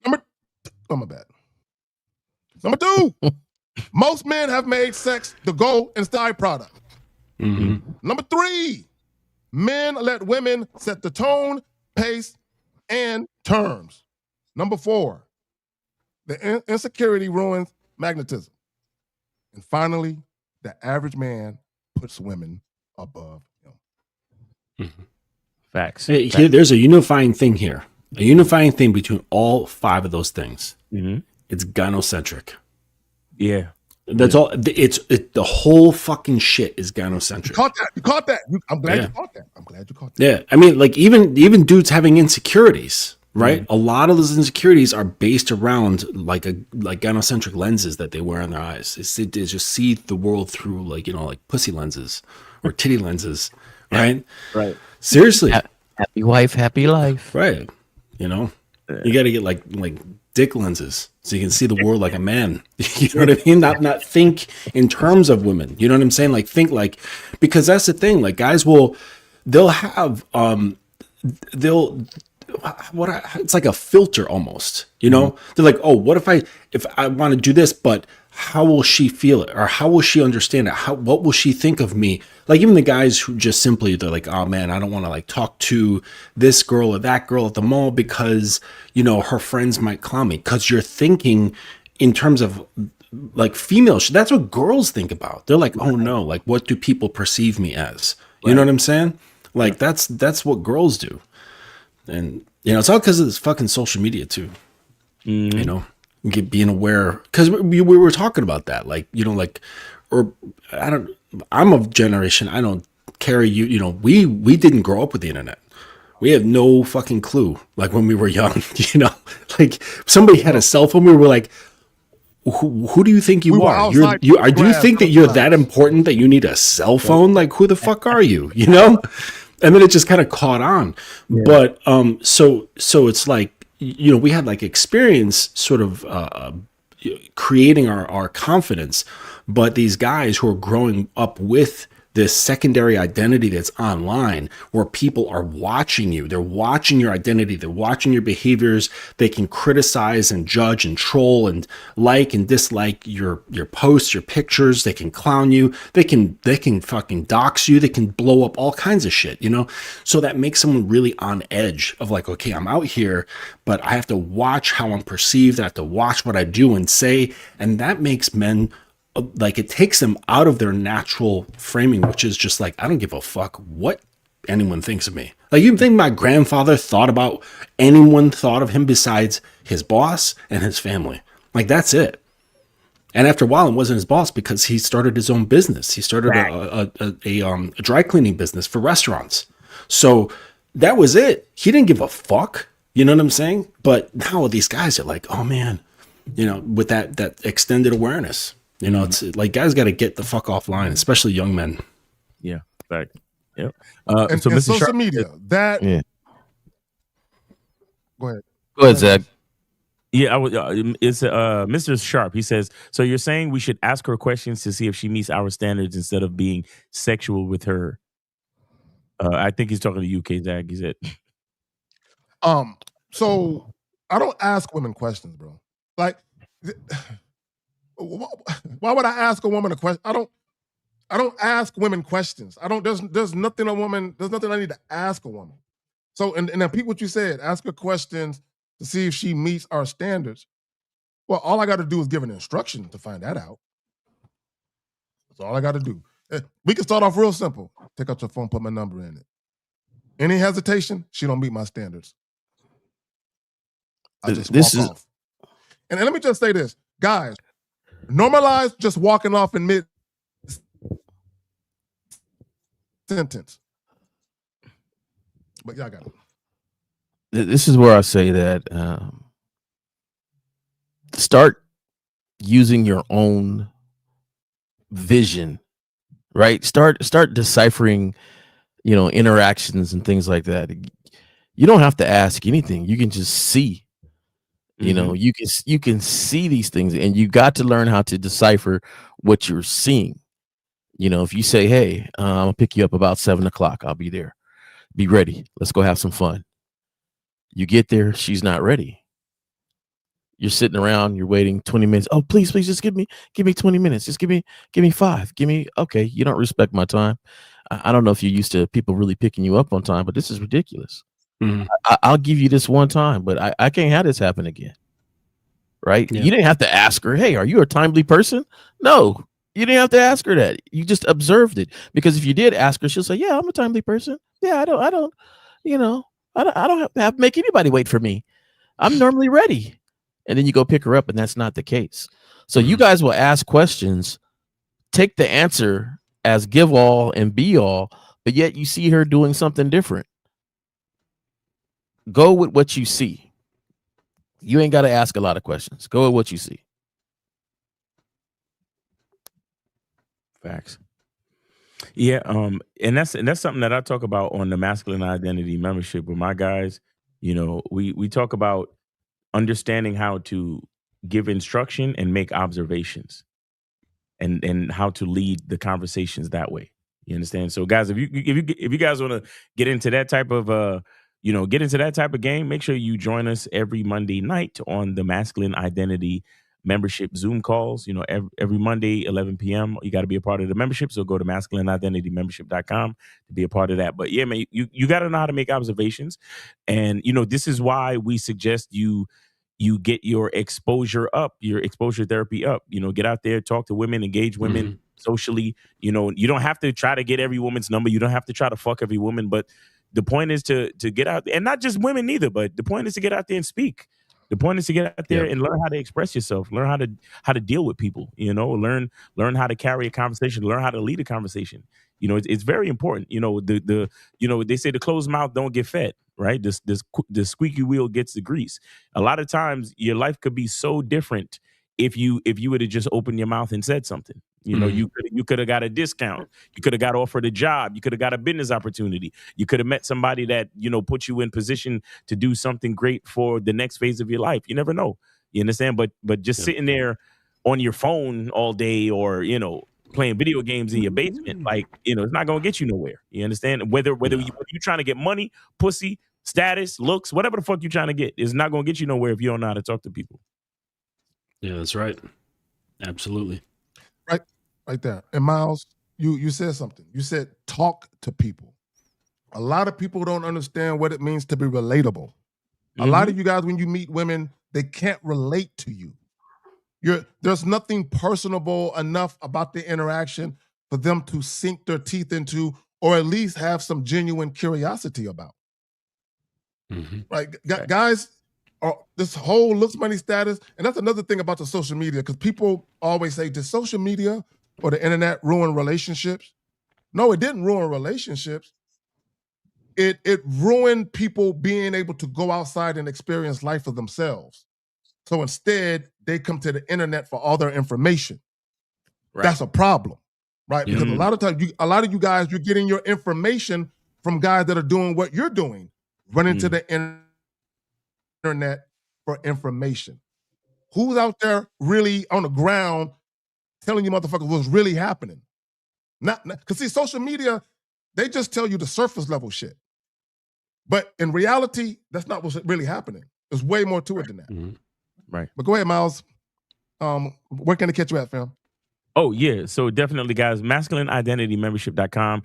My bad. Number two, most men have made sex the goal and side product. Number three, men let women set the tone, pace, and terms. Number four, the insecurity ruins magnetism. And finally, the average man puts women above him. Facts. Hey, there's a unifying thing here. A unifying thing between all five of those things. It's gynocentric. Yeah. That's all. The whole fucking shit is gynocentric. You caught that. I'm glad you caught that. Yeah, I mean, like even dudes having insecurities, right? A lot of those insecurities are based around like gynocentric lenses that they wear on their eyes. They just see the world through like pussy lenses or titty lenses, right? Right. Seriously. Happy wife, happy life. Right. You got to get like dick lenses so you can see the world like a man. You know what I mean? Not think in terms of women. You know what I'm saying? Like think like, because that's the thing. Like guys they'll have it's like a filter almost. They're like, oh, what if I want to do this, but how will she feel it, or how will she understand it? What will she think of me? Like even the guys who just simply they're like, oh man, I don't want to like talk to this girl or that girl at the mall because her friends might clown me. Because you're thinking in terms of like female. That's what girls think about. They're like, oh no, like what do people perceive me as? You know what I'm saying? Like that's what girls do, and it's all because of this fucking social media too. Being aware, because we were talking about that, I'm of generation, I don't carry we didn't grow up with the internet. We have no fucking clue. Like when we were young, like somebody had a cell phone, we were like, who do you think you are? Do you think that you're that important that you need a cell phone? Like who the fuck are you? And then it just kind of caught on. Yeah. But so it's like, we had like experience sort of creating our confidence, but these guys who are growing up with this secondary identity that's online, where people are watching you, they're watching your identity, they're watching your behaviors, they can criticize and judge and troll and like and dislike your posts, your pictures, they can clown you, they can fucking dox you, they can blow up all kinds of shit, so that makes someone really on edge of like, okay, I'm out here, but I have to watch how I'm perceived, I have to watch what I do and say, and that makes men like, it takes them out of their natural framing, which is just like, I don't give a fuck what anyone thinks of me. Like, you think my grandfather thought about anyone thought of him besides his boss and his family? Like, that's it. And after a while, it wasn't his boss because he started his own business. He started a dry cleaning business for restaurants. So that was it. He didn't give a fuck. You know what I'm saying? But now these guys are like, oh man, with that extended awareness. It's like guys got to get the fuck offline, especially young men. Yeah, fact. Yep. And so Mr. social Sharp, media, that. Yeah. Go ahead, Zach. Yeah, it's Mr. Sharp. He says, so you're saying we should ask her questions to see if she meets our standards instead of being sexual with her. I think he's talking to you, Zach. He said. So I don't ask women questions, bro. Like. Why would I ask a woman a question? I don't ask women questions. There's nothing I need to ask a woman. So, and then repeat what you said. Ask her questions to see if she meets our standards. Well, all I got to do is give an instruction to find that out. That's all I got to do. We can start off real simple. Take out your phone, put my number in it. Any hesitation, she don't meet my standards. I just walk off. And let me just say this, guys, normalize just walking off in mid-sentence. But y'all got it. This is where I say that start using your own vision, right? Start deciphering, interactions and things like that. You don't have to ask anything. You can just see. You can see these things, and you got to learn how to decipher what you're seeing. If you say, "Hey, I'm gonna pick you up about 7:00. I'll be there. Be ready. Let's go have some fun." You get there, she's not ready. You're sitting around, you're waiting 20 minutes. Oh, please, just give me 20 minutes. Just give me 5. Okay, you don't respect my time. I don't know if you're used to people really picking you up on time, but this is ridiculous. I'll give you this one time, but I can't have this happen again. Right? Yeah. You didn't have to ask her, "Hey, are you a timely person?" No, you didn't have to ask her that. You just observed it. Because if you did ask her, she'll say, "Yeah, I'm a timely person. Yeah, I don't have to make anybody wait for me. I'm normally ready." And then you go pick her up, and that's not the case. So you guys will ask questions, take the answer as give all and be all, but yet you see her doing something different. Go with what you see. You ain't got to ask a lot of questions. Go with what you see. Facts. Yeah, and that's something that I talk about on the Masculine Identity membership with my guys. We talk about understanding how to give instruction and make observations, and how to lead the conversations that way. You understand? So, guys, if you guys want to get into that type of game, make sure you join us every Monday night on the Masculine Identity membership Zoom calls. Every Monday 11 p.m. You got to be a part of the membership, so go to masculineidentitymembership.com to be a part of that. But yeah, man, you got to know how to make observations, and this is why we suggest you get your exposure up, your exposure therapy up. Get out there, talk to women, engage women socially. You don't have to try to get every woman's number. You don't have to try to fuck every woman, but the point is to get out, and not just women either, but the point is to get out there and speak. The point is to get out there and learn how to express yourself, learn how to deal with people, learn how to carry a conversation, learn how to lead a conversation. It's very important. They say the closed mouth don't get fed, right? The squeaky wheel gets the grease. A lot of times your life could be so different if you would have just opened your mouth and said something. You could have got a discount. You could have got offered a job. You could have got a business opportunity. You could have met somebody that, put you in position to do something great for the next phase of your life. You never know. You understand? But just sitting there on your phone all day, or, playing video games in your basement, it's not going to get you nowhere. You understand? Whether you're trying to get money, pussy, status, looks, whatever the fuck you're trying to get, is not going to get you nowhere if you don't know how to talk to people. Yeah, that's right. Absolutely. Right there. And Miles, you said something. You said talk to people. A lot of people don't understand what it means to be relatable. A lot of you guys, when you meet women, they can't relate to you. There's nothing personable enough about the interaction for them to sink their teeth into, or at least have some genuine curiosity about. Right? Guys, this whole looks, money, status, and that's another thing about the social media, because people always say, did social media or the internet ruin relationships? No, it didn't ruin relationships. It ruined people being able to go outside and experience life for themselves. So instead, they come to the internet for all their information. Right. That's a problem, right? Because a lot of times, a lot of you guys, you're getting your information from guys that are doing what you're doing, running to the internet for information. Who's out there really on the ground telling you motherfuckers what's really happening? Not because see, social media, they just tell you the surface level shit. But in reality, that's not what's really happening. There's way more to it than that. Right. But go ahead, Miles. Where can they catch you at, fam? Oh, yeah. So definitely, guys, masculineidentitymembership.com.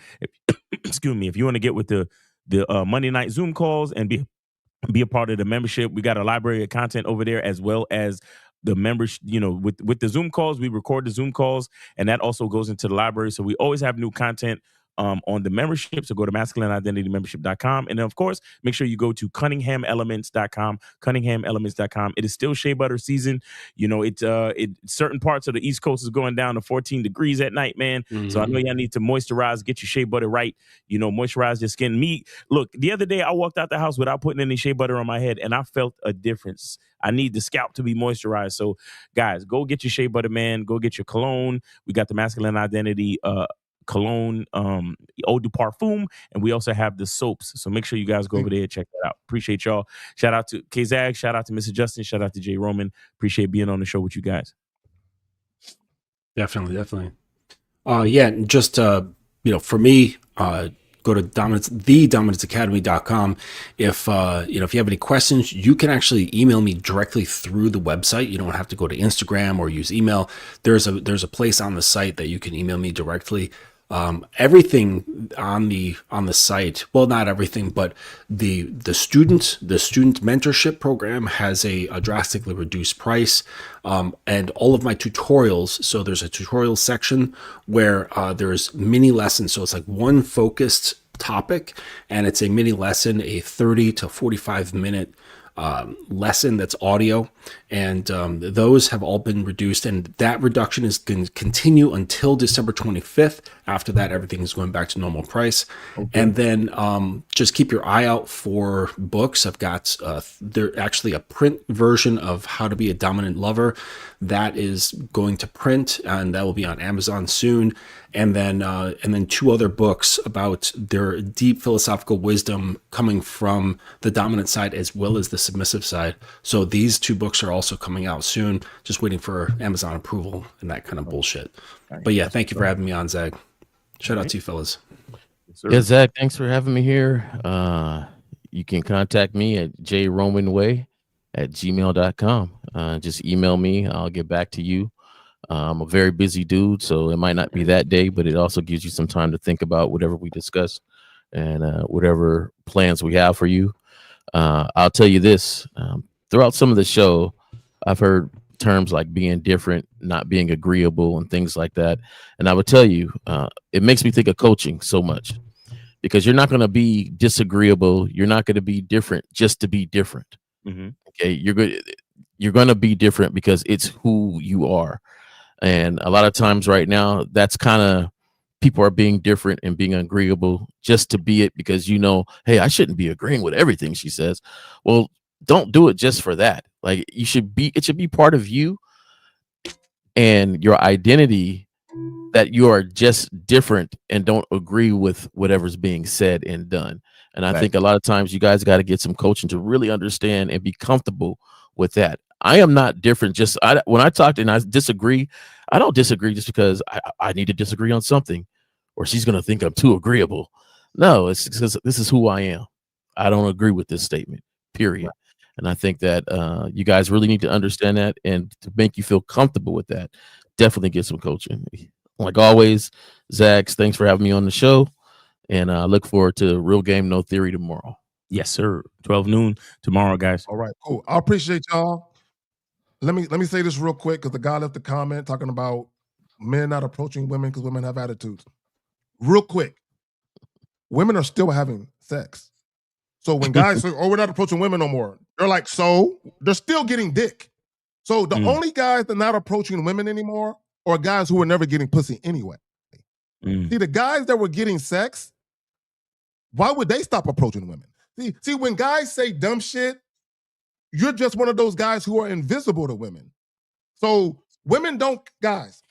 Excuse me. If you want to get with the the Monday night Zoom calls and be a part of the membership. We got a library of content over there, as well as the members, with the Zoom calls. We record the Zoom calls, and that also goes into the library. So we always have new content on the membership. So go to masculineidentitymembership.com. And then, of course, make sure you go to cunninghamelements.com, cunninghamelements.com. It is still shea butter season. Certain parts of the East Coast is going down to 14 degrees at night, man. So I know y'all need to moisturize, get your shea butter right, moisturize your skin. Look, the other day I walked out the house without putting any shea butter on my head, and I felt a difference. I need the scalp to be moisturized. So guys, go get your shea butter, man. Go get your cologne. We got the Masculine Identity cologne, eau de parfum, and we also have the soaps. So make sure you guys go over there and check that out. Appreciate y'all. Shout out to K-Zag, shout out to Mr. Justin, shout out to Jay Roman. Appreciate being on the show with you guys. Definitely. Just for me, go to thedominanceacademy.com. If you have any questions, you can actually email me directly through the website. You don't have to go to Instagram or use email. There's a place on the site that you can email me directly. Everything on the site, well, not everything, but the student mentorship program has a drastically reduced price, and all of my tutorials. So there's a tutorial section where there's mini lessons. So it's like one focused topic, and it's a mini lesson, a 30 to 45 minute lesson that's audio, and those have all been reduced, and that reduction is going to continue until December 25th. After that, everything is going back to normal price. And then just keep your eye out for books. I've got they're actually a print version of How to Be a Dominant Lover that is going to print, and that will be on Amazon soon. And then two other books about their deep philosophical wisdom coming from the dominant side as well as the submissive side. So these two books are also coming out soon, just waiting for Amazon approval and that kind of bullshit. But yeah, thank you for having me on, Zach. Shout out to you fellas. Yeah, Zach, thanks for having me here. You can contact me at jromanway@gmail.com. Just email me. I'll get back to you. I'm a very busy dude, so it might not be that day, but it also gives you some time to think about whatever we discuss and whatever plans we have for you. I'll tell you this, throughout some of the show, I've heard terms like being different, not being agreeable, and things like that. And I would tell you, it makes me think of coaching so much, because you're not going to be disagreeable. You're not going to be different just to be different. Okay, you're going to be different because it's who you are. And a lot of times right now, that's kind of people are being different and being agreeable just to be it, because hey, I shouldn't be agreeing with everything she says. Well, don't do it just for that. Like, it should be part of you and your identity that you are just different and don't agree with whatever's being said and done. And I think a lot of times you guys got to get some coaching to really understand and be comfortable with that. I am not different. When I talk and I disagree, I don't disagree just because I need to disagree on something or she's going to think I'm too agreeable. No, it's because this is who I am. I don't agree with this statement, period. And I think that you guys really need to understand that, and to make you feel comfortable with that, definitely get some coaching. Like always, Zach, thanks for having me on the show, and I look forward to Real Game No Theory tomorrow. Yes, sir. 12 noon tomorrow, guys. All right, cool. I appreciate y'all. Let me say this real quick, because the guy left a comment talking about men not approaching women because women have attitudes. Real quick, women are still having sex. So when guys say, "Oh, we're not approaching women no more," they're like, "So?" They're still getting dick. So the only guys that are not approaching women anymore are guys who were never getting pussy anyway. See, the guys that were getting sex, why would they stop approaching women? See, when guys say dumb shit, you're just one of those guys who are invisible to women. So women don't, guys,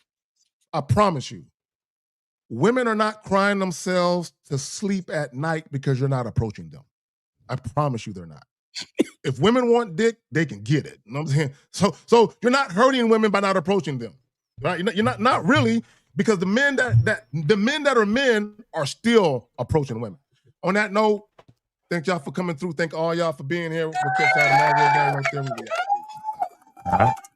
I promise you, women are not crying themselves to sleep at night because you're not approaching them. I promise you they're not. If women want dick, they can get it. You know what I'm saying? So you're not hurting women by not approaching them. Right? You're not really, because the men that are men are still approaching women. On that note, thank y'all for coming through. Thank all y'all for being here. We'll catch y'all tomorrow. Real Game No Theory.